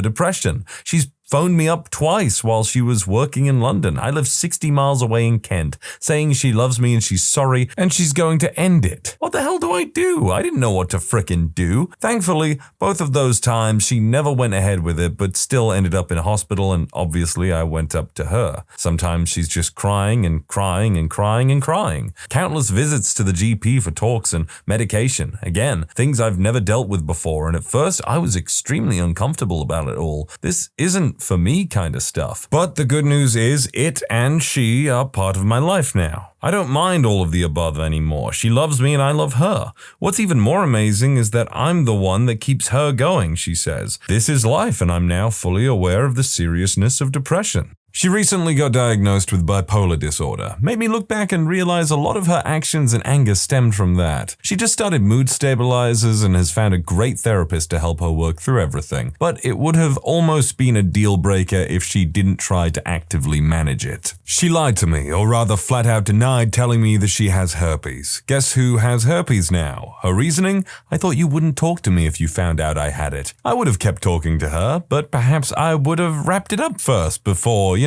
depression. She's phoned me up twice while she was working in London. I live 60 miles away in Kent, saying she loves me and she's sorry and she's going to end it. What the hell do? I didn't know what to frickin' do. Thankfully, both of those times she never went ahead with it, but still ended up in a hospital, and obviously I went up to her. Sometimes she's just crying and crying and crying and crying. Countless visits visits to the GP for talks and medication. Again, things I've never dealt with before, and at first I was extremely uncomfortable about it all. This isn't for me kind of stuff. But the good news is it and she are part of my life now. I don't mind all of the above anymore. She loves me and I love her. What's even more amazing is that I'm the one that keeps her going, she says. This is life, and I'm now fully aware of the seriousness of depression. She recently got diagnosed with bipolar disorder. Made me look back and realize a lot of her actions and anger stemmed from that. She just started mood stabilizers and has found a great therapist to help her work through everything. But it would have almost been a deal breaker if she didn't try to actively manage it. She lied to me, or rather flat out denied telling me that she has herpes. Guess who has herpes now? Her reasoning? I thought you wouldn't talk to me if you found out I had it. I would have kept talking to her, but perhaps I would have wrapped it up first before,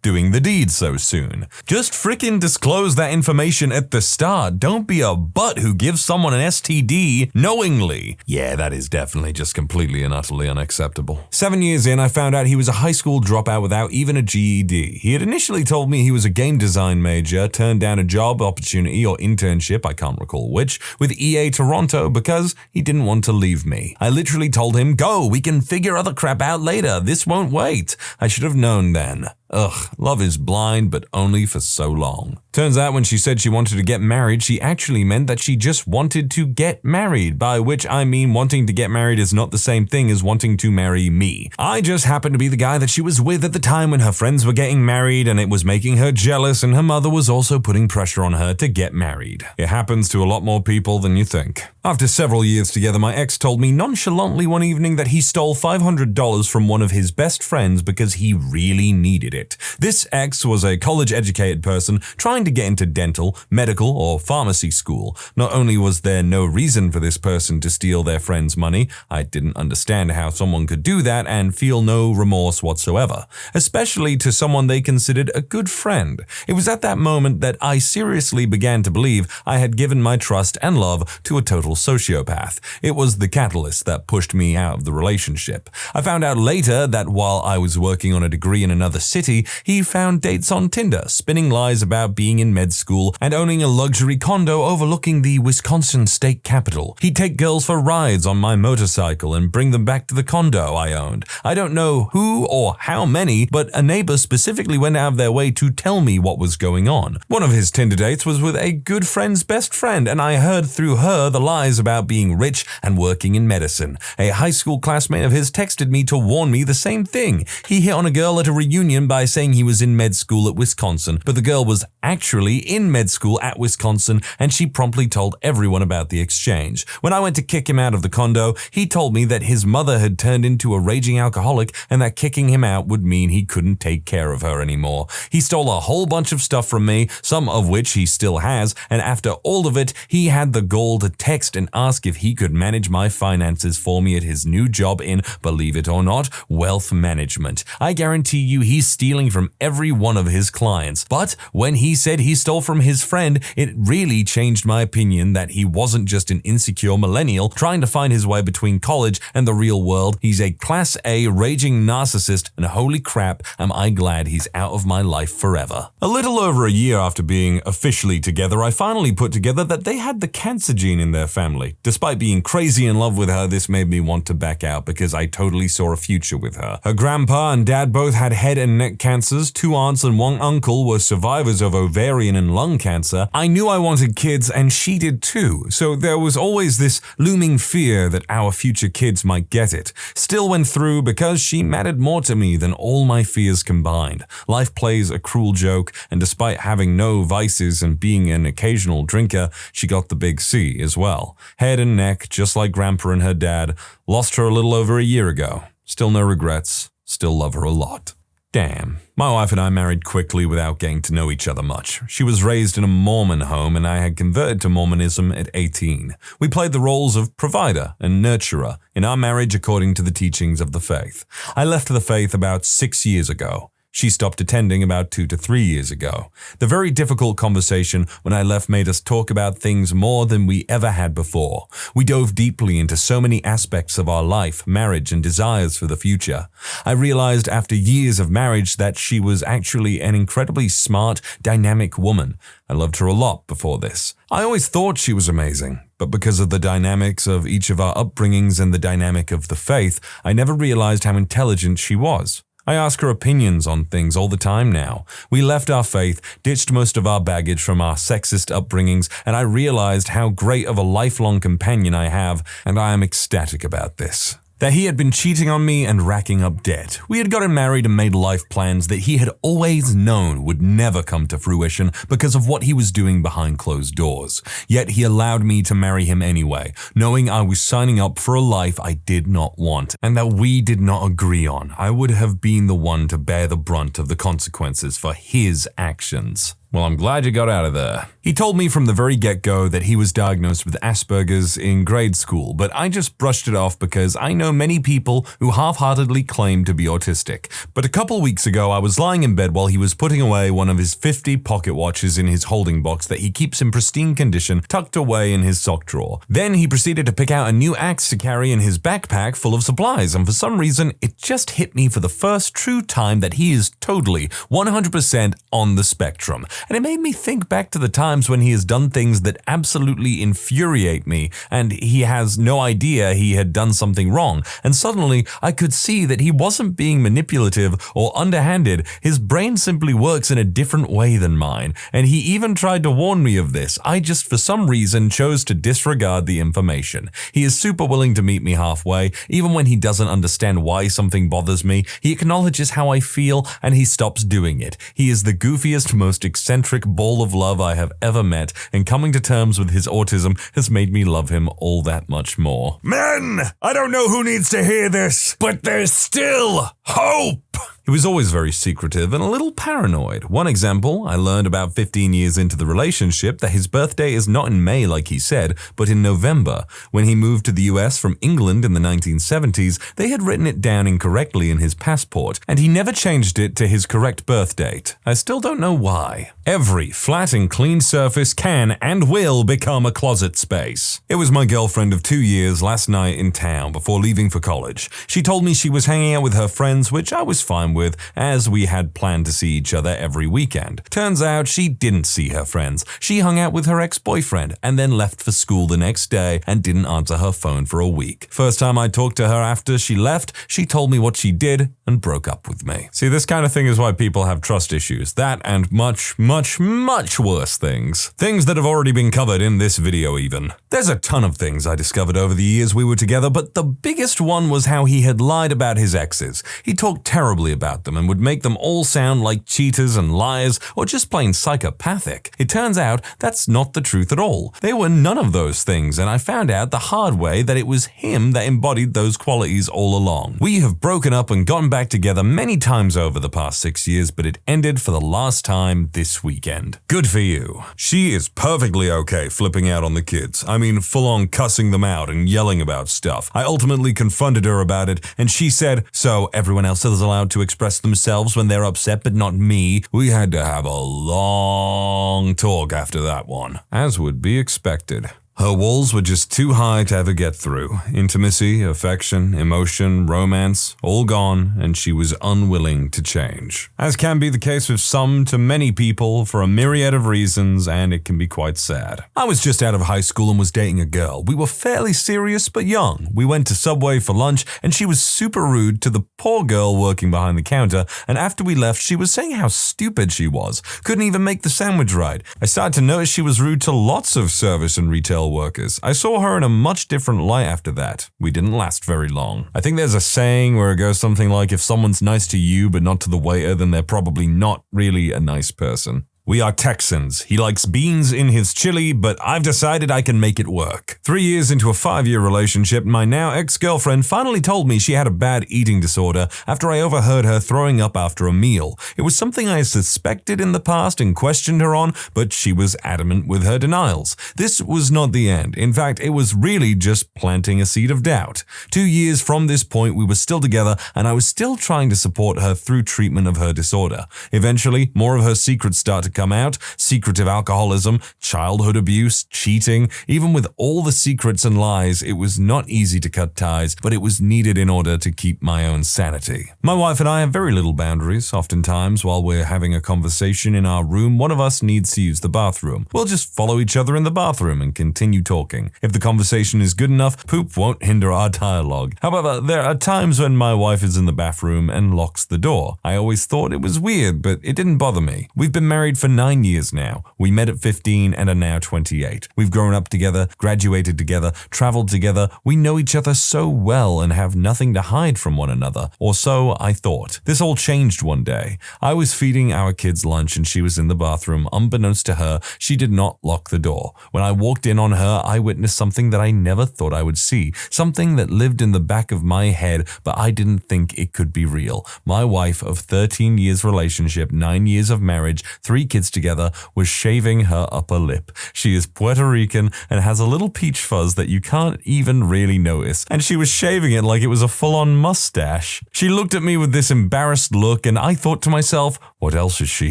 doing the deed so soon. Just frickin' disclose that information at the start. Don't be a butt who gives someone an STD knowingly. Yeah, that is definitely just completely and utterly unacceptable. 7 years in, I found out he was a high school dropout without even a GED. He had initially told me he was a game design major, turned down a job opportunity or internship, I can't recall which, with EA Toronto because he didn't want to leave me. I literally told him, go, we can figure other crap out later. This won't wait. I should have known then. Ugh, love is blind, but only for so long. Turns out when she said she wanted to get married, she actually meant that she just wanted to get married, by which I mean wanting to get married is not the same thing as wanting to marry me. I just happened to be the guy that she was with at the time when her friends were getting married, and it was making her jealous, and her mother was also putting pressure on her to get married. It happens to a lot more people than you think. After several years together, my ex told me nonchalantly one evening that he stole $500 from one of his best friends because he really needed it. This ex was a college-educated person trying to get into dental, medical, or pharmacy school. Not only was there no reason for this person to steal their friend's money, I didn't understand how someone could do that and feel no remorse whatsoever, especially to someone they considered a good friend. It was at that moment that I seriously began to believe I had given my trust and love to a total sociopath. It was the catalyst that pushed me out of the relationship. I found out later that while I was working on a degree in another city, he found dates on Tinder, spinning lies about being in med school and owning a luxury condo overlooking the Wisconsin state capitol. He'd take girls for rides on my motorcycle and bring them back to the condo I owned. I don't know who or how many, but a neighbor specifically went out of their way to tell me what was going on. One of his Tinder dates was with a good friend's best friend, and I heard through her the lies about being rich and working in medicine. A high school classmate of his texted me to warn me the same thing. He hit on a girl at a reunion by saying he was in med school at Wisconsin, but the girl was actually in med school at Wisconsin, and she promptly told everyone about the exchange. When I went to kick him out of the condo, he told me that his mother had turned into a raging alcoholic and that kicking him out would mean he couldn't take care of her anymore. He stole a whole bunch of stuff from me, some of which he still has, and after all of it, he had the gall to text and ask if he could manage my finances for me at his new job in, believe it or not, wealth management. I guarantee you he's stealing from every one of his clients. But when he said he stole from his friend, it really changed my opinion that he wasn't just an insecure millennial trying to find his way between college and the real world. He's a class A raging narcissist, and holy crap, am I glad he's out of my life forever. A little over a year after being officially together, I finally put together that they had the cancer gene in their family. Despite being crazy in love with her, this made me want to back out because I totally saw a future with her. Her grandpa and dad both had head and neck cancers, 2 aunts and 1 uncle were survivors of ovarian and lung cancer. I knew I wanted kids and she did too, so there was always this looming fear that our future kids might get it. Still went through because she mattered more to me than all my fears combined. Life plays a cruel joke, and despite having no vices and being an occasional drinker, she got the big C as well. Head and neck, just like Grandpa and her dad. Lost her a little over a year ago. Still no regrets. Still love her a lot. Damn. My wife and I married quickly without getting to know each other much. She was raised in a Mormon home and I had converted to Mormonism at 18. We played the roles of provider and nurturer in our marriage according to the teachings of the faith. I left the faith about 6 years ago. She stopped attending about 2 to 3 years ago. The very difficult conversation when I left made us talk about things more than we ever had before. We dove deeply into so many aspects of our life, marriage, and desires for the future. I realized after years of marriage that she was actually an incredibly smart, dynamic woman. I loved her a lot before this. I always thought she was amazing, but because of the dynamics of each of our upbringings and the dynamic of the faith, I never realized how intelligent she was. I ask her opinions on things all the time now. We left our faith, ditched most of our baggage from our sexist upbringings, and I realized how great of a lifelong companion I have, and I am ecstatic about this. That he had been cheating on me and racking up debt. We had gotten married and made life plans that he had always known would never come to fruition because of what he was doing behind closed doors. Yet he allowed me to marry him anyway, knowing I was signing up for a life I did not want and that we did not agree on. I would have been the one to bear the brunt of the consequences for his actions. Well, I'm glad you got out of there. He told me from the very get-go that he was diagnosed with Asperger's in grade school, but I just brushed it off because I know many people who half-heartedly claim to be autistic. But a couple weeks ago, I was lying in bed while he was putting away one of his 50 pocket watches in his holding box that he keeps in pristine condition tucked away in his sock drawer. Then he proceeded to pick out a new axe to carry in his backpack full of supplies, and for some reason, it just hit me for the first true time that he is totally 100% on the spectrum. And it made me think back to the times when he has done things that absolutely infuriate me, and he has no idea he had done something wrong. And suddenly, I could see that he wasn't being manipulative or underhanded. His brain simply works in a different way than mine, and he even tried to warn me of this. I just, for some reason, chose to disregard the information. He is super willing to meet me halfway, even when he doesn't understand why something bothers me. He acknowledges how I feel, and he stops doing it. He is the goofiest, most eccentric ball of love I have ever met, and coming to terms with his autism has made me love him all that much more. Men! I don't know who needs to hear this, but there's still hope! He was always very secretive and a little paranoid. One example, I learned about 15 years into the relationship that his birthday is not in May like he said, but in November. When he moved to the US from England in the 1970s, they had written it down incorrectly in his passport, and he never changed it to his correct birth date. I still don't know why. Every flat and clean surface can and will become a closet space. It was my girlfriend of 2 years last night in town before leaving for college. She told me she was hanging out with her friends, which I was fine with, as we had planned to see each other every weekend. Turns out she didn't see her friends. She hung out with her ex-boyfriend and then left for school the next day and didn't answer her phone for a week. First time I talked to her after she left, she told me what she did and broke up with me. See, this kind of thing is why people have trust issues. That and much, much, much worse things. Things that have already been covered in this video even. There's a ton of things I discovered over the years we were together, but the biggest one was how he had lied about his exes. He talked terribly about them and would make them all sound like cheaters and liars or just plain psychopathic. It turns out that's not the truth at all. They were none of those things, and I found out the hard way that it was him that embodied those qualities all along. We have broken up and gotten back together many times over the past 6 years, but it ended for the last time this weekend. Good for you. She is perfectly okay flipping out on the kids. I mean, full on cussing them out and yelling about stuff. I ultimately confronted her about it, and she said, "So everyone else is allowed to express themselves when they're upset, but not me." We had to have a long talk after that one, as would be expected. Her walls were just too high to ever get through. Intimacy, affection, emotion, romance, all gone, and she was unwilling to change. As can be the case with some to many people for a myriad of reasons, and it can be quite sad. I was just out of high school and was dating a girl. We were fairly serious but young. We went to Subway for lunch, and she was super rude to the poor girl working behind the counter, and after we left, she was saying how stupid she was. Couldn't even make the sandwich right. I started to notice she was rude to lots of service and retail workers. I saw her in a much different light after that. We didn't last very long. I think there's a saying where it goes something like, if someone's nice to you but not to the waiter, then they're probably not really a nice person. We are Texans. He likes beans in his chili, but I've decided I can make it work. 3 years into a 5-year relationship, my now ex-girlfriend finally told me she had a bad eating disorder after I overheard her throwing up after a meal. It was something I suspected in the past and questioned her on, but she was adamant with her denials. This was not the end. In fact, it was really just planting a seed of doubt. 2 years from this point, we were still together, and I was still trying to support her through treatment of her disorder. Eventually, more of her secrets start to come out: secretive alcoholism, childhood abuse, cheating. Even with all the secrets and lies, it was not easy to cut ties, but it was needed in order to keep my own sanity. My wife and I have very little boundaries. Oftentimes, while we're having a conversation in our room, one of us needs to use the bathroom. We'll just follow each other in the bathroom and continue talking. If the conversation is good enough, poop won't hinder our dialogue. However, there are times when my wife is in the bathroom and locks the door. I always thought it was weird, but it didn't bother me. We've been married for 9 years now. We met at 15 and are now 28. We've grown up together, graduated together, traveled together. We know each other so well and have nothing to hide from one another, or so I thought. This all changed one day. I was feeding our kids lunch and she was in the bathroom. Unbeknownst to her, she did not lock the door. When I walked in on her, I witnessed something that I never thought I would see, something that lived in the back of my head, but I didn't think it could be real. My wife of 13 years relationship, 9 years of marriage, 3 kids together, was shaving her upper lip. She is Puerto Rican and has a little peach fuzz that you can't even really notice, and she was shaving it like it was a full-on mustache. She looked at me with this embarrassed look, and I thought to myself, what else is she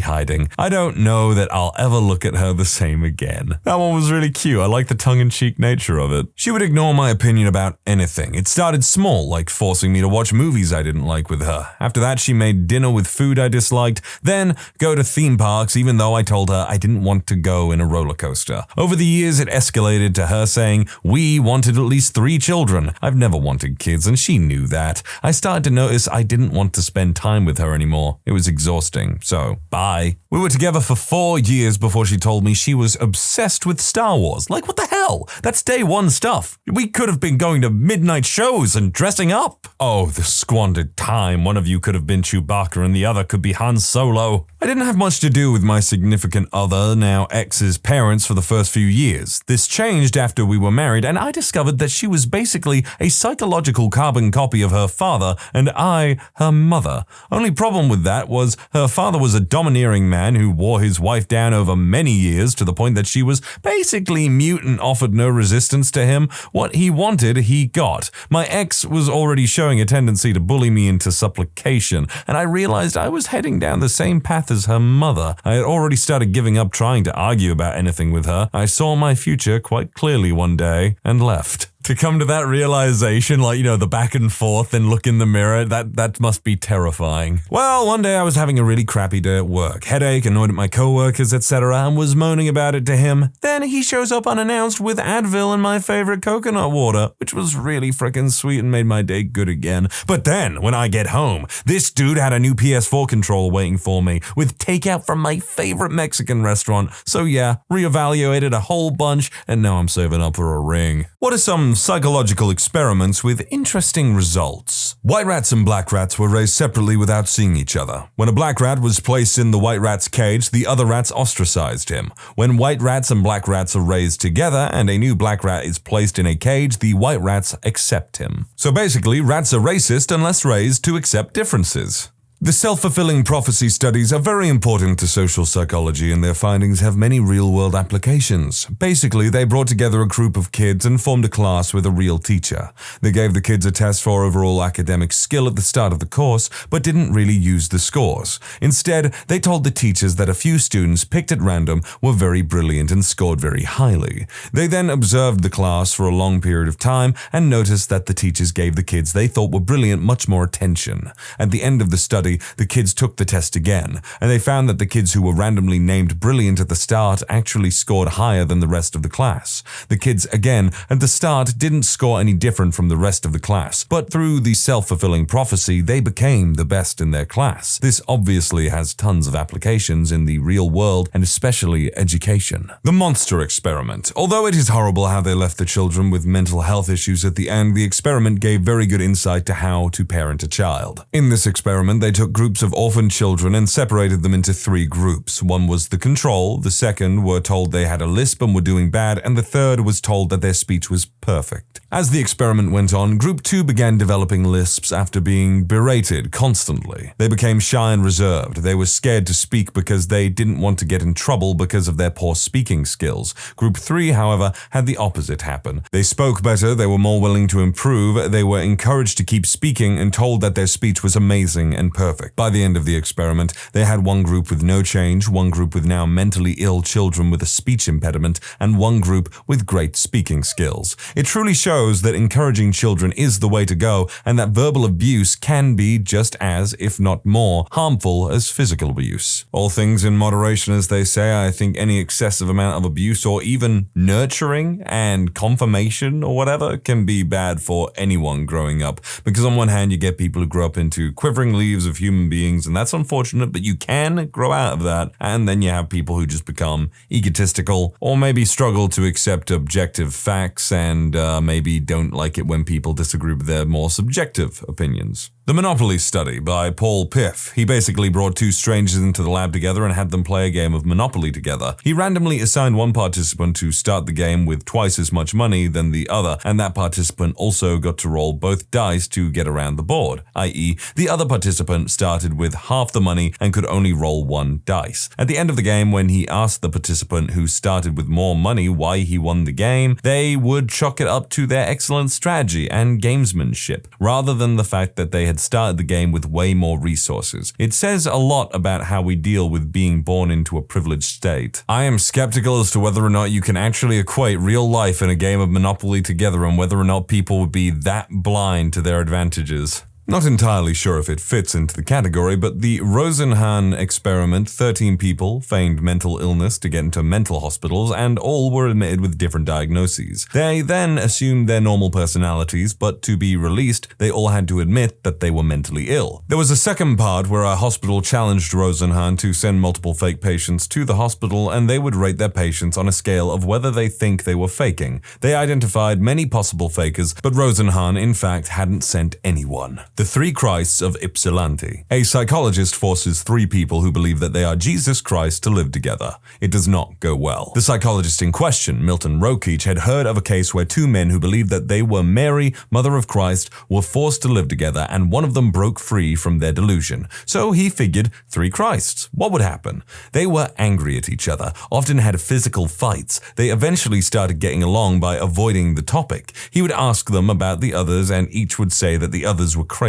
hiding? I don't know that I'll ever look at her the same again. That one was really cute. I like the tongue-in-cheek nature of it. She would ignore my opinion about anything. It started small, like forcing me to watch movies I didn't like with her. After that, she made dinner with food I disliked, then go to theme parks even though I told her I didn't want to go in a roller coaster. Over the years, it escalated to her saying we wanted at least 3 children. I've never wanted kids, and she knew that. I started to notice I didn't want to spend time with her anymore. It was exhausting, so bye. We were together for 4 years before she told me she was obsessed with Star Wars. Like, what the hell? That's day one stuff. We could have been going to midnight shows and dressing up. Oh, the squandered time. One of you could have been Chewbacca and the other could be Han Solo. I didn't have much to do with my significant other, now ex's parents, for the first few years. This changed after we were married, and I discovered that she was basically a psychological carbon copy of her father, and I, her mother. Only problem with that was her father was a domineering man who wore his wife down over many years to the point that she was basically mute and offered no resistance to him. What he wanted, he got. My ex was already showing a tendency to bully me into supplication, and I realized I was heading down the same path as her mother. I had already started giving up trying to argue about anything with her. I saw my future quite clearly one day and left. To come to that realization, like, the back and forth and look in the mirror, that must be terrifying. Well, one day I was having a really crappy day at work. Headache, annoyed at my coworkers, etc., and was moaning about it to him. Then he shows up unannounced with Advil and my favorite coconut water, which was really freaking sweet and made my day good again. But then, when I get home, this dude had a new PS4 controller waiting for me, with takeout from my favorite Mexican restaurant. So yeah, reevaluated a whole bunch, and now I'm saving up for a ring. What are some psychological experiments with interesting results? White rats and black rats were raised separately without seeing each other. When a black rat was placed in the white rat's cage, the other rats ostracized him. When white rats and black rats are raised together and a new black rat is placed in a cage, the white rats accept him. So basically, rats are racist unless raised to accept differences. The self-fulfilling prophecy studies are very important to social psychology, and their findings have many real-world applications. Basically, they brought together a group of kids and formed a class with a real teacher. They gave the kids a test for overall academic skill at the start of the course, but didn't really use the scores. Instead, they told the teachers that a few students picked at random were very brilliant and scored very highly. They then observed the class for a long period of time and noticed that the teachers gave the kids they thought were brilliant much more attention. At the end of the study, the kids took the test again, and they found that the kids who were randomly named brilliant at the start actually scored higher than the rest of the class. The kids, again, at the start didn't score any different from the rest of the class, but through the self-fulfilling prophecy, they became the best in their class. This obviously has tons of applications in the real world and especially education. The monster experiment. Although it is horrible how they left the children with mental health issues at the end, the experiment gave very good insight to how to parent a child. In this experiment, they took took groups of orphan children and separated them into 3 groups. One was the control, the second were told they had a lisp and were doing bad, and the third was told that their speech was perfect. As the experiment went on, Group 2 began developing lisps after being berated constantly. They became shy and reserved. They were scared to speak because they didn't want to get in trouble because of their poor speaking skills. Group 3, however, had the opposite happen. They spoke better, they were more willing to improve, they were encouraged to keep speaking and told that their speech was amazing and perfect. By the end of the experiment, they had one group with no change, one group with now mentally ill children with a speech impediment, and one group with great speaking skills. It truly shows that encouraging children is the way to go, and that verbal abuse can be just as, if not more, harmful as physical abuse. All things in moderation, as they say. I think any excessive amount of abuse or even nurturing and confirmation or whatever can be bad for anyone growing up. Because on one hand, you get people who grow up into quivering leaves of human beings, and that's unfortunate, but you can grow out of that. And then you have people who just become egotistical or maybe struggle to accept objective facts and maybe don't like it when people disagree with their more subjective opinions. The Monopoly Study by Paul Piff. He basically brought 2 strangers into the lab together and had them play a game of Monopoly together. He randomly assigned one participant to start the game with twice as much money than the other, and that participant also got to roll both dice to get around the board, i.e., the other participant started with half the money and could only roll 1 dice. At the end of the game, when he asked the participant who started with more money why he won the game, they would chalk it up to their excellent strategy and gamesmanship, rather than the fact that they had started the game with way more resources. It says a lot about how we deal with being born into a privileged state. I am skeptical as to whether or not you can actually equate real life in a game of Monopoly together and whether or not people would be that blind to their advantages. Not entirely sure if it fits into the category, but the Rosenhan experiment, 13 people feigned mental illness to get into mental hospitals, and all were admitted with different diagnoses. They then assumed their normal personalities, but to be released, they all had to admit that they were mentally ill. There was a second part where a hospital challenged Rosenhan to send multiple fake patients to the hospital, and they would rate their patients on a scale of whether they think they were faking. They identified many possible fakers, but Rosenhan, in fact, hadn't sent anyone. The 3 Christs of Ypsilanti. A psychologist forces 3 people who believe that they are Jesus Christ to live together. It does not go well. The psychologist in question, Milton Rokeach, had heard of a case where 2 men who believed that they were Mary, Mother of Christ, were forced to live together, and one of them broke free from their delusion. So he figured 3 Christs. What would happen? They were angry at each other, often had physical fights. They eventually started getting along by avoiding the topic. He would ask them about the others, and each would say that the others were crazy,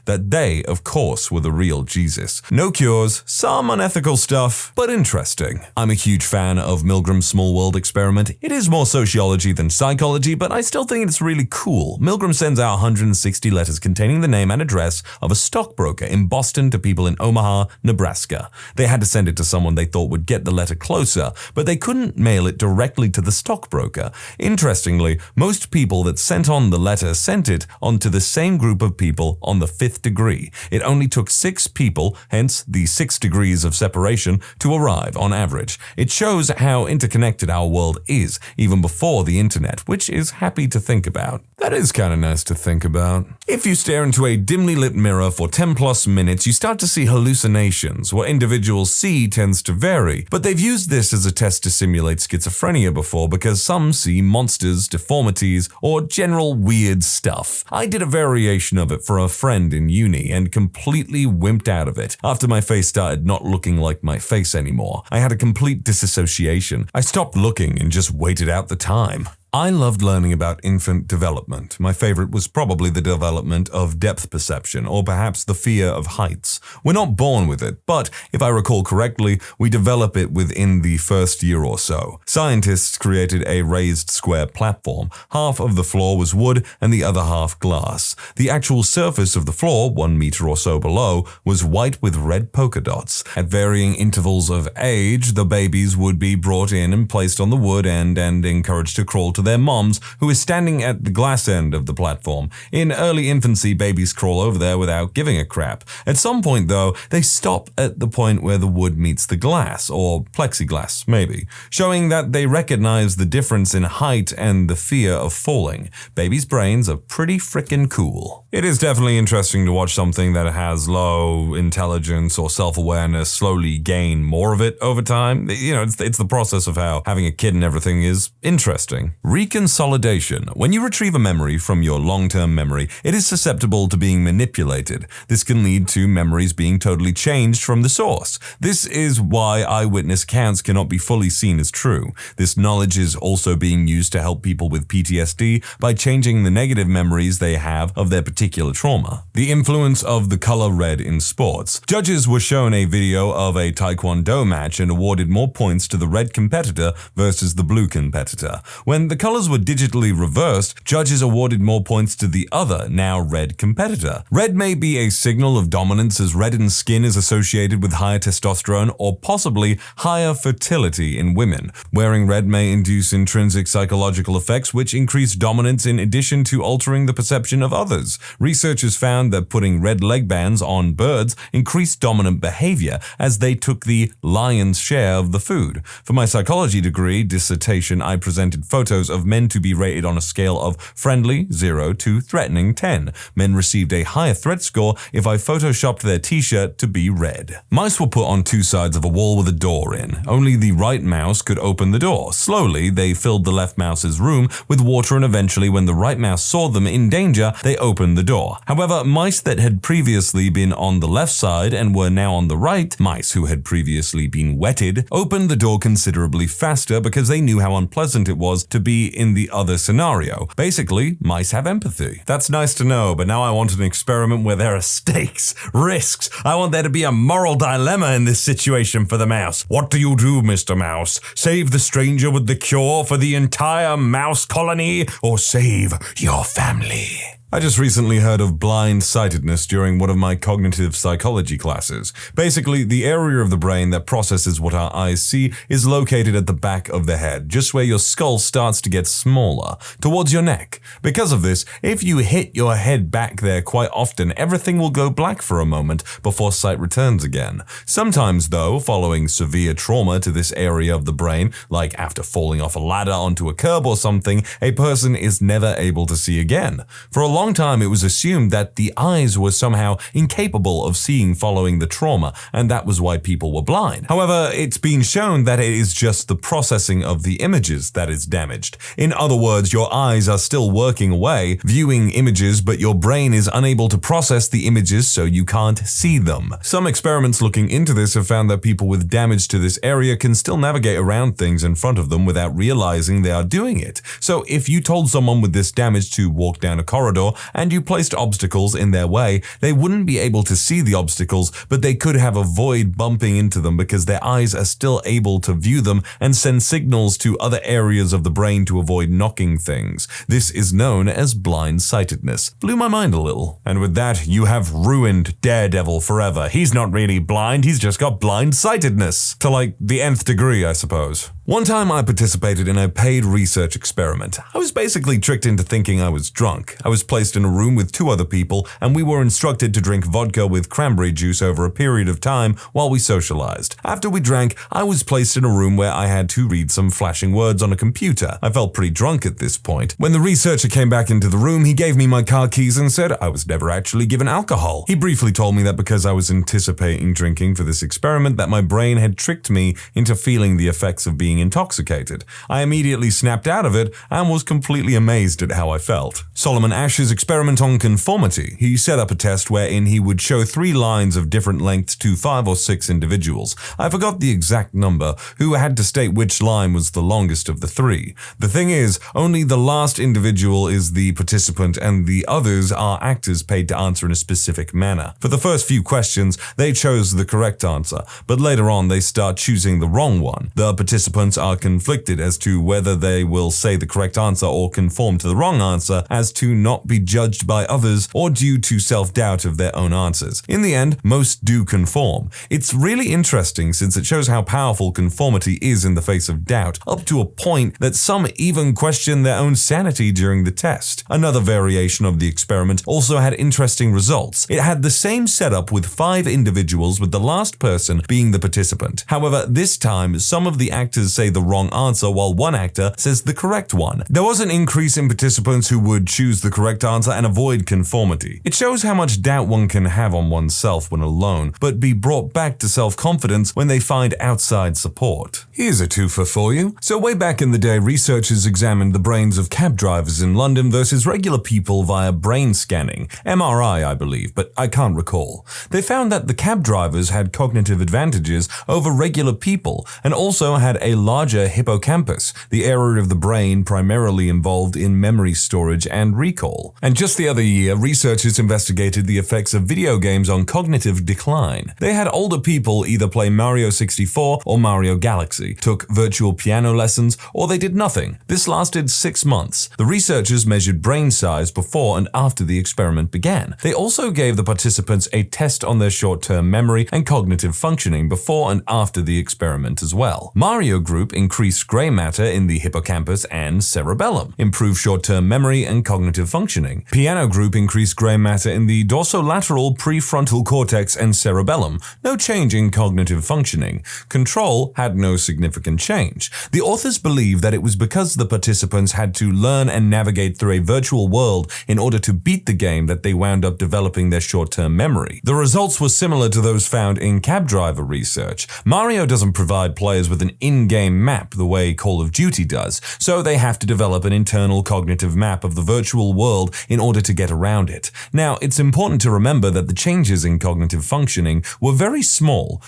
that they, of course, were the real Jesus. No cures, some unethical stuff, but interesting. I'm a huge fan of Milgram's Small World experiment. It is more sociology than psychology, but I still think it's really cool. Milgram sends out 160 letters containing the name and address of a stockbroker in Boston to people in Omaha, Nebraska. They had to send it to someone they thought would get the letter closer, but they couldn't mail it directly to the stockbroker. Interestingly, most people that sent on the letter sent it on to the same group of people on the 5th degree. It only took 6 people, hence the 6 degrees of separation, to arrive on average. It shows how interconnected our world is, even before the internet, which is happy to think about. That is kind of nice to think about. If you stare into a dimly lit mirror for 10 plus minutes, you start to see hallucinations. What individuals see tends to vary, but they've used this as a test to simulate schizophrenia before because some see monsters, deformities, or general weird stuff. I did a variation of it for a friend in uni and completely wimped out of it after my face started not looking like my face anymore. I had a complete disassociation. I stopped looking and just waited out the time. I loved learning about infant development. My favorite was probably the development of depth perception, or perhaps the fear of heights. We're not born with it, but if I recall correctly, we develop it within the first year or so. Scientists created a raised square platform. Half of the floor was wood and the other half glass. The actual surface of the floor, 1 meter or so below, was white with red polka dots. At varying intervals of age, the babies would be brought in and placed on the wood end and encouraged to crawl to their moms, who is standing at the glass end of the platform. In early infancy, babies crawl over there without giving a crap. At some point, though, they stop at the point where the wood meets the glass, or plexiglass, maybe, showing that they recognize the difference in height and the fear of falling. Babies' brains are pretty frickin' cool. It is definitely interesting to watch something that has low intelligence or self-awareness slowly gain more of it over time. It's the process of how having a kid and everything is interesting. Reconsolidation. When you retrieve a memory from your long-term memory, it is susceptible to being manipulated. This can lead to memories being totally changed from the source. This is why eyewitness accounts cannot be fully seen as true. This knowledge is also being used to help people with PTSD by changing the negative memories they have of their particular trauma. The influence of the color red in sports. Judges were shown a video of a Taekwondo match and awarded more points to the red competitor versus the blue competitor. When the colors were digitally reversed, judges awarded more points to the other, now red competitor. Red may be a signal of dominance, as reddened skin is associated with higher testosterone or possibly higher fertility in women. Wearing red may induce intrinsic psychological effects which increase dominance in addition to altering the perception of others. Researchers found that putting red leg bands on birds increased dominant behavior as they took the lion's share of the food. For my psychology degree dissertation, I presented photos of men to be rated on a scale of friendly 0 to threatening 10. Men received a higher threat score if I photoshopped their t-shirt to be red. Mice were put on two sides of a wall with a door in. Only the right mouse could open the door. Slowly, they filled the left mouse's room with water, and eventually, when the right mouse saw them in danger, they opened the door. However, mice that had previously been on the left side and were now on the right, mice who had previously been wetted, opened the door considerably faster because they knew how unpleasant it was to be in the other scenario. Basically, mice have empathy. That's nice to know, but now I want an experiment where there are stakes, risks. I want there to be a moral dilemma in this situation for the mouse. What do you do, Mr. Mouse? Save the stranger with the cure for the entire mouse colony, or save your family? I just recently heard of blind-sightedness during one of my cognitive psychology classes. Basically, the area of the brain that processes what our eyes see is located at the back of the head, just where your skull starts to get smaller, towards your neck. Because of this, if you hit your head back there quite often, everything will go black for a moment before sight returns again. Sometimes, though, following severe trauma to this area of the brain, like after falling off a ladder onto a curb or something, a person is never able to see again. For a long time, it was assumed that the eyes were somehow incapable of seeing following the trauma, and that was why people were blind. However, it's been shown that it is just the processing of the images that is damaged. In other words, your eyes are still working away, viewing images, but your brain is unable to process the images, so you can't see them. Some experiments looking into this have found that people with damage to this area can still navigate around things in front of them without realizing they are doing it. So if you told someone with this damage to walk down a corridor, and you placed obstacles in their way, they wouldn't be able to see the obstacles, but they could have avoided bumping into them because their eyes are still able to view them and send signals to other areas of the brain to avoid knocking things. This is known as blind-sightedness. Blew my mind a little. And with that, you have ruined Daredevil forever. He's not really blind, he's just got blind-sightedness. To like the nth degree, I suppose. One time I participated in a paid research experiment. I was basically tricked into thinking I was drunk. I was placed in a room with two other people, and we were instructed to drink vodka with cranberry juice over a period of time while we socialized. After we drank, I was placed in a room where I had to read some flashing words on a computer. I felt pretty drunk at this point. When the researcher came back into the room, he gave me my car keys and said I was never actually given alcohol. He briefly told me that because I was anticipating drinking for this experiment, that my brain had tricked me into feeling the effects of being intoxicated. I immediately snapped out of it and was completely amazed at how I felt. Solomon Ash's experiment on conformity. He set up a test wherein he would show 3 lines of different lengths to 5 or 6 individuals. I forgot the exact number, who had to state which line was the longest of the 3. The thing is, only the last individual is the participant and the others are actors paid to answer in a specific manner. For the first few questions, they chose the correct answer, but later on they start choosing the wrong one. The participants are conflicted as to whether they will say the correct answer or conform to the wrong answer, as to not be judged by others or due to self-doubt of their own answers. In the end, most do conform. It's really interesting since it shows how powerful conformity is in the face of doubt, up to a point that some even question their own sanity during the test. Another variation of the experiment also had interesting results. It had the same setup with 5 individuals, with the last person being the participant. However, this time, some of the actors say the wrong answer while one actor says the correct one. There was an increase in participants who would choose the correct answer and avoid conformity. It shows how much doubt one can have on oneself when alone, but be brought back to self-confidence when they find outside support. Here's a twofer for you. So way back in the day, researchers examined the brains of cab drivers in London versus regular people via brain scanning, MRI I believe, but I can't recall. They found that the cab drivers had cognitive advantages over regular people and also had a larger hippocampus, the area of the brain primarily involved in memory storage and recall. And just the other year, researchers investigated the effects of video games on cognitive decline. They had older people either play Mario 64 or Mario Galaxy, took virtual piano lessons, or they did nothing. This lasted 6 months. The researchers measured brain size before and after the experiment began. They also gave the participants a test on their short-term memory and cognitive functioning before and after the experiment as well. Mario group increased gray matter in the hippocampus and cerebellum, improved short-term memory and cognitive functioning. Piano group increased gray matter in the dorsolateral prefrontal cortex and cerebellum, no change in cognitive functioning. Control had no significant change. The authors believe that it was because the participants had to learn and navigate through a virtual world in order to beat the game that they wound up developing their short-term memory. The results were similar to those found in cab driver research. Mario doesn't provide players with an in-game map the way Call of Duty does, so they have to develop an internal cognitive map of the virtual world in order to get around it. Now, it's important to remember that the changes in cognitive functioning were very small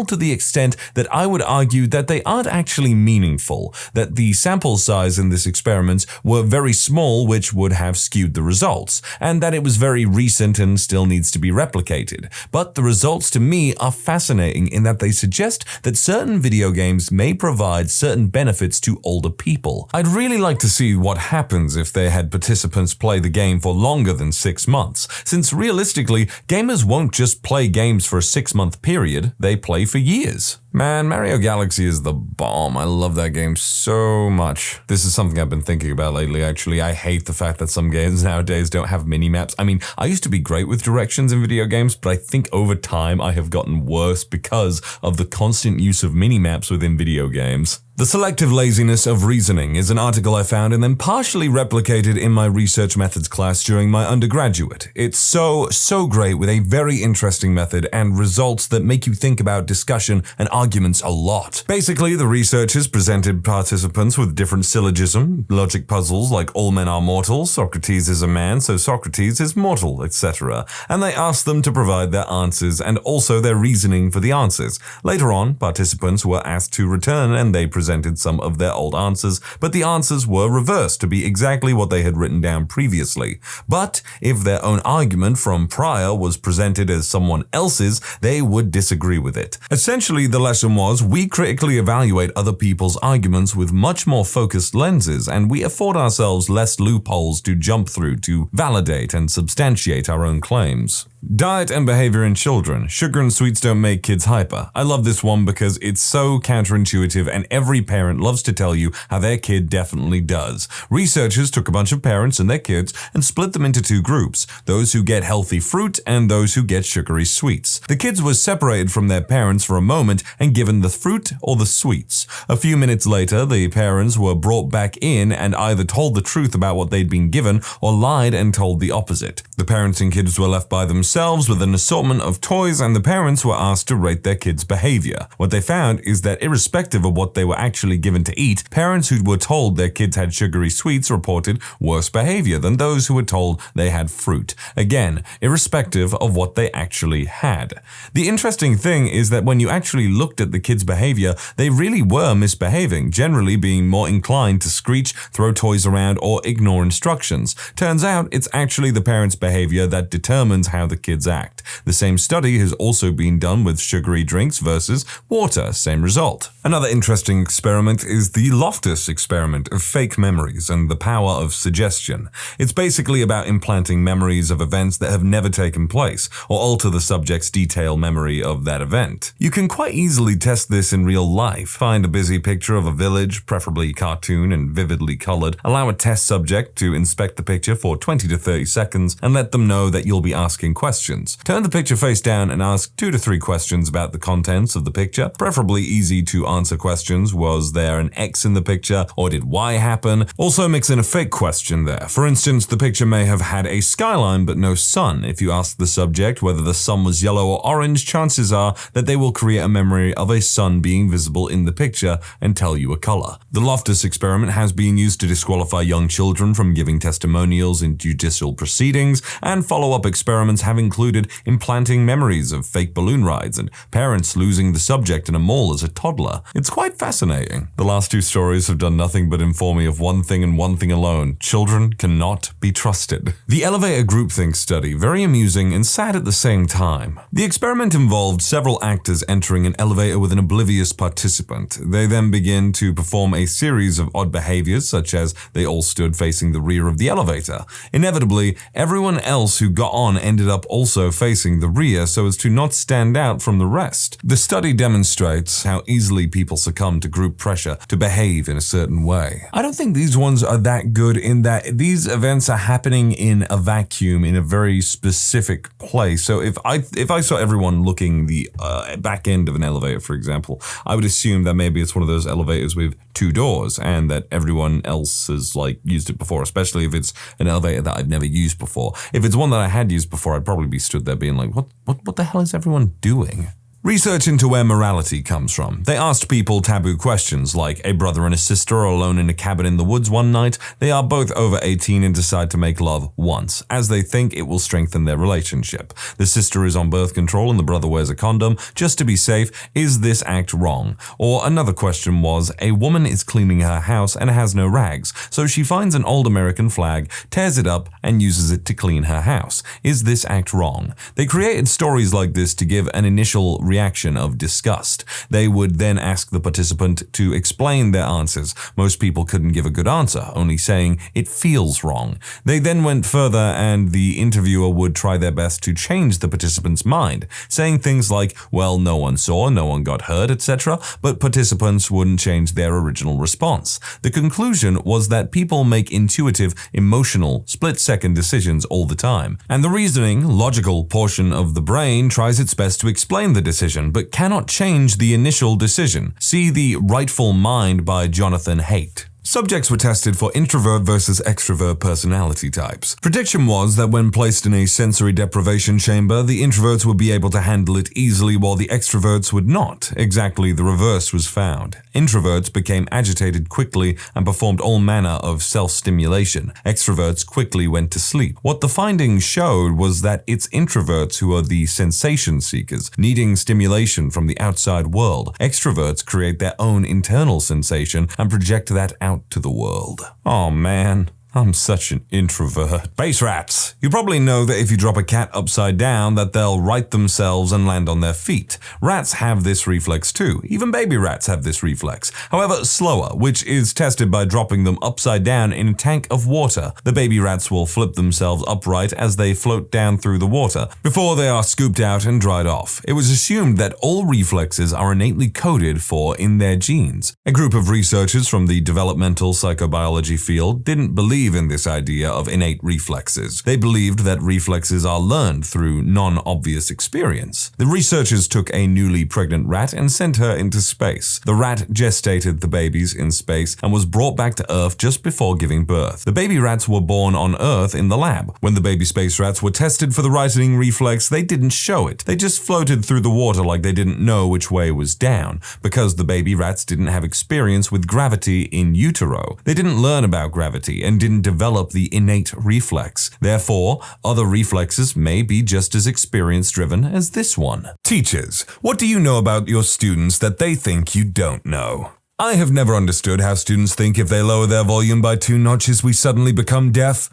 to the extent that I would argue that they aren't actually meaningful, that the sample size in this experiment were very small, which would have skewed the results, and that it was very recent and still needs to be replicated. But the results to me are fascinating in that they suggest that certain video games may provide certain benefits to older people. I'd really like to see what happens if they had participants play the game for longer than 6 months, since realistically, gamers won't just play games for a 6-month period, they play for years. Man, Mario Galaxy is the bomb. I love that game so much. This is something I've been thinking about lately, actually. I hate the fact that some games nowadays don't have mini-maps. I mean, I used to be great with directions in video games, but I think over time I have gotten worse because of the constant use of mini-maps within video games. The Selective Laziness of Reasoning is an article I found and then partially replicated in my research methods class during my undergraduate. It's so great with a very interesting method and results that make you think about discussion and arguments a lot. Basically, the researchers presented participants with different syllogism, logic puzzles like all men are mortal, Socrates is a man, so Socrates is mortal, etc. And they asked them to provide their answers and also their reasoning for the answers. Later on, participants were asked to return and they presented some of their old answers, but the answers were reversed to be exactly what they had written down previously. But if their own argument from prior was presented as someone else's, they would disagree with it. Essentially, the lesson was we critically evaluate other people's arguments with much more focused lenses, and we afford ourselves less loopholes to jump through to validate and substantiate our own claims. Diet and behavior in children. Sugar and sweets don't make kids hyper. I love this one because it's so counterintuitive and every parent loves to tell you how their kid definitely does. Researchers took a bunch of parents and their kids and split them into 2 groups, those who get healthy fruit and those who get sugary sweets. The kids were separated from their parents for a moment and given the fruit or the sweets. A few minutes later, the parents were brought back in and either told the truth about what they'd been given or lied and told the opposite. The parents and kids were left by themselves with an assortment of toys and the parents were asked to rate their kids' behavior. What they found is that irrespective of what they were actually given to eat, parents who were told their kids had sugary sweets reported worse behavior than those who were told they had fruit. Again, irrespective of what they actually had. The interesting thing is that when you actually looked at the kids' behavior, they really were misbehaving, generally being more inclined to screech, throw toys around, or ignore instructions. Turns out it's actually the parents' behavior that determines how the kids act. The same study has also been done with sugary drinks versus water, same result. Another interesting experiment is the Loftus experiment of fake memories and the power of suggestion. It's basically about implanting memories of events that have never taken place, or alter the subject's detailed memory of that event. You can quite easily test this in real life. Find a busy picture of a village, preferably cartoon and vividly colored, allow a test subject to inspect the picture for 20 to 30 seconds, and let them know that you'll be asking questions questions. Turn the picture face down and ask 2 to 3 questions about the contents of the picture, preferably easy to answer questions. Was there an X in the picture, or did Y happen? Also mix in a fake question there. For instance, the picture may have had a skyline but no sun. If you ask the subject whether the sun was yellow or orange, chances are that they will create a memory of a sun being visible in the picture and tell you a color. The Loftus experiment has been used to disqualify young children from giving testimonials in judicial proceedings, and follow-up experiments have included implanting memories of fake balloon rides and parents losing the subject in a mall as a toddler. It's quite fascinating. The last 2 stories have done nothing but inform me of one thing and one thing alone: children cannot be trusted. The elevator groupthink study, very amusing and sad at the same time. The experiment involved several actors entering an elevator with an oblivious participant. They then begin to perform a series of odd behaviors, such as they all stood facing the rear of the elevator. Inevitably, everyone else who got on ended up also facing the rear so as to not stand out from the rest. The study demonstrates how easily people succumb to group pressure to behave in a certain way. I don't think these ones are that good in that these events are happening in a vacuum in a very specific place. So if I saw everyone looking the back end of an elevator, for example, I would assume that maybe it's one of those elevators with 2 doors and that everyone else has used it before, especially if it's an elevator that I've never used before. If it's one that I had used before, I'd probably be stood there being like, what the hell is everyone doing? Research into where morality comes from. They asked people taboo questions like, a brother and a sister are alone in a cabin in the woods one night. They are both over 18 and decide to make love once, as they think it will strengthen their relationship. The sister is on birth control and the brother wears a condom just to be safe. Is this act wrong? Or another question was, a woman is cleaning her house and has no rags, so she finds an old American flag, tears it up, and uses it to clean her house. Is this act wrong? They created stories like this to give an initial reaction of disgust. They would then ask the participant to explain their answers. Most people couldn't give a good answer, only saying it feels wrong. They then went further and the interviewer would try their best to change the participant's mind, saying things like, well, no one saw, no one got hurt, etc., but participants wouldn't change their original response. The conclusion was that people make intuitive, emotional, split-second decisions all the time, and the reasoning, logical portion of the brain tries its best to explain the decision, but cannot change the initial decision. See The Rightful Mind by Jonathan Haidt. Subjects were tested for introvert versus extrovert personality types. Prediction was that when placed in a sensory deprivation chamber, the introverts would be able to handle it easily while the extroverts would not. Exactly the reverse was found. Introverts became agitated quickly and performed all manner of self-stimulation. Extroverts quickly went to sleep. What the findings showed was that it's introverts who are the sensation seekers, needing stimulation from the outside world. Extroverts create their own internal sensation and project that out to the world. Oh man. I'm such an introvert. Base rats. You probably know that if you drop a cat upside down that they'll right themselves and land on their feet. Rats have this reflex too. Even baby rats have this reflex. However, slower, which is tested by dropping them upside down in a tank of water. The baby rats will flip themselves upright as they float down through the water before they are scooped out and dried off. It was assumed that all reflexes are innately coded for in their genes. A group of researchers from the developmental psychobiology field didn't believe in this idea of innate reflexes. They believed that reflexes are learned through non-obvious experience. The researchers took a newly pregnant rat and sent her into space. The rat gestated the babies in space and was brought back to Earth just before giving birth. The baby rats were born on Earth in the lab. When the baby space rats were tested for the righting reflex, they didn't show it. They just floated through the water like they didn't know which way was down, because the baby rats didn't have experience with gravity in utero. They didn't learn about gravity and didn't develop the innate reflex. Therefore, other reflexes may be just as experience-driven as this one. Teachers, what do you know about your students that they think you don't know? I have never understood how students think if they lower their volume by 2 notches we suddenly become deaf.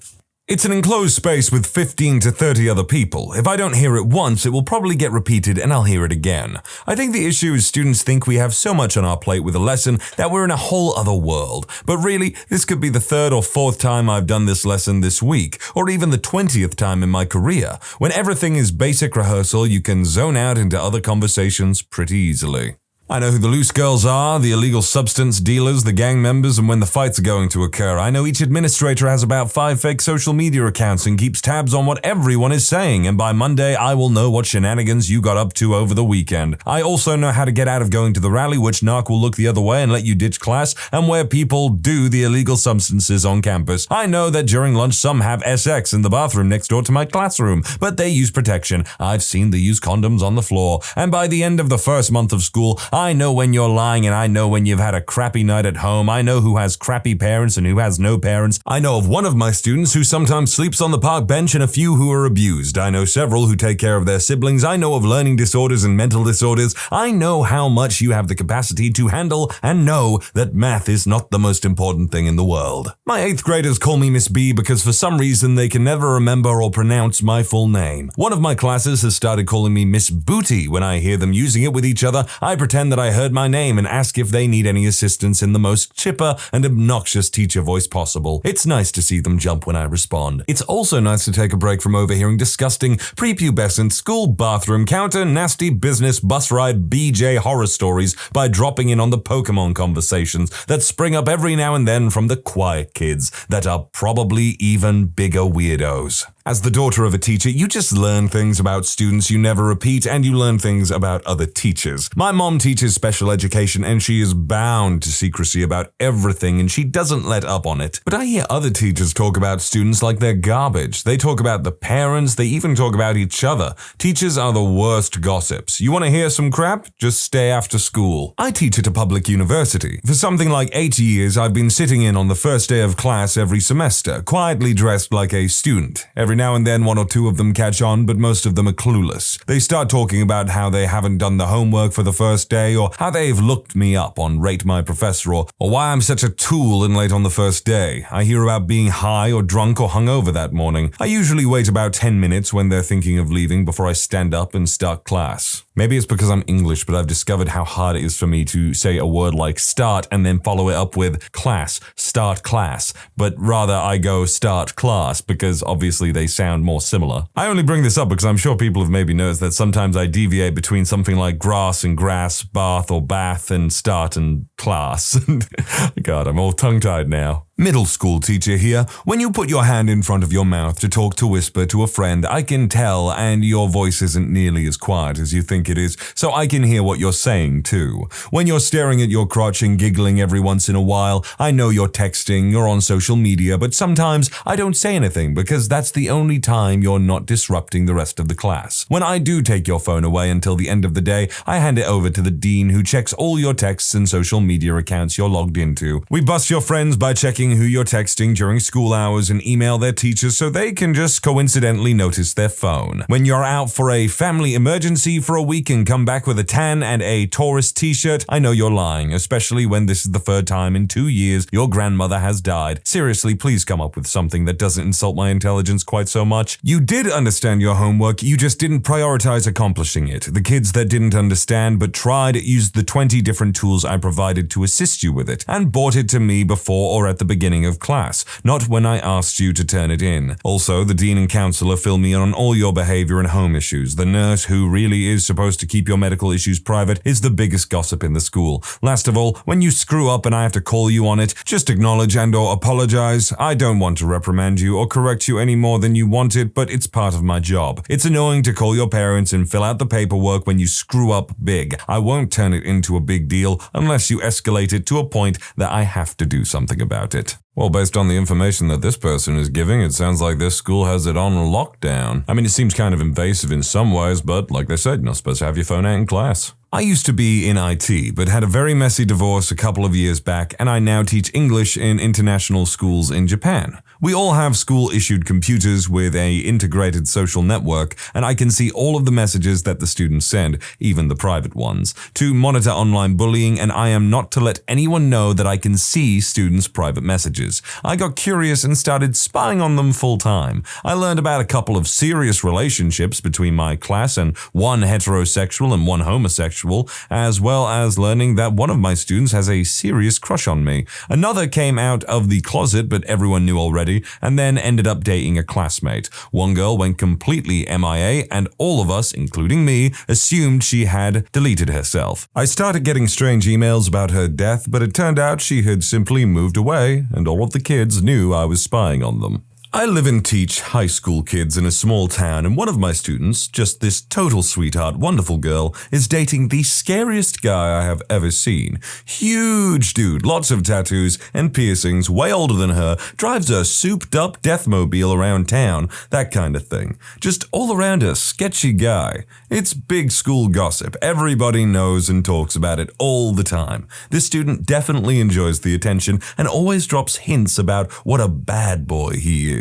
It's an enclosed space with 15 to 30 other people. If I don't hear it once, it will probably get repeated and I'll hear it again. I think the issue is students think we have so much on our plate with a lesson that we're in a whole other world. But really, this could be the 3rd or 4th time I've done this lesson this week, or even the 20th time in my career. When everything is basic rehearsal, you can zone out into other conversations pretty easily. I know who the loose girls are, the illegal substance dealers, the gang members, and when the fights are going to occur. I know each administrator has about 5 fake social media accounts and keeps tabs on what everyone is saying, and by Monday I will know what shenanigans you got up to over the weekend. I also know how to get out of going to the rally, which narc will look the other way and let you ditch class, and where people do the illegal substances on campus. I know that during lunch some have SX in the bathroom next door to my classroom, but they use protection. I've seen the used condoms on the floor, and by the end of the first month of school, I know when you're lying and I know when you've had a crappy night at home. I know who has crappy parents and who has no parents. I know of one of my students who sometimes sleeps on the park bench and a few who are abused. I know several who take care of their siblings. I know of learning disorders and mental disorders. I know how much you have the capacity to handle and know that math is not the most important thing in the world. My 8th graders call me Miss B because for some reason they can never remember or pronounce my full name. One of my classes has started calling me Miss Booty. When I hear them using it with each other, I pretend that I heard my name and ask if they need any assistance in the most chipper and obnoxious teacher voice possible. It's nice to see them jump when I respond. It's also nice to take a break from overhearing disgusting, prepubescent, school bathroom, counter, nasty business, bus ride, BJ horror stories by dropping in on the Pokemon conversations that spring up every now and then from the quiet kids that are probably even bigger weirdos. As the daughter of a teacher, you just learn things about students you never repeat, and you learn things about other teachers. My mom teaches special education, and she is bound to secrecy about everything, and she doesn't let up on it. But I hear other teachers talk about students like they're garbage. They talk about the parents, they even talk about each other. Teachers are the worst gossips. You want to hear some crap? Just stay after school. I teach at a public university. For something like 8 years, I've been sitting in on the first day of class every semester, quietly dressed like a student. Every now and then 1 or 2 of them catch on, but most of them are clueless. They start talking about how they haven't done the homework for the first day, or how they've looked me up on Rate My Professor, or why I'm such a tool and late on the first day. I hear about being high or drunk or hungover that morning. I usually wait about 10 minutes when they're thinking of leaving before I stand up and start class. Maybe it's because I'm English, but I've discovered how hard it is for me to say a word like start and then follow it up with class, start class, but rather I go start class because obviously they sound more similar. I only bring this up because I'm sure people have maybe noticed that sometimes I deviate between something like grass and grass, bath or bath, and start and class. God, I'm all tongue-tied now. Middle school teacher here. When you put your hand in front of your mouth to talk to whisper to a friend, I can tell, and your voice isn't nearly as quiet as you think it is, so I can hear what you're saying too. When you're staring at your crotch and giggling every once in a while, I know you're texting or on social media, but sometimes I don't say anything because that's the only time you're not disrupting the rest of the class. When I do take your phone away until the end of the day, I hand it over to the dean who checks all your texts and social media accounts you're logged into. We bust your friends by checking who you're texting during school hours and email their teachers so they can just coincidentally notice their phone. When you're out for a family emergency for a week and come back with a tan and a tourist t-shirt, I know you're lying, especially when this is the 3rd time in 2 years your grandmother has died. Seriously, please come up with something that doesn't insult my intelligence quite so much. You did understand your homework, you just didn't prioritize accomplishing it. The kids that didn't understand but tried used the 20 different tools I provided to assist you with it, and brought it to me before or at the beginning of class, not when I asked you to turn it in. Also, the dean and counselor fill me in on all your behavior and home issues. The nurse, who really is supposed to keep your medical issues private, is the biggest gossip in the school. Last of all, when you screw up and I have to call you on it, just acknowledge and or apologize. I don't want to reprimand you or correct you any more than you wanted, but it's part of my job. It's annoying to call your parents and fill out the paperwork when you screw up big. I won't turn it into a big deal unless you escalate it to a point that I have to do something about it. Well, based on the information that this person is giving, it sounds like this school has it on lockdown. I mean, it seems kind of invasive in some ways, but like they said, you're not supposed to have your phone out in class. I used to be in IT, but had a very messy divorce a couple of years back, and I now teach English in international schools in Japan. We all have school-issued computers with an integrated social network, and I can see all of the messages that the students send, even the private ones, to monitor online bullying, and I am not to let anyone know that I can see students' private messages. I got curious and started spying on them full-time. I learned about a couple of serious relationships between my class and one heterosexual and one homosexual, bisexual, as well as learning that one of my students has a serious crush on me. Another came out of the closet, but everyone knew already, and then ended up dating a classmate. One girl went completely MIA, and all of us, including me, assumed she had deleted herself. I started getting strange emails about her death, but it turned out she had simply moved away, and all of the kids knew I was spying on them. I live and teach high school kids in a small town, and one of my students, just this total sweetheart, wonderful girl, is dating the scariest guy I have ever seen. Huge dude, lots of tattoos and piercings, way older than her, drives a souped-up deathmobile around town, that kind of thing. Just all around a sketchy guy. It's big school gossip. Everybody knows and talks about it all the time. This student definitely enjoys the attention and always drops hints about what a bad boy he is.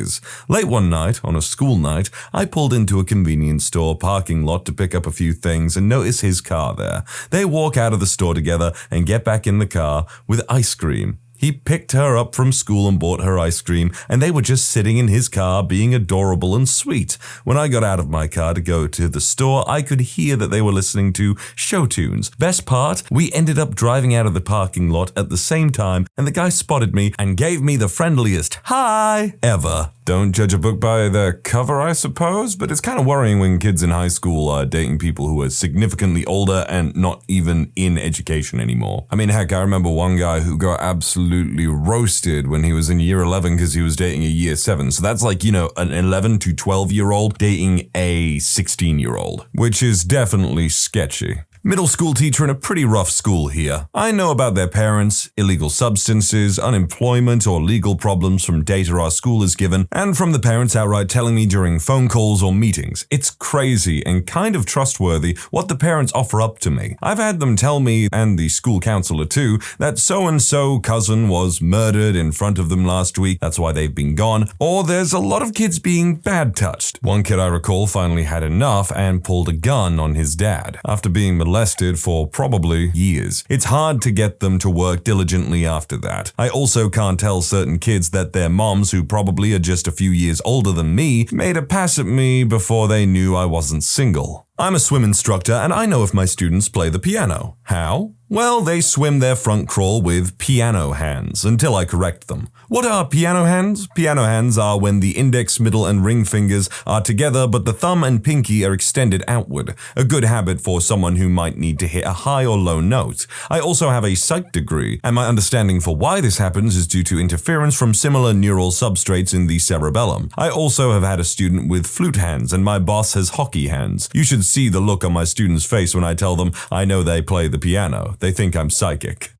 Late one night, on a school night, I pulled into a convenience store parking lot to pick up a few things and notice his car there. They walk out of the store together and get back in the car with ice cream. He picked her up from school and bought her ice cream, and they were just sitting in his car being adorable and sweet. When I got out of my car to go to the store, I could hear that they were listening to show tunes. Best part, we ended up driving out of the parking lot at the same time, and the guy spotted me and gave me the friendliest hi ever. Don't judge a book by the cover, I suppose, but it's kind of worrying when kids in high school are dating people who are significantly older and not even in education anymore. I mean, heck, I remember one guy who got absolutely roasted when he was in year 11 because he was dating a year 7. So that's like, an 11 to 12-year-old dating a 16-year-old, which is definitely sketchy. Middle school teacher in a pretty rough school here. I know about their parents, illegal substances, unemployment, or legal problems from data our school is given, and from the parents outright telling me during phone calls or meetings. It's crazy and kind of trustworthy what the parents offer up to me. I've had them tell me, and the school counselor too, that so-and-so cousin was murdered in front of them last week, that's why they've been gone, or there's a lot of kids being bad touched. One kid I recall finally had enough and pulled a gun on his dad, after being molested for probably years. It's hard to get them to work diligently after that. I also can't tell certain kids that their moms, who probably are just a few years older than me, made a pass at me before they knew I wasn't single. I'm a swim instructor, and I know if my students play the piano. How? Well, they swim their front crawl with piano hands until I correct them. What are piano hands? Piano hands are when the index, middle, and ring fingers are together but the thumb and pinky are extended outward, a good habit for someone who might need to hit a high or low note. I also have a psych degree, and my understanding for why this happens is due to interference from similar neural substrates in the cerebellum. I also have had a student with flute hands, and my boss has hockey hands. You should see the look on my students' face when I tell them I know they play the piano. They think I'm psychic.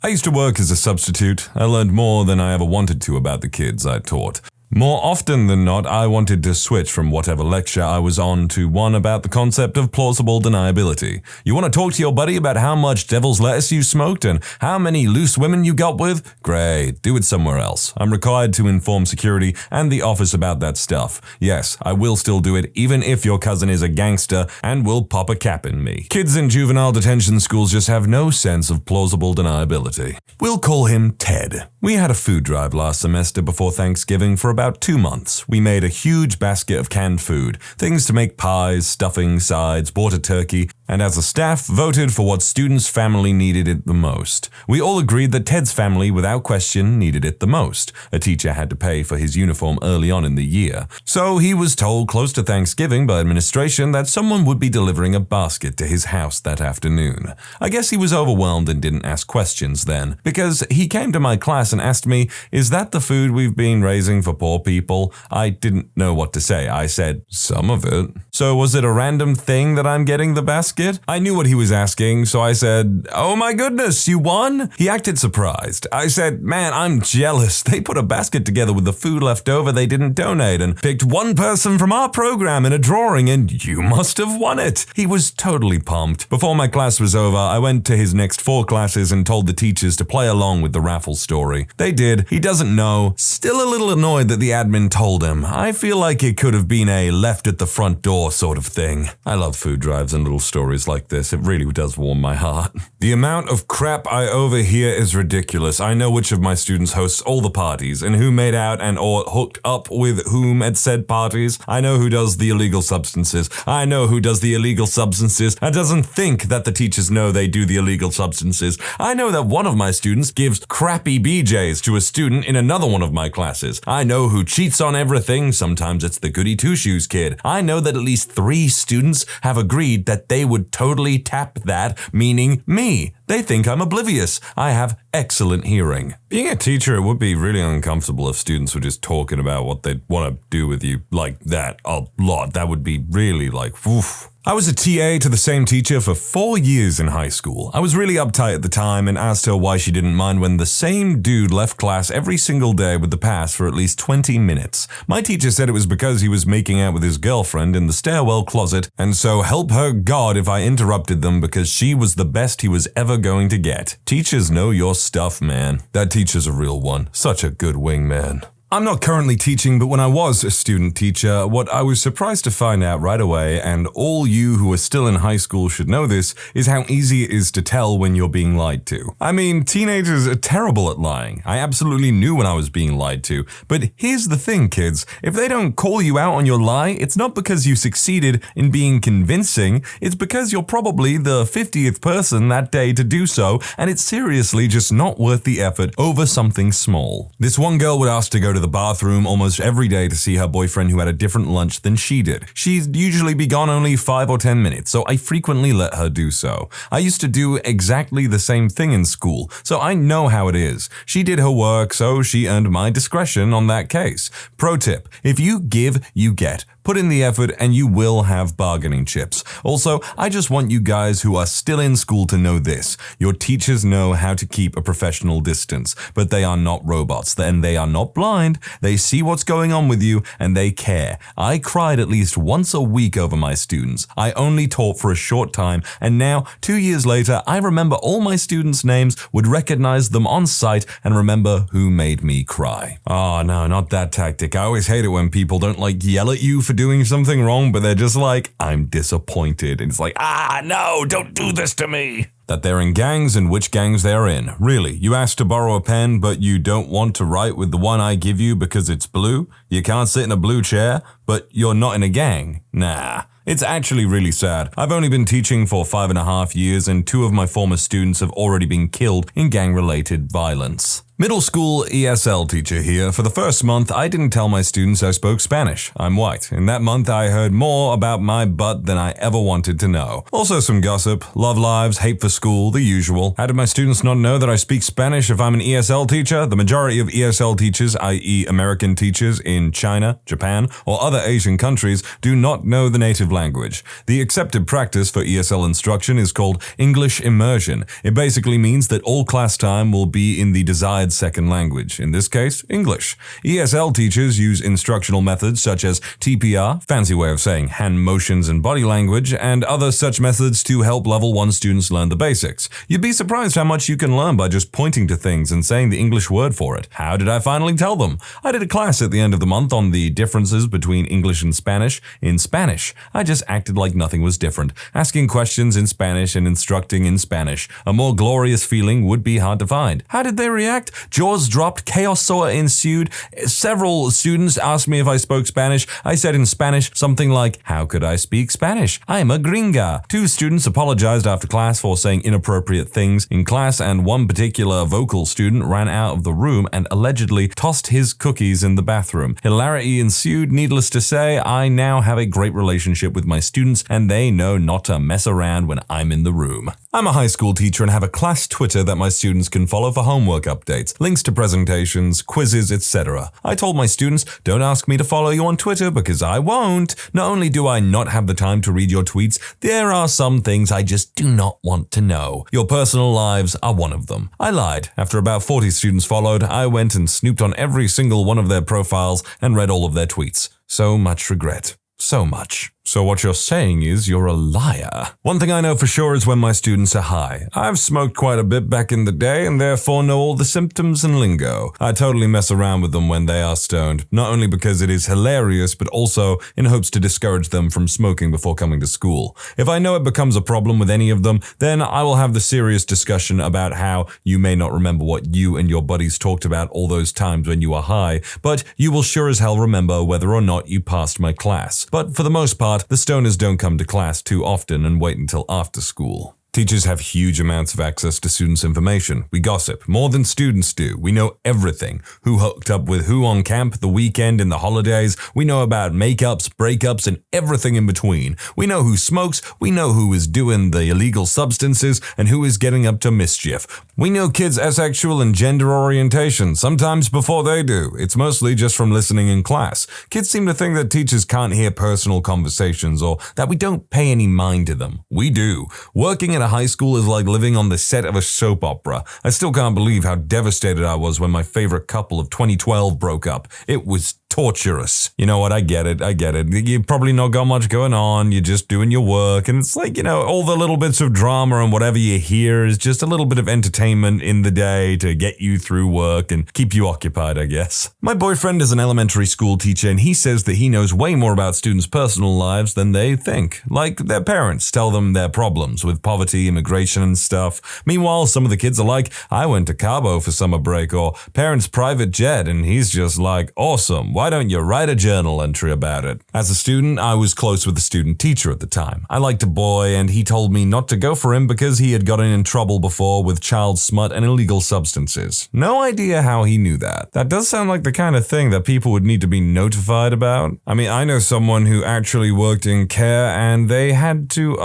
I used to work as a substitute. I learned more than I ever wanted to about the kids I taught. More often than not, I wanted to switch from whatever lecture I was on to one about the concept of plausible deniability. You want to talk to your buddy about how much devil's lettuce you smoked and how many loose women you got with? Great, do it somewhere else. I'm required to inform security and the office about that stuff. Yes, I will still do it even if your cousin is a gangster and will pop a cap in me. Kids in juvenile detention schools just have no sense of plausible deniability. We'll call him Ted. We had a food drive last semester before Thanksgiving for about 2 months. We made a huge basket of canned food, things to make pies, stuffing, sides, bought a turkey, and as a staff, voted for what students' family needed it the most. We all agreed that Ted's family, without question, needed it the most. A teacher had to pay for his uniform early on in the year. So he was told close to Thanksgiving by administration that someone would be delivering a basket to his house that afternoon. I guess he was overwhelmed and didn't ask questions then, because he came to my class and asked me, "Is that the food we've been raising for poor people?" I didn't know what to say. I said, "Some of it." "So was it a random thing that I'm getting the basket?" I knew what he was asking, so I said, "Oh my goodness, you won?" He acted surprised. I said, "Man, I'm jealous. They put a basket together with the food left over they didn't donate and picked one person from our program in a drawing and you must have won it." He was totally pumped. Before my class was over, I went to his next 4 classes and told the teachers to play along with the raffle story. They did. He doesn't know. Still a little annoyed that the admin told him. I feel like it could have been a left at the front door sort of thing. I love food drives and little stories stories like this. It really does warm my heart. The amount of crap I overhear is ridiculous. I know which of my students hosts all the parties and who made out and or hooked up with whom at said parties. I know who does the illegal substances. I know who does the illegal substances and doesn't think that the teachers know they do the illegal substances. I know that one of my students gives crappy BJs to a student in another one of my classes. I know who cheats on everything. Sometimes it's the goody two-shoes kid. I know that at least 3 students have agreed that they would totally tap that, meaning me. They think I'm oblivious. I have excellent hearing. Being a teacher, it would be really uncomfortable if students were just talking about what they'd want to do with you like that a lot. That would be really like, woof. I was a TA to the same teacher for 4 years in high school. I was really uptight at the time and asked her why she didn't mind when the same dude left class every single day with the pass for at least 20 minutes. My teacher said it was because he was making out with his girlfriend in the stairwell closet, and so help her God if I interrupted them because she was the best he was ever going to get. Teachers know your stuff, man. That teacher's a real one. Such a good wingman. I'm not currently teaching, but when I was a student teacher, what I was surprised to find out right away, and all you who are still in high school should know this, is how easy it is to tell when you're being lied to. I mean, teenagers are terrible at lying. I absolutely knew when I was being lied to. But here's the thing, kids. If they don't call you out on your lie, it's not because you succeeded in being convincing, it's because you're probably the 50th person that day to do so, and it's seriously just not worth the effort over something small. This one girl would ask to go to the bathroom almost every day to see her boyfriend who had a different lunch than she did. She'd usually be gone only 5 or 10 minutes, so I frequently let her do so. I used to do exactly the same thing in school, so I know how it is. She did her work, so she earned my discretion on that case. Pro tip, if you give, you get. Put in the effort and you will have bargaining chips. Also, I just want you guys who are still in school to know this. Your teachers know how to keep a professional distance, but they are not robots, and they are not blind. They see what's going on with you and they care. I cried at least once a week over my students. I only taught for a short time, and now, 2 years later, I remember all my students' names, would recognize them on sight, and remember who made me cry. Oh no, not that tactic. I always hate it when people don't yell at you for doing something wrong, but they're just like, I'm disappointed. And it's like, no, don't do this to me. That they're in gangs and which gangs they're in. Really, you asked to borrow a pen, but you don't want to write with the one I give you because it's blue? You can't sit in a blue chair, but you're not in a gang? Nah. It's actually really sad. I've only been teaching for 5.5 years, and 2 of my former students have already been killed in gang-related violence. Middle school ESL teacher here. For the first month, I didn't tell my students I spoke Spanish. I'm white. In that month, I heard more about my butt than I ever wanted to know. Also some gossip, love lives, hate for school, the usual. How did my students not know that I speak Spanish if I'm an ESL teacher? The majority of ESL teachers, i.e. American teachers in China, Japan, or other Asian countries, do not know the native language. The accepted practice for ESL instruction is called English immersion. It basically means that all class time will be in the desired second language, in this case, English. ESL teachers use instructional methods such as TPR, fancy way of saying hand motions and body language, and other such methods to help level 1 students learn the basics. You'd be surprised how much you can learn by just pointing to things and saying the English word for it. How did I finally tell them? I did a class at the end of the month on the differences between English and Spanish. In Spanish, I just acted like nothing was different, asking questions in Spanish and instructing in Spanish. A more glorious feeling would be hard to find. How did they react? Jaws dropped, chaos saw ensued. Several students asked me if I spoke Spanish. I said in Spanish something like, how could I speak Spanish? I'm a gringa. 2 students apologized after class for saying inappropriate things in class, and one particular vocal student ran out of the room and allegedly tossed his cookies in the bathroom. Hilarity ensued. Needless to say, I now have a great relationship with my students, and they know not to mess around when I'm in the room. I'm a high school teacher and have a class Twitter that my students can follow for homework updates, links to presentations, quizzes, etc. I told my students, don't ask me to follow you on Twitter because I won't. Not only do I not have the time to read your tweets, there are some things I just do not want to know. Your personal lives are one of them. I lied. After about 40 students followed, I went and snooped on every single one of their profiles and read all of their tweets. So much regret. So much. So what you're saying is you're a liar. One thing I know for sure is when my students are high. I've smoked quite a bit back in the day and therefore know all the symptoms and lingo. I totally mess around with them when they are stoned, not only because it is hilarious, but also in hopes to discourage them from smoking before coming to school. If I know it becomes a problem with any of them, then I will have the serious discussion about how you may not remember what you and your buddies talked about all those times when you were high, but you will sure as hell remember whether or not you passed my class. But for the most part, the stoners don't come to class too often and wait until after school. Teachers have huge amounts of access to students' information. We gossip more than students do. We know everything. Who hooked up with who on camp, the weekend, in the holidays. We know about makeups, breakups, and everything in between. We know who smokes. We know who is doing the illegal substances and who is getting up to mischief. We know kids' asexual and gender orientation, sometimes before they do. It's mostly just from listening in class. Kids seem to think that teachers can't hear personal conversations or that we don't pay any mind to them. We do. Working at a high school is like living on the set of a soap opera. I still can't believe how devastated I was when my favorite couple of 2012 broke up. It was torturous. You know what? I get it. You've probably not got much going on. You're just doing your work. And it's like, all the little bits of drama and whatever you hear is just a little bit of entertainment in the day to get you through work and keep you occupied, I guess. My boyfriend is an elementary school teacher and he says that he knows way more about students' personal lives than they think. Like their parents tell them their problems with poverty, immigration and stuff. Meanwhile, some of the kids are like, I went to Cabo for summer break, or parents' private jet, and he's just like, awesome. Why don't you write a journal entry about it? As a student, I was close with the student teacher at the time. I liked a boy and he told me not to go for him because he had gotten in trouble before with child smut and illegal substances. No idea how he knew that. That does sound like the kind of thing that people would need to be notified about. I mean, I know someone who actually worked in care and they had to,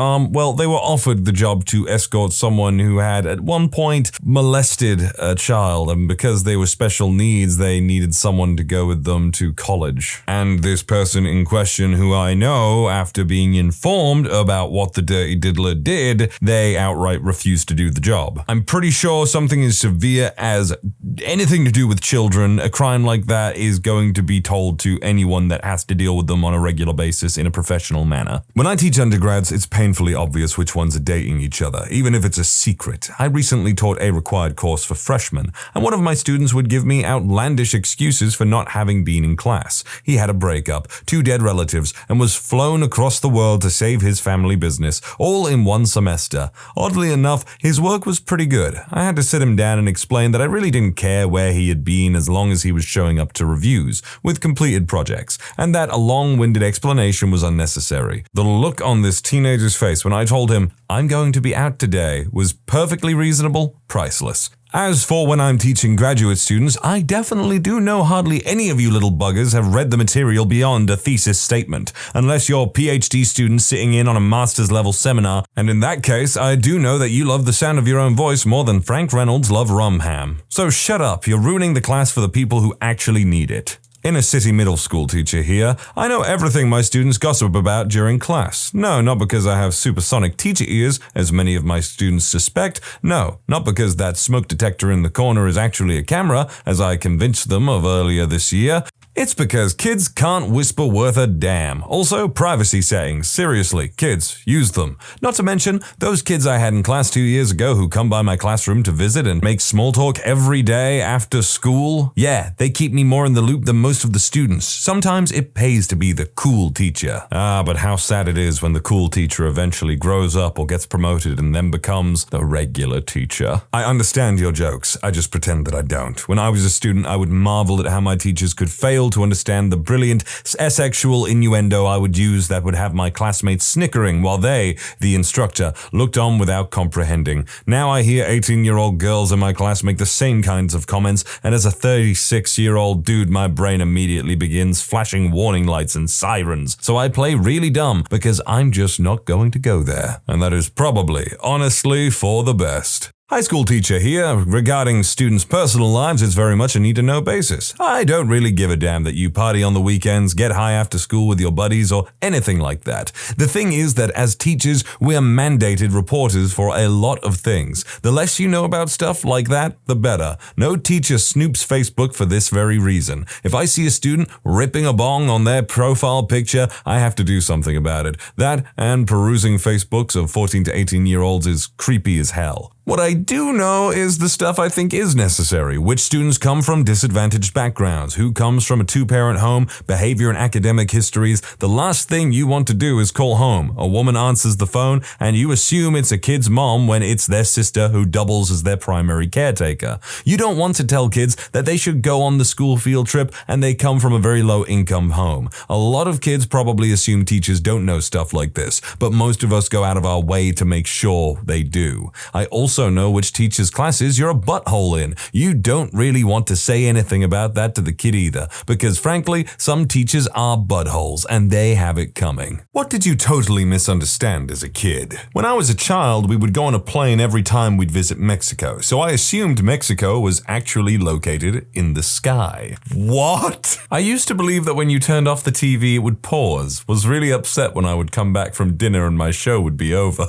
they were offered the job to escort someone who had at one point molested a child, and because they were special needs, they needed someone to go with them to college. And this person in question, who I know, after being informed about what the dirty diddler did, they outright refused to do the job. I'm pretty sure something as severe as anything to do with children, a crime like that is going to be told to anyone that has to deal with them on a regular basis in a professional manner. When I teach undergrads, it's painfully obvious which ones are dating each other, even if it's a secret. I recently taught a required course for freshmen, and one of my students would give me outlandish excuses for not having been in class. He had a breakup, 2 dead relatives, and was flown across the world to save his family business, all in one semester. Oddly enough, his work was pretty good. I had to sit him down and explain that I really didn't care where he had been as long as he was showing up to reviews with completed projects, and that a long-winded explanation was unnecessary. The look on this teenager's face when I told him, I'm going to be out today, was perfectly reasonable, priceless. As for when I'm teaching graduate students, I definitely do know hardly any of you little buggers have read the material beyond a thesis statement, unless you're PhD students sitting in on a master's level seminar, and in that case, I do know that you love the sound of your own voice more than Frank Reynolds loved rum ham. So shut up, you're ruining the class for the people who actually need it. Inner city middle school teacher here, I know everything my students gossip about during class. No, not because I have supersonic teacher ears, as many of my students suspect. No, not because that smoke detector in the corner is actually a camera, as I convinced them of earlier this year. It's because kids can't whisper worth a damn. Also, privacy settings. Seriously, kids, use them. Not to mention, those kids I had in class 2 years ago who come by my classroom to visit and make small talk every day after school. Yeah, they keep me more in the loop than most of the students. Sometimes it pays to be the cool teacher. But how sad it is when the cool teacher eventually grows up or gets promoted and then becomes the regular teacher. I understand your jokes, I just pretend that I don't. When I was a student, I would marvel at how my teachers could fail to understand the brilliant asexual innuendo I would use that would have my classmates snickering while they, the instructor, looked on without comprehending. Now I hear 18-year-old girls in my class make the same kinds of comments, and as a 36-year-old dude, my brain immediately begins flashing warning lights and sirens. So I play really dumb because I'm just not going to go there. And that is probably, honestly, for the best. High school teacher here. Regarding students' personal lives, it's very much a need-to-know basis. I don't really give a damn that you party on the weekends, get high after school with your buddies, or anything like that. The thing is that as teachers, we are mandated reporters for a lot of things. The less you know about stuff like that, the better. No teacher snoops Facebook for this very reason. If I see a student ripping a bong on their profile picture, I have to do something about it. That and perusing Facebooks of 14 to 18-year-olds is creepy as hell. What I do know is the stuff I think is necessary. Which students come from disadvantaged backgrounds, who comes from a two-parent home, behavior and academic histories. The last thing you want to do is call home. A woman answers the phone and you assume it's a kid's mom when it's their sister who doubles as their primary caretaker. You don't want to tell kids that they should go on the school field trip and they come from a very low-income home. A lot of kids probably assume teachers don't know stuff like this, but most of us go out of our way to make sure they do. I also know which teachers' classes you're a butthole in. You don't really want to say anything about that to the kid either, because frankly, some teachers are buttholes and they have it coming. What did you totally misunderstand as a kid? When I was a child, we would go on a plane every time we'd visit Mexico, so I assumed Mexico was actually located in the sky. What? I used to believe that when you turned off the TV, it would pause. Was really upset when I would come back from dinner and my show would be over.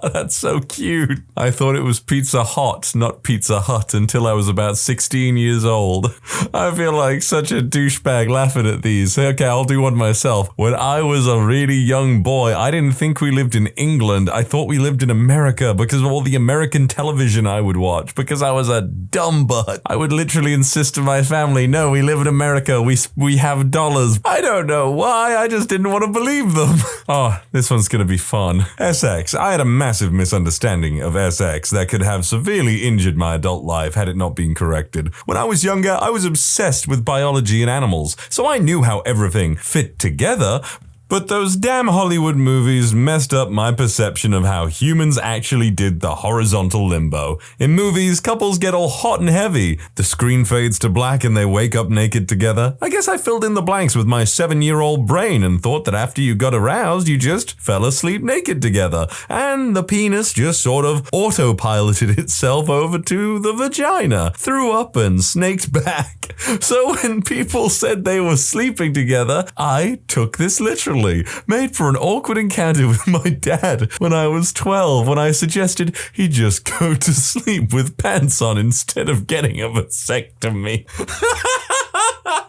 That's so cute. I thought it was Pizza Hot, not Pizza Hut, until I was about 16 years old. I feel like such a douchebag laughing at these. Okay, I'll do one myself. When I was a really young boy, I didn't think we lived in England. I thought we lived in America because of all the American television I would watch, because I was a dumb butt. I would literally insist to my family, no, we live in America. We have dollars. I don't know why. I just didn't want to believe them. Oh, this one's going to be fun. SX. I had a massive misunderstanding of SX that could have severely injured my adult life had it not been corrected. When I was younger, I was obsessed with biology and animals, so I knew how everything fit together. But those damn Hollywood movies messed up my perception of how humans actually did the horizontal limbo. In movies, couples get all hot and heavy. The screen fades to black and they wake up naked together. I guess I filled in the blanks with my 7-year-old brain and thought that after you got aroused, you just fell asleep naked together. And the penis just sort of autopiloted itself over to the vagina, threw up and snaked back. So when people said they were sleeping together, I took this literally. Made for an awkward encounter with my dad when I was 12, when I suggested he just go to sleep with pants on instead of getting a vasectomy.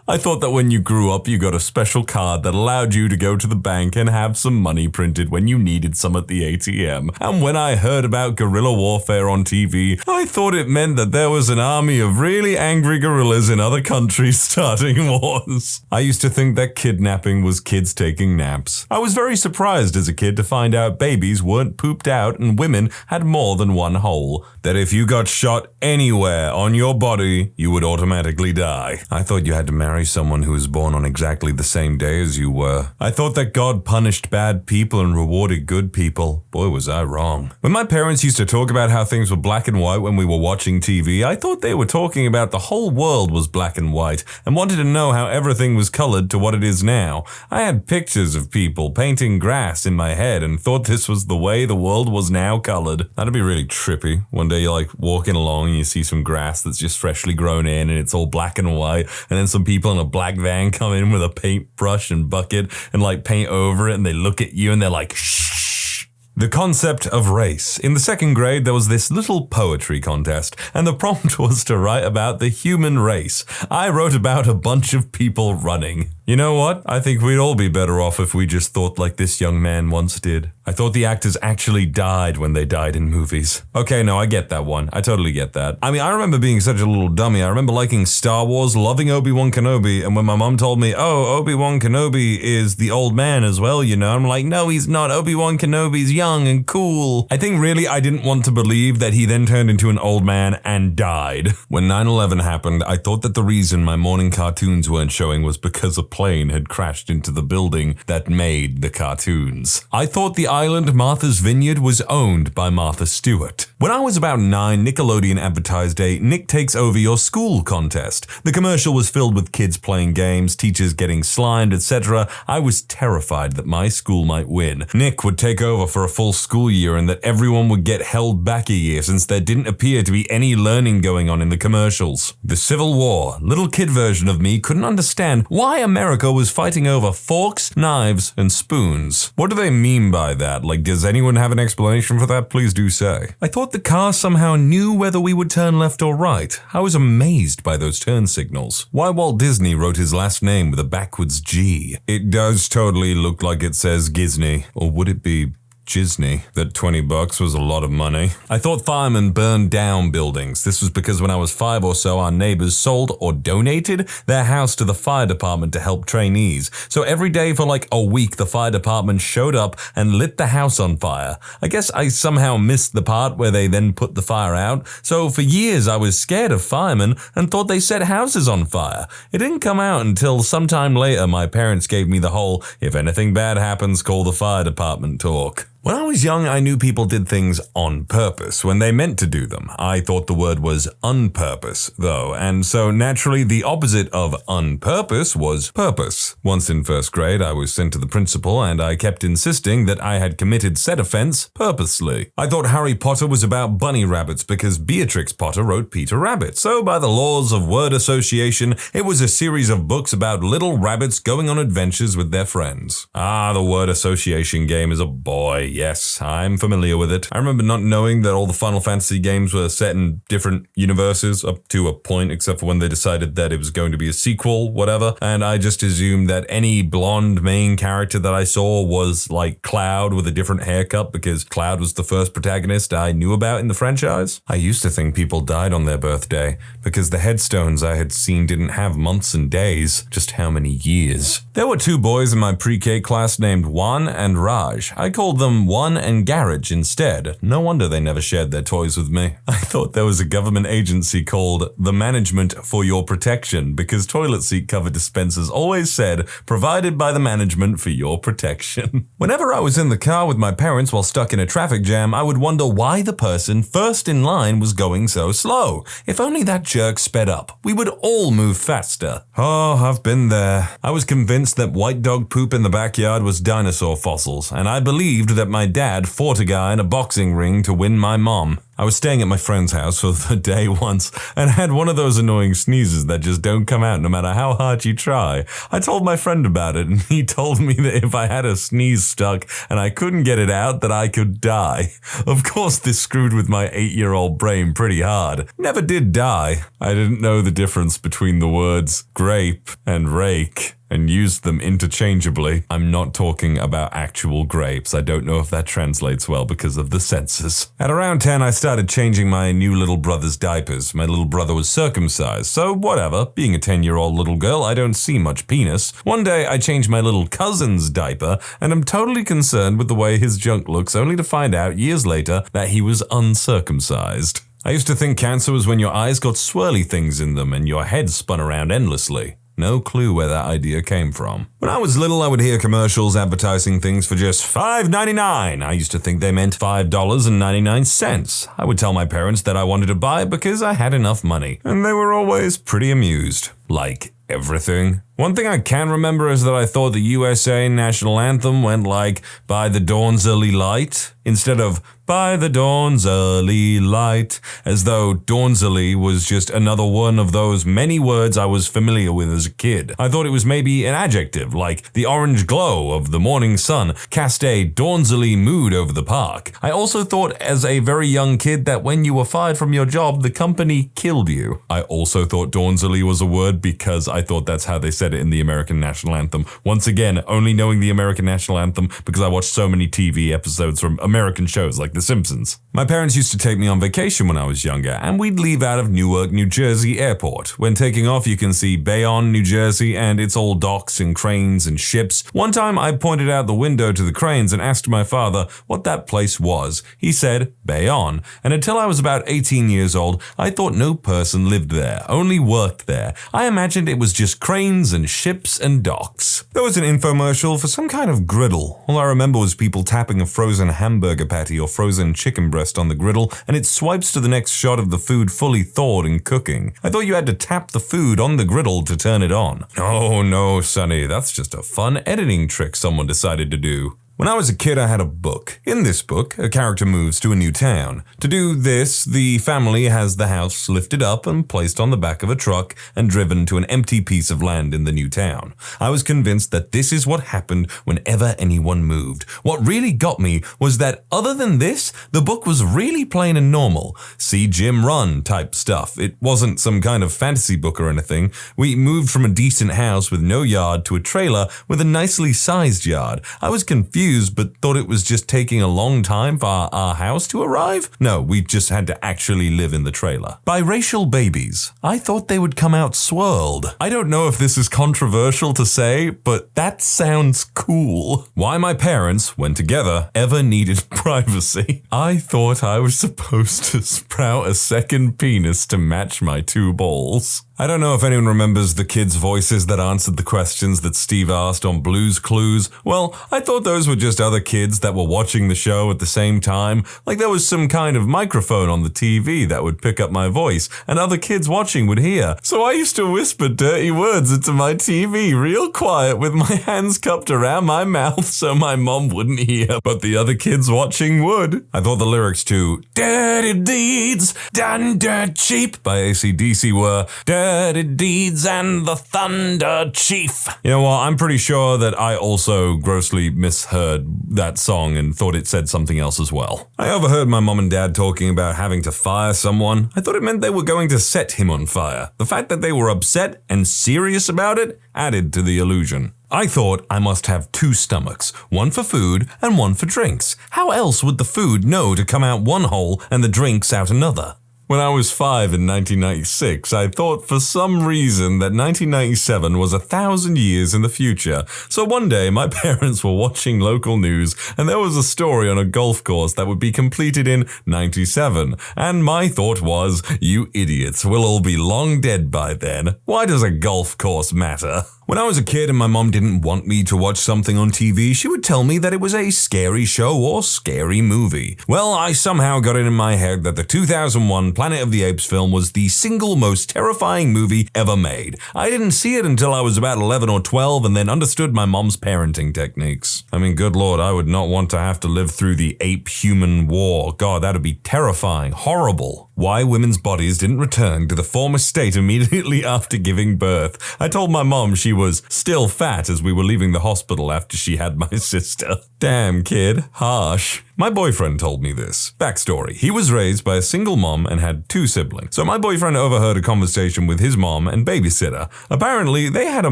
I thought that when you grew up, you got a special card that allowed you to go to the bank and have some money printed when you needed some at the ATM. And when I heard about guerrilla warfare on TV, I thought it meant that there was an army of really angry gorillas in other countries starting wars. I used to think that kidnapping was kids taking naps. I was very surprised as a kid to find out babies weren't pooped out and women had more than one hole. That if you got shot anywhere on your body, you would automatically die. I thought you had to marry someone who was born on exactly the same day as you were. I thought that God punished bad people and rewarded good people. Boy, was I wrong. When my parents used to talk about how things were black and white when we were watching TV, I thought they were talking about the whole world was black and white and wanted to know how everything was colored to what it is now. I had pictures of people painting grass in my head and thought this was the way the world was now colored. That'd be really trippy. One day you're like walking along and you see some grass that's just freshly grown in and it's all black and white, and then some people in a black van come in with a paintbrush and bucket and like paint over it, and they look at you and they're like, shh. The concept of race. In the second grade, there was this little poetry contest, and the prompt was to write about the human race. I wrote about a bunch of people running. You know what? I think we'd all be better off if we just thought like this young man once did. I thought the actors actually died when they died in movies. Okay, no, I get that one. I totally get that. I mean, I remember being such a little dummy. I remember liking Star Wars, loving Obi-Wan Kenobi, and when my mom told me, oh, Obi-Wan Kenobi is the old man as well, you know, I'm like, no, he's not. Obi-Wan Kenobi's young and cool. I think really I didn't want to believe that he then turned into an old man and died. When 9/11 happened, I thought that the reason my morning cartoons weren't showing was because a plane had crashed into the building that made the cartoons. I thought the island Martha's Vineyard was owned by Martha Stewart. When I was about 9, Nickelodeon advertised a Nick Takes Over Your School contest. The commercial was filled with kids playing games, teachers getting slimed, etc. I was terrified that my school might win. Nick would take over for a full school year and that everyone would get held back a year since there didn't appear to be any learning going on in the commercials. The Civil War. Little kid version of me couldn't understand why America was fighting over forks, knives, and spoons. What do they mean by that? Like, does anyone have an explanation for that? Please do say. I thought the car somehow knew whether we would turn left or right. I was amazed by those turn signals. Why Walt Disney wrote his last name with a backwards G. It does totally look like it says Gisney. Or would it be Gisney? That $20 was a lot of money. I thought firemen burned down buildings. This was because when I was 5 or so, our neighbors sold or donated their house to the fire department to help trainees. So every day for like a week, the fire department showed up and lit the house on fire. I guess I somehow missed the part where they then put the fire out. So for years, I was scared of firemen and thought they set houses on fire. It didn't come out until sometime later my parents gave me the whole, if anything bad happens, call the fire department talk. When I was young, I knew people did things on purpose when they meant to do them. I thought the word was unpurpose, though, and so naturally the opposite of unpurpose was purpose. Once in first grade, I was sent to the principal and I kept insisting that I had committed said offense purposely. I thought Harry Potter was about bunny rabbits because Beatrix Potter wrote Peter Rabbit, so by the laws of word association, it was a series of books about little rabbits going on adventures with their friends. Ah, the word association game is a boy. Yes, I'm familiar with it. I remember not knowing that all the Final Fantasy games were set in different universes up to a point, except for when they decided that it was going to be a sequel, whatever. And I just assumed that any blonde main character that I saw was like Cloud with a different haircut because Cloud was the first protagonist I knew about in the franchise. I used to think people died on their birthday because the headstones I had seen didn't have months and days, just how many years. There were 2 boys in my pre-K class named Juan and Raj. I called them One and Garage instead. No wonder they never shared their toys with me. I thought there was a government agency called the Management for Your Protection because toilet seat cover dispensers always said, provided by the management for your protection. Whenever I was in the car with my parents while stuck in a traffic jam, I would wonder why the person first in line was going so slow. If only that jerk sped up, we would all move faster. Oh, I've been there. I was convinced that white dog poop in the backyard was dinosaur fossils, and I believed that my dad fought a guy in a boxing ring to win my mom. I was staying at my friend's house for the day once and had one of those annoying sneezes that just don't come out no matter how hard you try. I told my friend about it and he told me that if I had a sneeze stuck and I couldn't get it out that I could die. Of course this screwed with my 8-year-old brain pretty hard. Never did die. I didn't know the difference between the words grape and rake and used them interchangeably. I'm not talking about actual grapes. I don't know if that translates well because of the censors. At around 10, I started changing my new little brother's diapers. My little brother was circumcised, so whatever. Being a 10-year-old little girl, I don't see much penis. One day, I changed my little cousin's diaper, and I'm totally concerned with the way his junk looks, only to find out years later that he was uncircumcised. I used to think cancer was when your eyes got swirly things in them and your head spun around endlessly. No clue where that idea came from. When I was little, I would hear commercials advertising things for just $5.99. I used to think they meant $5.99. I would tell my parents that I wanted to buy it because I had enough money, and they were always pretty amused. Like everything. One thing I can remember is that I thought the USA national anthem went like, by the dawn's early light, instead of by the dawn's early light, as though dawn's early was just another one of those many words I was familiar with as a kid. I thought it was maybe an adjective, like the orange glow of the morning sun cast a dawn's-early mood over the park. I also thought as a very young kid that when you were fired from your job, the company killed you. I also thought dawn's-early was a word because I thought that's how they said it in the American national anthem. Once again, only knowing the American national anthem because I watched so many TV episodes from American shows like The Simpsons. My parents used to take me on vacation when I was younger, and we'd leave out of Newark, New Jersey airport. When taking off, you can see Bayonne, New Jersey, and it's all docks and cranes and ships. One time, I pointed out the window to the cranes and asked my father what that place was. He said, Bayonne, and until I was about 18 years old, I thought no person lived there, only worked there. I imagined it was just cranes and ships and docks. There was an infomercial for some kind of griddle. All I remember was people tapping a frozen hamburger patty or frozen chicken breast on the griddle, and it swipes to the next shot of the food fully thawed and cooking. I thought you had to tap the food on the griddle to turn it on. Oh no, Sonny, that's just a fun editing trick someone decided to do. When I was a kid, I had a book. In this book, a character moves to a new town. To do this, the family has the house lifted up and placed on the back of a truck and driven to an empty piece of land in the new town. I was convinced that this is what happened whenever anyone moved. What really got me was that other than this, the book was really plain and normal. See Jim run type stuff. It wasn't some kind of fantasy book or anything. We moved from a decent house with no yard to a trailer with a nicely sized yard. I was confused but thought it was just taking a long time for our house to arrive. No, we just had to actually live in the trailer. Biracial babies. I thought they would come out swirled. I don't know if this is controversial to say, but that sounds cool. Why my parents, when together, ever needed privacy. I thought I was supposed to sprout a second penis to match my two balls. I don't know if anyone remembers the kids' voices that answered the questions that Steve asked on Blue's Clues. Well, I thought those were just other kids that were watching the show at the same time, like there was some kind of microphone on the TV that would pick up my voice, and other kids watching would hear. So I used to whisper dirty words into my TV real quiet with my hands cupped around my mouth so my mom wouldn't hear, but the other kids watching would. I thought the lyrics to Dirty Deeds Done Dirt Cheap by AC/DC were Dirty Deeds and the Thunder Chief. You know what, I'm pretty sure that I also grossly misheard that song and thought it said something else as well. I overheard my mom and dad talking about having to fire someone. I thought it meant they were going to set him on fire. The fact that they were upset and serious about it added to the illusion. I thought I must have two stomachs, one for food and one for drinks. How else would the food know to come out one hole and the drinks out another? When I was 5 in 1996, I thought for some reason that 1997 was 1,000 years in the future. So one day, my parents were watching local news, and there was a story on a golf course that would be completed in 97. And my thought was, you idiots, we'll all be long dead by then. Why does a golf course matter? When I was a kid and my mom didn't want me to watch something on TV, she would tell me that it was a scary show or scary movie. Well, I somehow got it in my head that the 2001 Planet of the Apes film was the single most terrifying movie ever made. I didn't see it until I was about 11 or 12 and then understood my mom's parenting techniques. I mean, good lord, I would not want to have to live through the ape-human war. God, that'd be terrifying, horrible. Why women's bodies didn't return to the former state immediately after giving birth. I told my mom she was still fat as we were leaving the hospital after she had my sister. Damn, kid. Harsh. My boyfriend told me this. Backstory. He was raised by a single mom and had two siblings. So my boyfriend overheard a conversation with his mom and babysitter. Apparently, they had a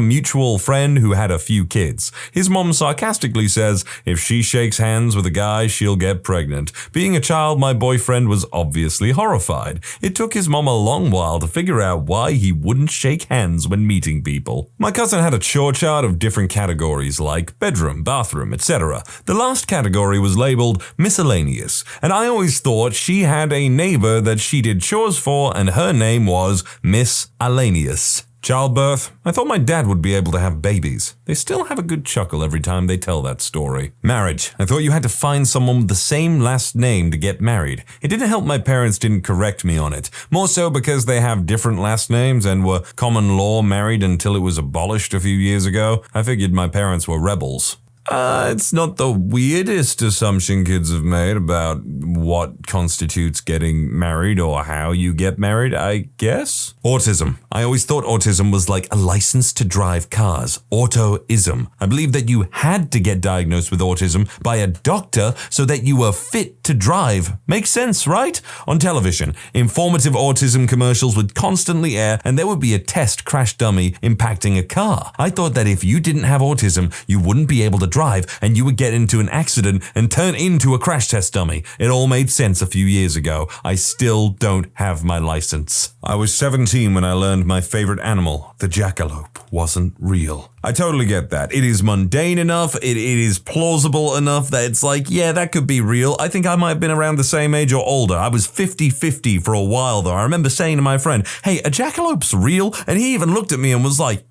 mutual friend who had a few kids. His mom sarcastically says, if she shakes hands with a guy, she'll get pregnant. Being a child, my boyfriend was obviously horrified. It took his mom a long while to figure out why he wouldn't shake hands when meeting people. My cousin had a chore chart of different categories like bedroom, bathroom, etc. The last category was labeled miscellaneous, and I always thought she had a neighbor that she did chores for and her name was Miss Alanius. Childbirth. I thought my dad would be able to have babies. They still have a good chuckle every time they tell that story. Marriage. I thought you had to find someone with the same last name to get married. It didn't help my parents didn't correct me on it. More so because they have different last names and were common law married until it was abolished a few years ago. I figured my parents were rebels. It's not the weirdest assumption kids have made about what constitutes getting married or how you get married, I guess. Autism. I always thought autism was like a license to drive cars. Autoism. I believe that you had to get diagnosed with autism by a doctor so that you were fit to drive. Makes sense, right? On television, informative autism commercials would constantly air and there would be a test crash dummy impacting a car. I thought that if you didn't have autism, you wouldn't be able to drive and you would get into an accident and turn into a crash test dummy. It all made sense a few years ago. I still don't have my license. I was 17 when I learned my favorite animal, the jackalope, wasn't real. I totally get that. It is mundane enough, it is plausible enough that it's like, yeah, that could be real. I think I might have been around the same age or older. I was 50-50 for a while though. I remember saying to my friend, hey, a jackalope's real? And he even looked at me and was like,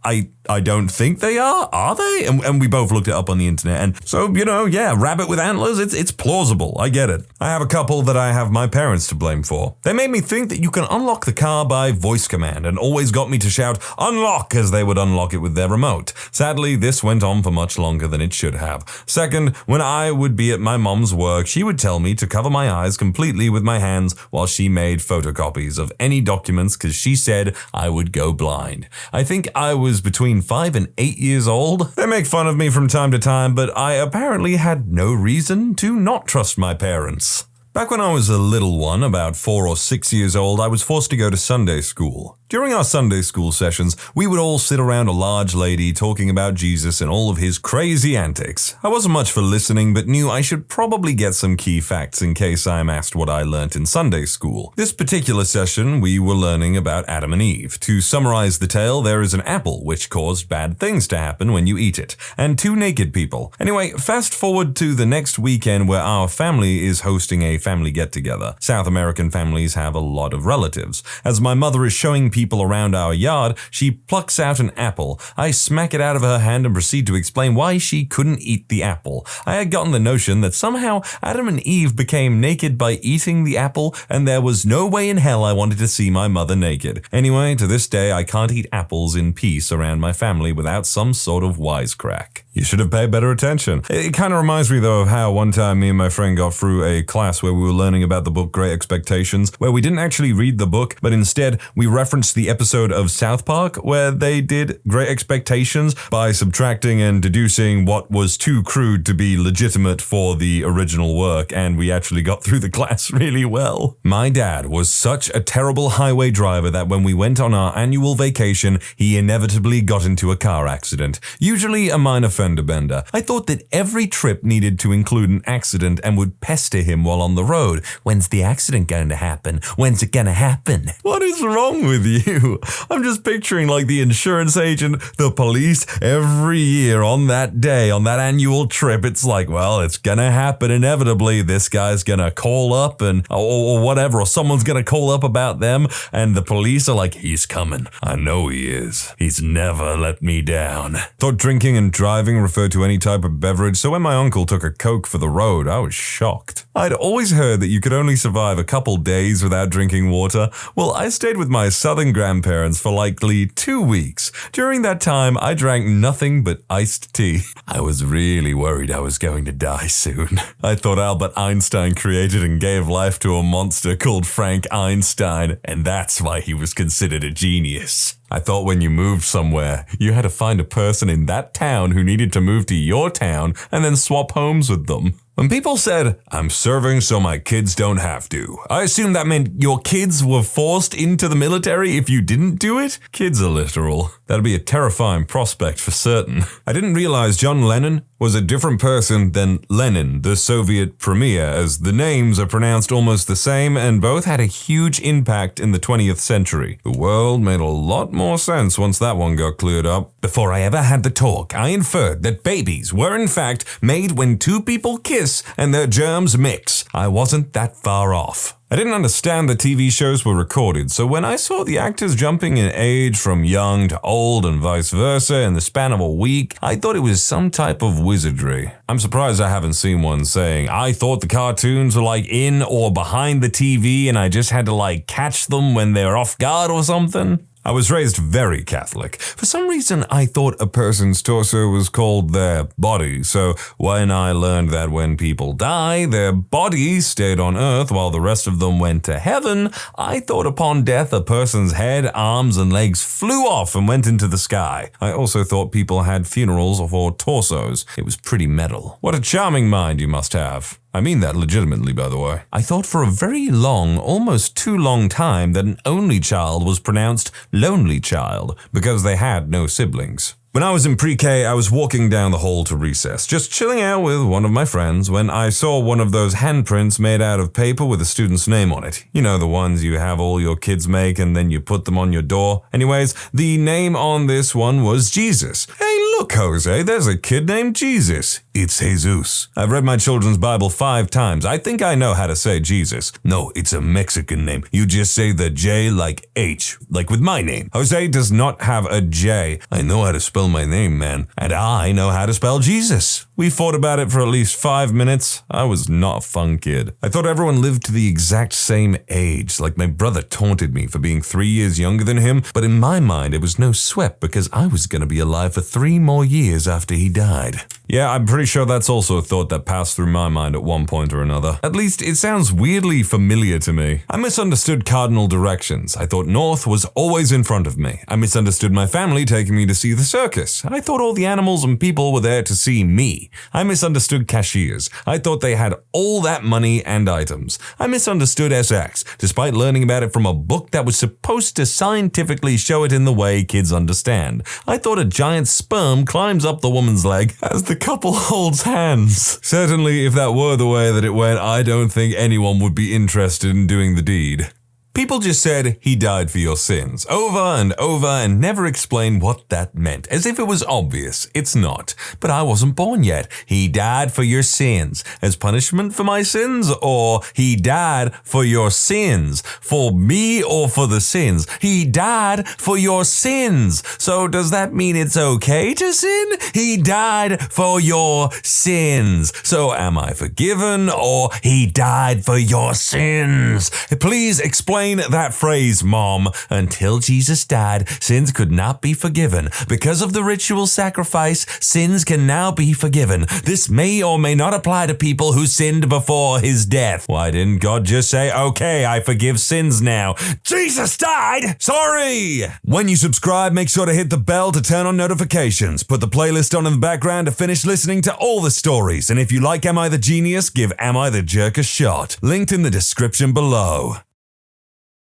I don't think they are they? And we both looked it up on the internet, and so, rabbit with antlers, it's plausible, I get it. I have a couple that I have my parents to blame for. They made me think that you can unlock the car by voice command, and always got me to shout, "Unlock," as they would unlock it with their remote. Sadly, this went on for much longer than it should have. Second, when I would be at my mom's work, she would tell me to cover my eyes completely with my hands while she made photocopies of any documents because she said I would go blind. I think I was between 5 and 8 years old. They make fun of me from time to time, but I apparently had no reason to not trust my parents. Back when I was a little one, about 4 or 6 years old, I was forced to go to Sunday school. During our Sunday school sessions, we would all sit around a large lady talking about Jesus and all of his crazy antics. I wasn't much for listening, but knew I should probably get some key facts in case I'm asked what I learnt in Sunday school. This particular session, we were learning about Adam and Eve. To summarize the tale, there is an apple which caused bad things to happen when you eat it, and 2 naked people. Anyway, fast forward to the next weekend where our family is hosting a family get-together. South American families have a lot of relatives. As my mother is showing people around our yard, she plucks out an apple. I smack it out of her hand and proceed to explain why she couldn't eat the apple. I had gotten the notion that somehow Adam and Eve became naked by eating the apple, and there was no way in hell I wanted to see my mother naked. Anyway, to this day, I can't eat apples in peace around my family without some sort of wisecrack. You should have paid better attention. It kind of reminds me, though, of how one time me and my friend got through a class where we were learning about the book Great Expectations, where we didn't actually read the book, but instead we referenced the episode of South Park where they did Great Expectations by subtracting and deducing what was too crude to be legitimate for the original work, and we actually got through the class really well. My dad was such a terrible highway driver that when we went on our annual vacation, he inevitably got into a car accident, usually a minor fender bender. I thought that every trip needed to include an accident and would pester him while on the road. When's the accident going to happen? When's it going to happen? What is wrong with you? I'm just picturing like the insurance agent, the police, every year on that day, on that annual trip, it's like, well, it's going to happen inevitably. This guy's going to call up or whatever, or someone's going to call up about them, and the police are like, he's coming. I know he is. He's never let me down. Thought drinking and driving referred to any type of beverage, so when my uncle took a Coke for the road, I was shocked. I'd always heard that you could only survive a couple days without drinking water. Well, I stayed with my southern grandparents for likely 2 weeks. During that time, I drank nothing but iced tea. I was really worried I was going to die soon. I thought Albert Einstein created and gave life to a monster called Frank Einstein, and that's why he was considered a genius. I thought when you moved somewhere, you had to find a person in that town who needed to move to your town and then swap homes with them. When people said, I'm serving so my kids don't have to, I assumed that meant your kids were forced into the military if you didn't do it? Kids are literal. That'd be a terrifying prospect for certain. I didn't realize John Lennon was a different person than Lenin, the Soviet premier, as the names are pronounced almost the same and both had a huge impact in the 20th century. The world made a lot more sense once that one got cleared up. Before I ever had the talk, I inferred that babies were in fact made when 2 people kiss and their germs mix. I wasn't that far off. I didn't understand that TV shows were recorded, so when I saw the actors jumping in age from young to old and vice versa in the span of a week, I thought it was some type of wizardry. I'm surprised I haven't seen one saying, I thought the cartoons were like in or behind the TV and I just had to like catch them when they were off guard or something. I was raised very Catholic. For some reason, I thought a person's torso was called their body, so when I learned that when people die, their bodies stayed on earth while the rest of them went to heaven, I thought upon death a person's head, arms, and legs flew off and went into the sky. I also thought people had funerals for torsos. It was pretty metal. What a charming mind you must have. I mean that legitimately, by the way. I thought for a very long, almost too long time that an only child was pronounced lonely child because they had no siblings. When I was in pre-K, I was walking down the hall to recess, just chilling out with one of my friends when I saw one of those handprints made out of paper with a student's name on it. You know, the ones you have all your kids make and then you put them on your door. Anyways, the name on this one was Jesus. Hey, Look, Jose, there's a kid named Jesus. It's Jesus. I've read my children's Bible 5 times. I think I know how to say Jesus. No, it's a Mexican name. You just say the J like H, like with my name. Jose does not have a J. I know how to spell my name, man. And I know how to spell Jesus. We fought about it for at least 5 minutes. I was not a fun kid. I thought everyone lived to the exact same age, like my brother taunted me for being 3 years younger than him, but in my mind it was no sweat because I was going to be alive for 3 more years after he died. Yeah, I'm pretty sure that's also a thought that passed through my mind at one point or another. At least it sounds weirdly familiar to me. I misunderstood cardinal directions. I thought north was always in front of me. I misunderstood my family taking me to see the circus. I thought all the animals and people were there to see me. I misunderstood cashiers. I thought they had all that money and items. I misunderstood SX, despite learning about it from a book that was supposed to scientifically show it in the way kids understand. I thought a giant sperm climbs up the woman's leg as the couple holds hands. Certainly, if that were the way that it went, I don't think anyone would be interested in doing the deed. People just said, he died for your sins, over and never explained what that meant, as if it was obvious. It's not. But I wasn't born yet. He died for your sins. As punishment for my sins? Or he died for your sins? For me or for the sins? He died for your sins. So does that mean it's okay to sin? He died for your sins. So am I forgiven or he died for your sins? Please explain that phrase, Mom. Until Jesus died, sins could not be forgiven. Because of the ritual sacrifice, sins can now be forgiven. This may or may not apply to people who sinned before his death. Why didn't God just say, okay, I forgive sins now? Jesus died! Sorry! When you subscribe, make sure to hit the bell to turn on notifications. Put the playlist on in the background to finish listening to all the stories. And if you like Am I the Genius, give Am I the Jerk a shot. Linked in the description below.